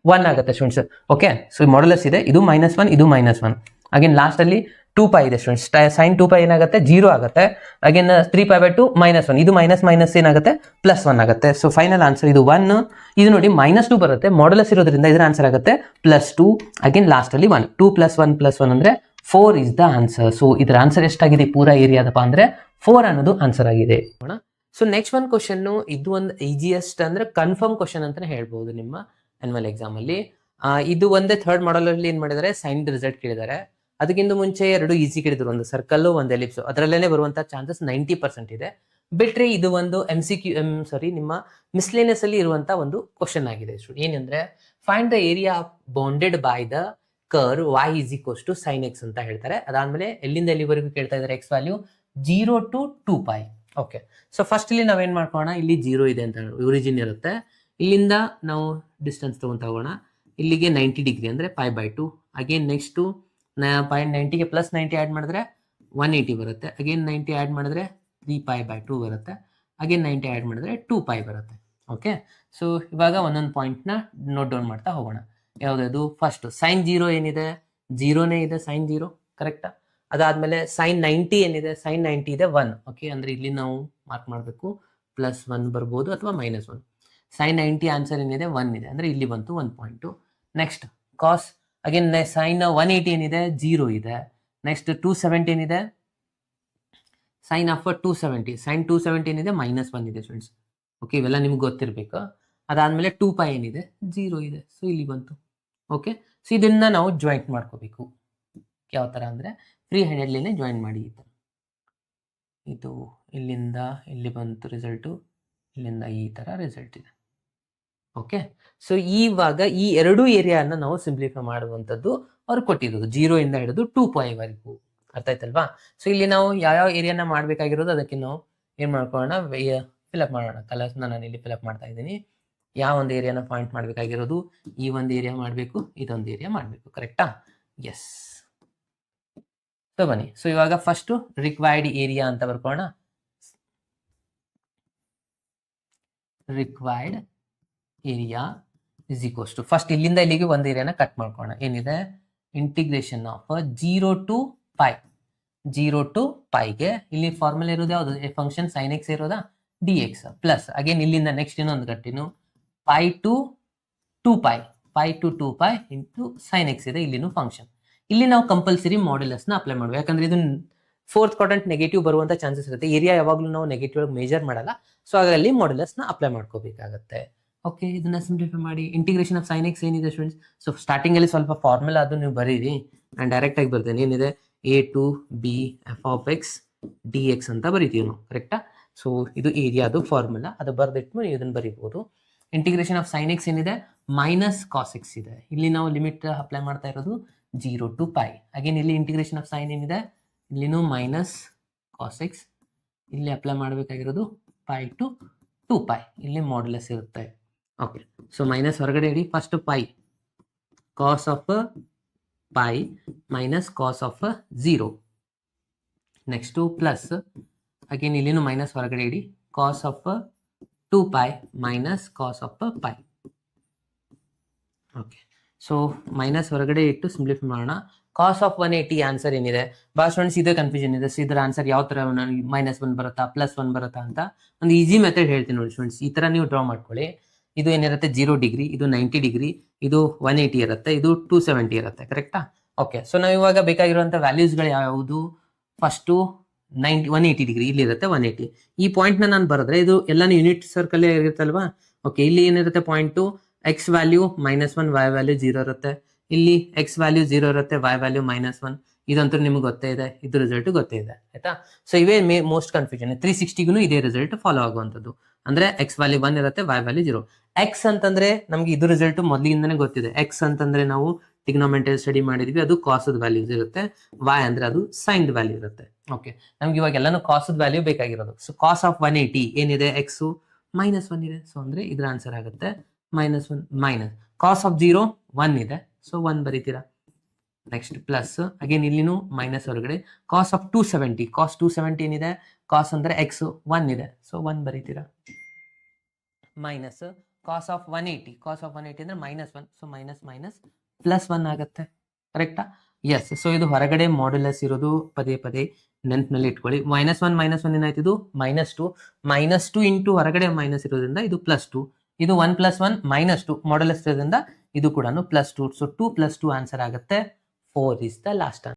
1 ಆಗುತ್ತೆ ಸ್ಟೂಡೆಂಟ್ಸ್. ಓಕೆ, ಸೊ ಮಾಡ್ಯುಲಸ್ ಇದೆ, ಇದು -1 ಇದು -1. ಅಗೇನ್ ಲಾಸ್ಟಲ್ಲಿ 2π ಇದೆ ಸ್ಟೂಡೆಂಟ್ಸ್. sin 2π ಏನಾಗುತ್ತೆ, 0 ಆಗುತ್ತೆ. ಅಗೇನ್ 3π/2 -1 ಇದು ಮೈನಸ್ ಏನಾಗುತ್ತೆ, +1 ಆಗುತ್ತೆ. ಸೊ ಫೈನಲ್ ಆನ್ಸರ್ ಇದು 1. ಇದು ನೋಡಿ -2 ಬರುತ್ತೆ, ಮಾಡ್ಯುಲಸ್ ಇರೋದ್ರಿಂದ ಇದರ ಆನ್ಸರ್ ಆಗುತ್ತೆ +2. ಅಗೇನ್ ಲಾಸ್ಟಲ್ಲಿ 1, 2 + 1 + 1 ಅಂದರೆ 4 ಇಸ್ ದ ಆನ್ಸರ್. ಸೊ ಇದರ ಆನ್ಸರ್ ಎಷ್ಟಾಗಿದೆ ಪೂರಾ ಏರಿಯಾದಪ್ಪ ಅಂದರೆ 4 ಅನ್ನೋದು ಆನ್ಸರ್ ಆಗಿದೆ. ಸೊ ನೆಕ್ಸ್ಟ್ ಒಂದು ಕ್ವಶನ್, ಇದು ಒಂದು ಈಸಿಯೆಸ್ಟ್ ಅಂದ್ರೆ ಕನ್ಫರ್ಮ್ ಕ್ವಶನ್ ಅಂತಾನೆ ಹೇಳ್ಬೋದು ನಿಮ್ಮ ಆನ್ಯುವಲ್ ಎಕ್ಸಾಮ್ ಅಲ್ಲಿ. ಇದು ಒಂದೇ ಥರ್ಡ್ ಮಾಡಲ್ ಅಲ್ಲಿ ಏನ್ ಮಾಡಿದ್ದಾರೆ, ಸೈನ್ ರಿಸಲ್ಟ್ ಕೇಳಿದ್ದಾರೆ. ಅದಕ್ಕಿಂತ ಮುಂಚೆ 2 ಈಸಿ ಕೇಳಿದ್ರು, ಒಂದು ಸರ್ಕಲ್ ಒಂದು ಎಲಿಪ್ಸ್. ಅದರಲ್ಲೇ ಬರುವಂತ ಚಾನ್ಸಸ್ 90% ಇದೆ. ಬಿಟ್ರೆ ಇದು ಒಂದು ನಿಮ್ಮ ಮಿಸ್ಲೇನಿಯಸ್ ಅಲ್ಲಿ ಇರುವಂತ ಒಂದು ಕ್ವಶನ್ ಆಗಿದೆ. ಏನಂದ್ರೆ, find the area bounded by the curve y = sin x ಅಂತ ಹೇಳ್ತಾರೆ. ಅದಾದ್ಮೇಲೆ ಎಲ್ಲಿಂದ ಎಲ್ಲಿವರೆಗೂ ಕೇಳ್ತಾ ಇದ್ದಾರೆ, x value 0 to 2π. Okay, so first ಇಲ್ಲಿ ನಾವೇನ್ ಮಾಡ್ಕೋಣ, ಇಲ್ಲಿ 0 ಇದೆ ಅಂತ ಒರಿಜಿನ್ ಇರುತ್ತೆ. ಇಲ್ಲಿಂದ ನಾವು ಡಿಸ್ಟೆನ್ಸ್ ತೊಗೊಂತ ಹೋಗೋಣ. ಇಲ್ಲಿಗೆ 90 ಡಿಗ್ರಿ ಅಂದರೆ π/2. ಅಗೇನ್ ನೆಕ್ಸ್ಟು 90ಗೆ ಪ್ಲಸ್ 90 ಆ್ಯಡ್ ಮಾಡಿದ್ರೆ 180 ಬರುತ್ತೆ. ಅಗೇನ್ 90 ಆ್ಯಡ್ ಮಾಡಿದ್ರೆ 3π/2 ಬರುತ್ತೆ. ಅಗೇನ್ 90 ಆ್ಯಡ್ ಮಾಡಿದ್ರೆ 2π ಬರುತ್ತೆ. ಓಕೆ, ಸೊ ಇವಾಗ ಒಂದೊಂದು ಪಾಯಿಂಟ್ನ ನೋಟ್ ಡೌನ್ ಮಾಡ್ತಾ ಹೋಗೋಣ. ಯಾವುದದು? ಫಸ್ಟ್ ಸೈನ್ 0 ಏನಿದೆ? 0ನೇ ಇದೆ ಸೈನ್ 0, ಕರೆಕ್ಟಾ? ಅದಾದಮೇಲೆ ಸೈನ್ 90 ಏನಿದೆ? ಸೈನ್ 90 ಇದೆ 1. ಓಕೆ, ಅಂದರೆ ಇಲ್ಲಿ ನಾವು ಮಾರ್ಕ್ ಮಾಡಬೇಕು, +1 ಬರ್ಬೋದು ಅಥವಾ -1. ಸೈನ್ 90 ಆನ್ಸರ್ ಏನಿದೆ? 1 ಇದೆ, ಅಂದರೆ ಇಲ್ಲಿ ಬಂತು 1 point. Next cos, again sine 180 ಏನಿದೆ? 0 ಇದೆ. ನೆಕ್ಸ್ಟ್ 270 ಏನಿದೆ? ಸೈನ್ ಆಫ್ 270, ಸೈನ್ 270 ಏನಿದೆ? -1 ಇದೆ ಸ್ಟೂಡೆಂಟ್ಸ್. ಓಕೆ, ಇವೆಲ್ಲ ನಿಮ್ಗೆ ಗೊತ್ತಿರಬೇಕು. ಅದಾದಮೇಲೆ 2π ಏನಿದೆ? 0 ಇದೆ, ಸೊ ಇಲ್ಲಿ ಬಂತು. ಓಕೆ, ಸೊ ಇದನ್ನ ನಾವು ಜಾಯಿಂಟ್ ಮಾಡ್ಕೋಬೇಕು. ಯಾವ ಥರ ಅಂದರೆ ಫ್ರೀ ಹ್ಯಾಂಡೆಡ್ಲಿನೇ ಜಾಯಿನ್ ಮಾಡಿ. ಈ ಥರ ಇದು ಇಲ್ಲಿಂದ ಇಲ್ಲಿ ಬಂತು ರಿಸಲ್ಟು, ಇಲ್ಲಿಂದ ಈ ಥರ ರಿಸಲ್ಟ್ ಇದೆ. ಓಕೆ, ಸೊ ಇವಾಗ ಈ ಎರಡು ಏರಿಯಾನ ನಾವು ಸಿಂಪ್ಲಿಫೈ ಮಾಡುವಂಥದ್ದು ಅವ್ರು ಕೊಟ್ಟಿರೋದು 0 ಇಂದ ಹಿಡಿದು 2πವರೆಗೂ. ಅರ್ಥ ಆಯ್ತಲ್ವಾ? ಸೊ ಇಲ್ಲಿ ನಾವು ಯಾವ್ಯಾವ ಏರಿಯಾನ ಮಾಡಬೇಕಾಗಿರೋದು ಅದಕ್ಕೆ ನಾವು ಏನು ಮಾಡ್ಕೊಳ್ಳೋಣ, ಫಿಲಪ್ ಮಾಡೋಣ. ಕಲರ್ಸ್ನ ನಾನು ಇಲ್ಲಿ ಫಿಲಪ್ ಮಾಡ್ತಾ ಇದ್ದೀನಿ. ಯಾವ ಒಂದು ಏರಿಯಾನ ಪಾಯಿಂಟ್ ಮಾಡಬೇಕಾಗಿರೋದು? ಈ ಒಂದು ಏರಿಯಾ ಮಾಡಬೇಕು, ಇದೊಂದು ಏರಿಯಾ ಮಾಡಬೇಕು, ಕರೆಕ್ಟಾ? ಎಸ್. ಸೊ ಬನ್ನಿ, ಸೊ ಇವಾಗ ಫಸ್ಟು ರಿಕ್ವೈರ್ಡ್ ಏರಿಯಾ ಅಂತ ಬರ್ಕೊಳ್ಳೋಣ. Required area is equals to, first ಇಲ್ಲಿಂದ ಇಲ್ಲಿಗೆ ಒಂದು ಏರಿಯಾನ ಕಟ್ ಮಾಡ್ಕೊಳ್ಳೋಣ. ಏನಿದೆ? Integration of 0 to π. 0 to πಗೆ ಇಲ್ಲಿ ಫಾರ್ಮುಲಾ ಇರೋದು ಯಾವುದು? ಫಂಕ್ಷನ್ ಸೈನ್ ಎಕ್ಸ್ ಇರೋದಾ? dx ಪ್ಲಸ್ ಅಗೇನ್ ಇಲ್ಲಿಂದ ನೆಕ್ಸ್ಟ್ ಇನ್ನೊಂದು continue π to 2π, π to 2π into sine x ಇದೆ ಇಲ್ಲಿನೂ ಫಂಕ್ಷನ್. ಇಲ್ಲಿ ನಾವು ಕಂಪಲ್ಸರಿ ಮಾಡ್ಯುಲಸ್ನ ಅಪ್ಲೈ ಮಾಡಬೇಕು, ಯಾಕಂದ್ರೆ ಇದು 4th ಕ್ವಾಡ್ರಂಟ್ ನೆಗೆಟಿವ್ ಬರುವಂತ ಚಾನ್ಸಸ್ ಇರುತ್ತೆ. ಏರಿಯಾ ಯಾವಾಗಲೂ ನಾವು ನೆಗೆಟಿವ್ ಮೇಜರ್ ಮಾಡಲ್ಲ, ಸೊ ಅದರಲ್ಲಿ ಮಾಡ್ಯುಲಸ್ನ ಅಪ್ಲೈ ಮಾಡ್ಕೋಬೇಕಾಗತ್ತೆ. ಓಕೆ, ಇದನ್ನ ಸಿಂಪ್ಲಿಫೈ ಮಾಡಿ. ಇಂಟಿಗ್ರೇಷನ್ ಆಫ್ ಸೈನ್ ಎಕ್ಸ್ ಏನಿದೆ ಸ್ಟೂಡೆಂಟ್ಸ್? ಸೊ ಸ್ಟಾರ್ಟಿಂಗ್ ಅಲ್ಲಿ ಸ್ವಲ್ಪ ಫಾರ್ಮುಲಾ ಅದು ನೀವು ಬರೀರಿ, ನಾನು ಡೈರೆಕ್ಟ್ ಆಗಿ ಬರ್ತೇನೆ. ಏನಿದೆ? a to b f(x) dx ಅಂತ ಬರಿತೀವಿ ನಾವು, ಕರೆಕ್ಟಾ? ಸೊ ಇದು ಏರಿಯಾದು ಫಾರ್ಮುಲಾ, ಅದು ಬರ್ದಿಟ್ಟು ನೀವು ಇದನ್ನು ಬರೀಬಹುದು. ಇಂಟಿಗ್ರೇಷನ್ ಆಫ್ ಸೈನ್ ಎಕ್ಸ್ ಏನಿದೆ? ಮೈನಸ್ ಕಾಸ್ ಎಕ್ಸ್ ಇದೆ. ಇಲ್ಲಿ ನಾವು ಲಿಮಿಟ್ ಅಪ್ಲೈ ಮಾಡ್ತಾ ಇರೋದು 0 to π. ಅಗೇನ್ ಇಲ್ಲಿ ಇಂಟಿಗ್ರೇಷನ್ ಆಫ್ ಸೈನ್ ಏನಿದೆ? ಇಲ್ಲಿನೂ ಮೈನಸ್ ಕಾಸ್ ಎಕ್ಸ್. ಇಲ್ಲಿ ಅಪ್ಲೈ ಮಾಡಬೇಕಾಗಿರೋದು π to 2π. ಇಲ್ಲಿ ಮಾಡ್ಯುಲಸ್ ಇರುತ್ತೆ. ಓಕೆ, ಸೊ ಮೈನಸ್ ಹೊರಗಡೆ ಇಡಿ. First π, cos of π minus cos of 0. Next plus again ಇಲ್ಲಿನೂ ಮೈನಸ್ ಹೊರಗಡೆ ಇಡಿ. Cos of 2π minus cos of π. Okay, so minus ಹೊರಗಡೆ ಇಟ್ಟು ಸಿಂಪ್ಲಿಫೈ ಮಾಡೋಣ. ಕಾಸ್ ಆಫ್ 180 ಆನ್ಸರ್ ಏನಿದೆ? ಭಾಳ ಸ್ಟೂಡೆಂಟ್ಸ್ ಇದೇ ಕನ್ಫ್ಯೂಷನ್ ಇದೆ. ಸೊ ಇದರ ಆನ್ಸರ್ ಯಾವ ಥರ -1 ಬರುತ್ತಾ +1 ಬರುತ್ತಾ ಅಂತ ಒಂದು ಈಸಿ ಮೆಥಡ್ ಹೇಳ್ತೀನಿ ನೋಡಿ ಸ್ಟೂಡೆಂಟ್ಸ್. ಈ ಥರ ನೀವು ಡ್ರಾ ಮಾಡ್ಕೊಳ್ಳಿ. ಇದು ಏನಿರುತ್ತೆ? 0 ಡಿಗ್ರಿ, ಇದು 90 ಡಿಗ್ರಿ, ಇದು 180 ಇರುತ್ತೆ, ಇದು 270 ಇರುತ್ತೆ, ಕರೆಕ್ಟಾ? ಓಕೆ, ಸೊ ನಾವು ಇವಾಗ ಬೇಕಾಗಿರುವಂಥ ವ್ಯಾಲ್ಯೂಸ್ಗಳು ಯಾವುದು? ಫಸ್ಟು 180 ಡಿಗ್ರಿ ಇಲ್ಲಿ ಇರುತ್ತೆ, 180. ಈ ಪಾಯಿಂಟ್ನ ನಾನು ಬರೆದ್ರೆ ಇದು ಎಲ್ಲಾನು ಯೂನಿಟ್ ಸರ್ಕಲ್ ಇರುತ್ತಲ್ವಾ? ಓಕೆ, ಇಲ್ಲಿ ಏನಿರುತ್ತೆ point? X value -1, y value 0 ಇರುತ್ತೆ. ಇಲ್ಲಿ ಎಕ್ಸ್ ವ್ಯಾಲ್ಯೂ 0 ಇರುತ್ತೆ, ವೈ ವ್ಯಾಲ್ಯೂ -1. ಇದಂತೂ ನಿಮ್ಗೆ ಗೊತ್ತೇ ಇದೆ, ಇದು ರಿಸಲ್ಟ್ ಗೊತ್ತೇ ಇದೆ, ಆಯ್ತಾ? ಸೊ ಇವೇ ಮೋಸ್ಟ್ ಕನ್ಫ್ಯೂಷನ್. 360ಗೂ ಇದೇ ರಿಸಲ್ಟ್ ಫಾಲೋ ಆಗುವಂಥದ್ದು. ಅಂದ್ರೆ ಎಕ್ಸ್ ವ್ಯಾಲ್ಯೂ 1 ಇರುತ್ತೆ, ವೈ ವ್ಯಾಲ್ಯೂ 0. ಎಕ್ಸ್ ಅಂತಂದ್ರೆ ನಮ್ಗೆ ಇದು ರಿಸಲ್ಟ್ ಮೊದಲಿಂದನೇ ಗೊತ್ತಿದೆ. ಎಕ್ಸ್ ಅಂತಂದ್ರೆ ನಾವು ಟಿಗ್ನೋಮೆಟ್ರಿ ಸ್ಟಡಿ ಮಾಡಿದ್ವಿ, ಅದು ಕಾಸದ ವ್ಯಾಲ್ಯೂಸ್ ಇರುತ್ತೆ. ವೈ ಅಂದ್ರೆ ಅದು ಸೈನ್ ವ್ಯಾಲ್ಯೂ ಇರುತ್ತೆ. ಓಕೆ, ನಮ್ಗೆ ಇವಾಗ ಎಲ್ಲಾನು ಕಾಸದ ವ್ಯಾಲ್ಯೂ ಬೇಕಾಗಿರೋದು. ಸೊ ಕಾಸ್ ಆಫ್ 180 ಏನಿದೆ? ಎಕ್ಸ್ -1 ಇದೆ, ಸೊ ಅಂದ್ರೆ ಇದ್ರ ಆನ್ಸರ್ ಆಗುತ್ತೆ -1 ಮೈನಸ್ ಕಾಸ್ ಆಫ್ 0 1 ಇದೆ, ಸೊ 1 ಬರೀತೀರಾ. ನೆಕ್ಸ್ಟ್ ಪ್ಲಸ್ ಅಗೇನ್ ಇಲ್ಲಿನೂ ಮೈನಸ್ ಹೊರಗಡೆ. ಕಾಸ್ ಆಫ್ 270, ಕಾಸ್ 270 ಏನಿದೆ? ಕಾಸ್ ಅಂದ್ರೆ ಎಕ್ಸ್ 1 ಇದೆ, ಸೊ 1 ಬರೀತೀರಾ. Minus cos of 180, cos of 180 ಅಂದ್ರೆ -1, ಸೊ ಮೈನಸ್ +1 ಆಗುತ್ತೆ, ಕರೆಕ್ಟಾ? ಎಸ್. ಸೊ ಇದು ಹೊರಗಡೆ ಮಾಡ್ಯುಲಸ್ ಇರೋದು ಪದೇ ಪದೇ ನೆನ್ಪಿನಲ್ಲಿ ಇಟ್ಕೊಳ್ಳಿ. -1 ಏನಾಯ್ತು? ಇದು -2 ಇಂಟು ಹೊರಗಡೆ ಮೈನಸ್ ಇರೋದ್ರಿಂದ ಇದು +2. ಇದು 1 + 1 -2 ಮಾಡ್ಯುಲಸ್ ಇರೋದ್ರಿಂದ ಇದು ಕೂಡ +2. ಸೊ 2 + 2 ಆನ್ಸರ್ ಆಗುತ್ತೆ 4 ಇಸ್ ದ ಲಾಸ್ಟ್ ಆನ್ಸರ್.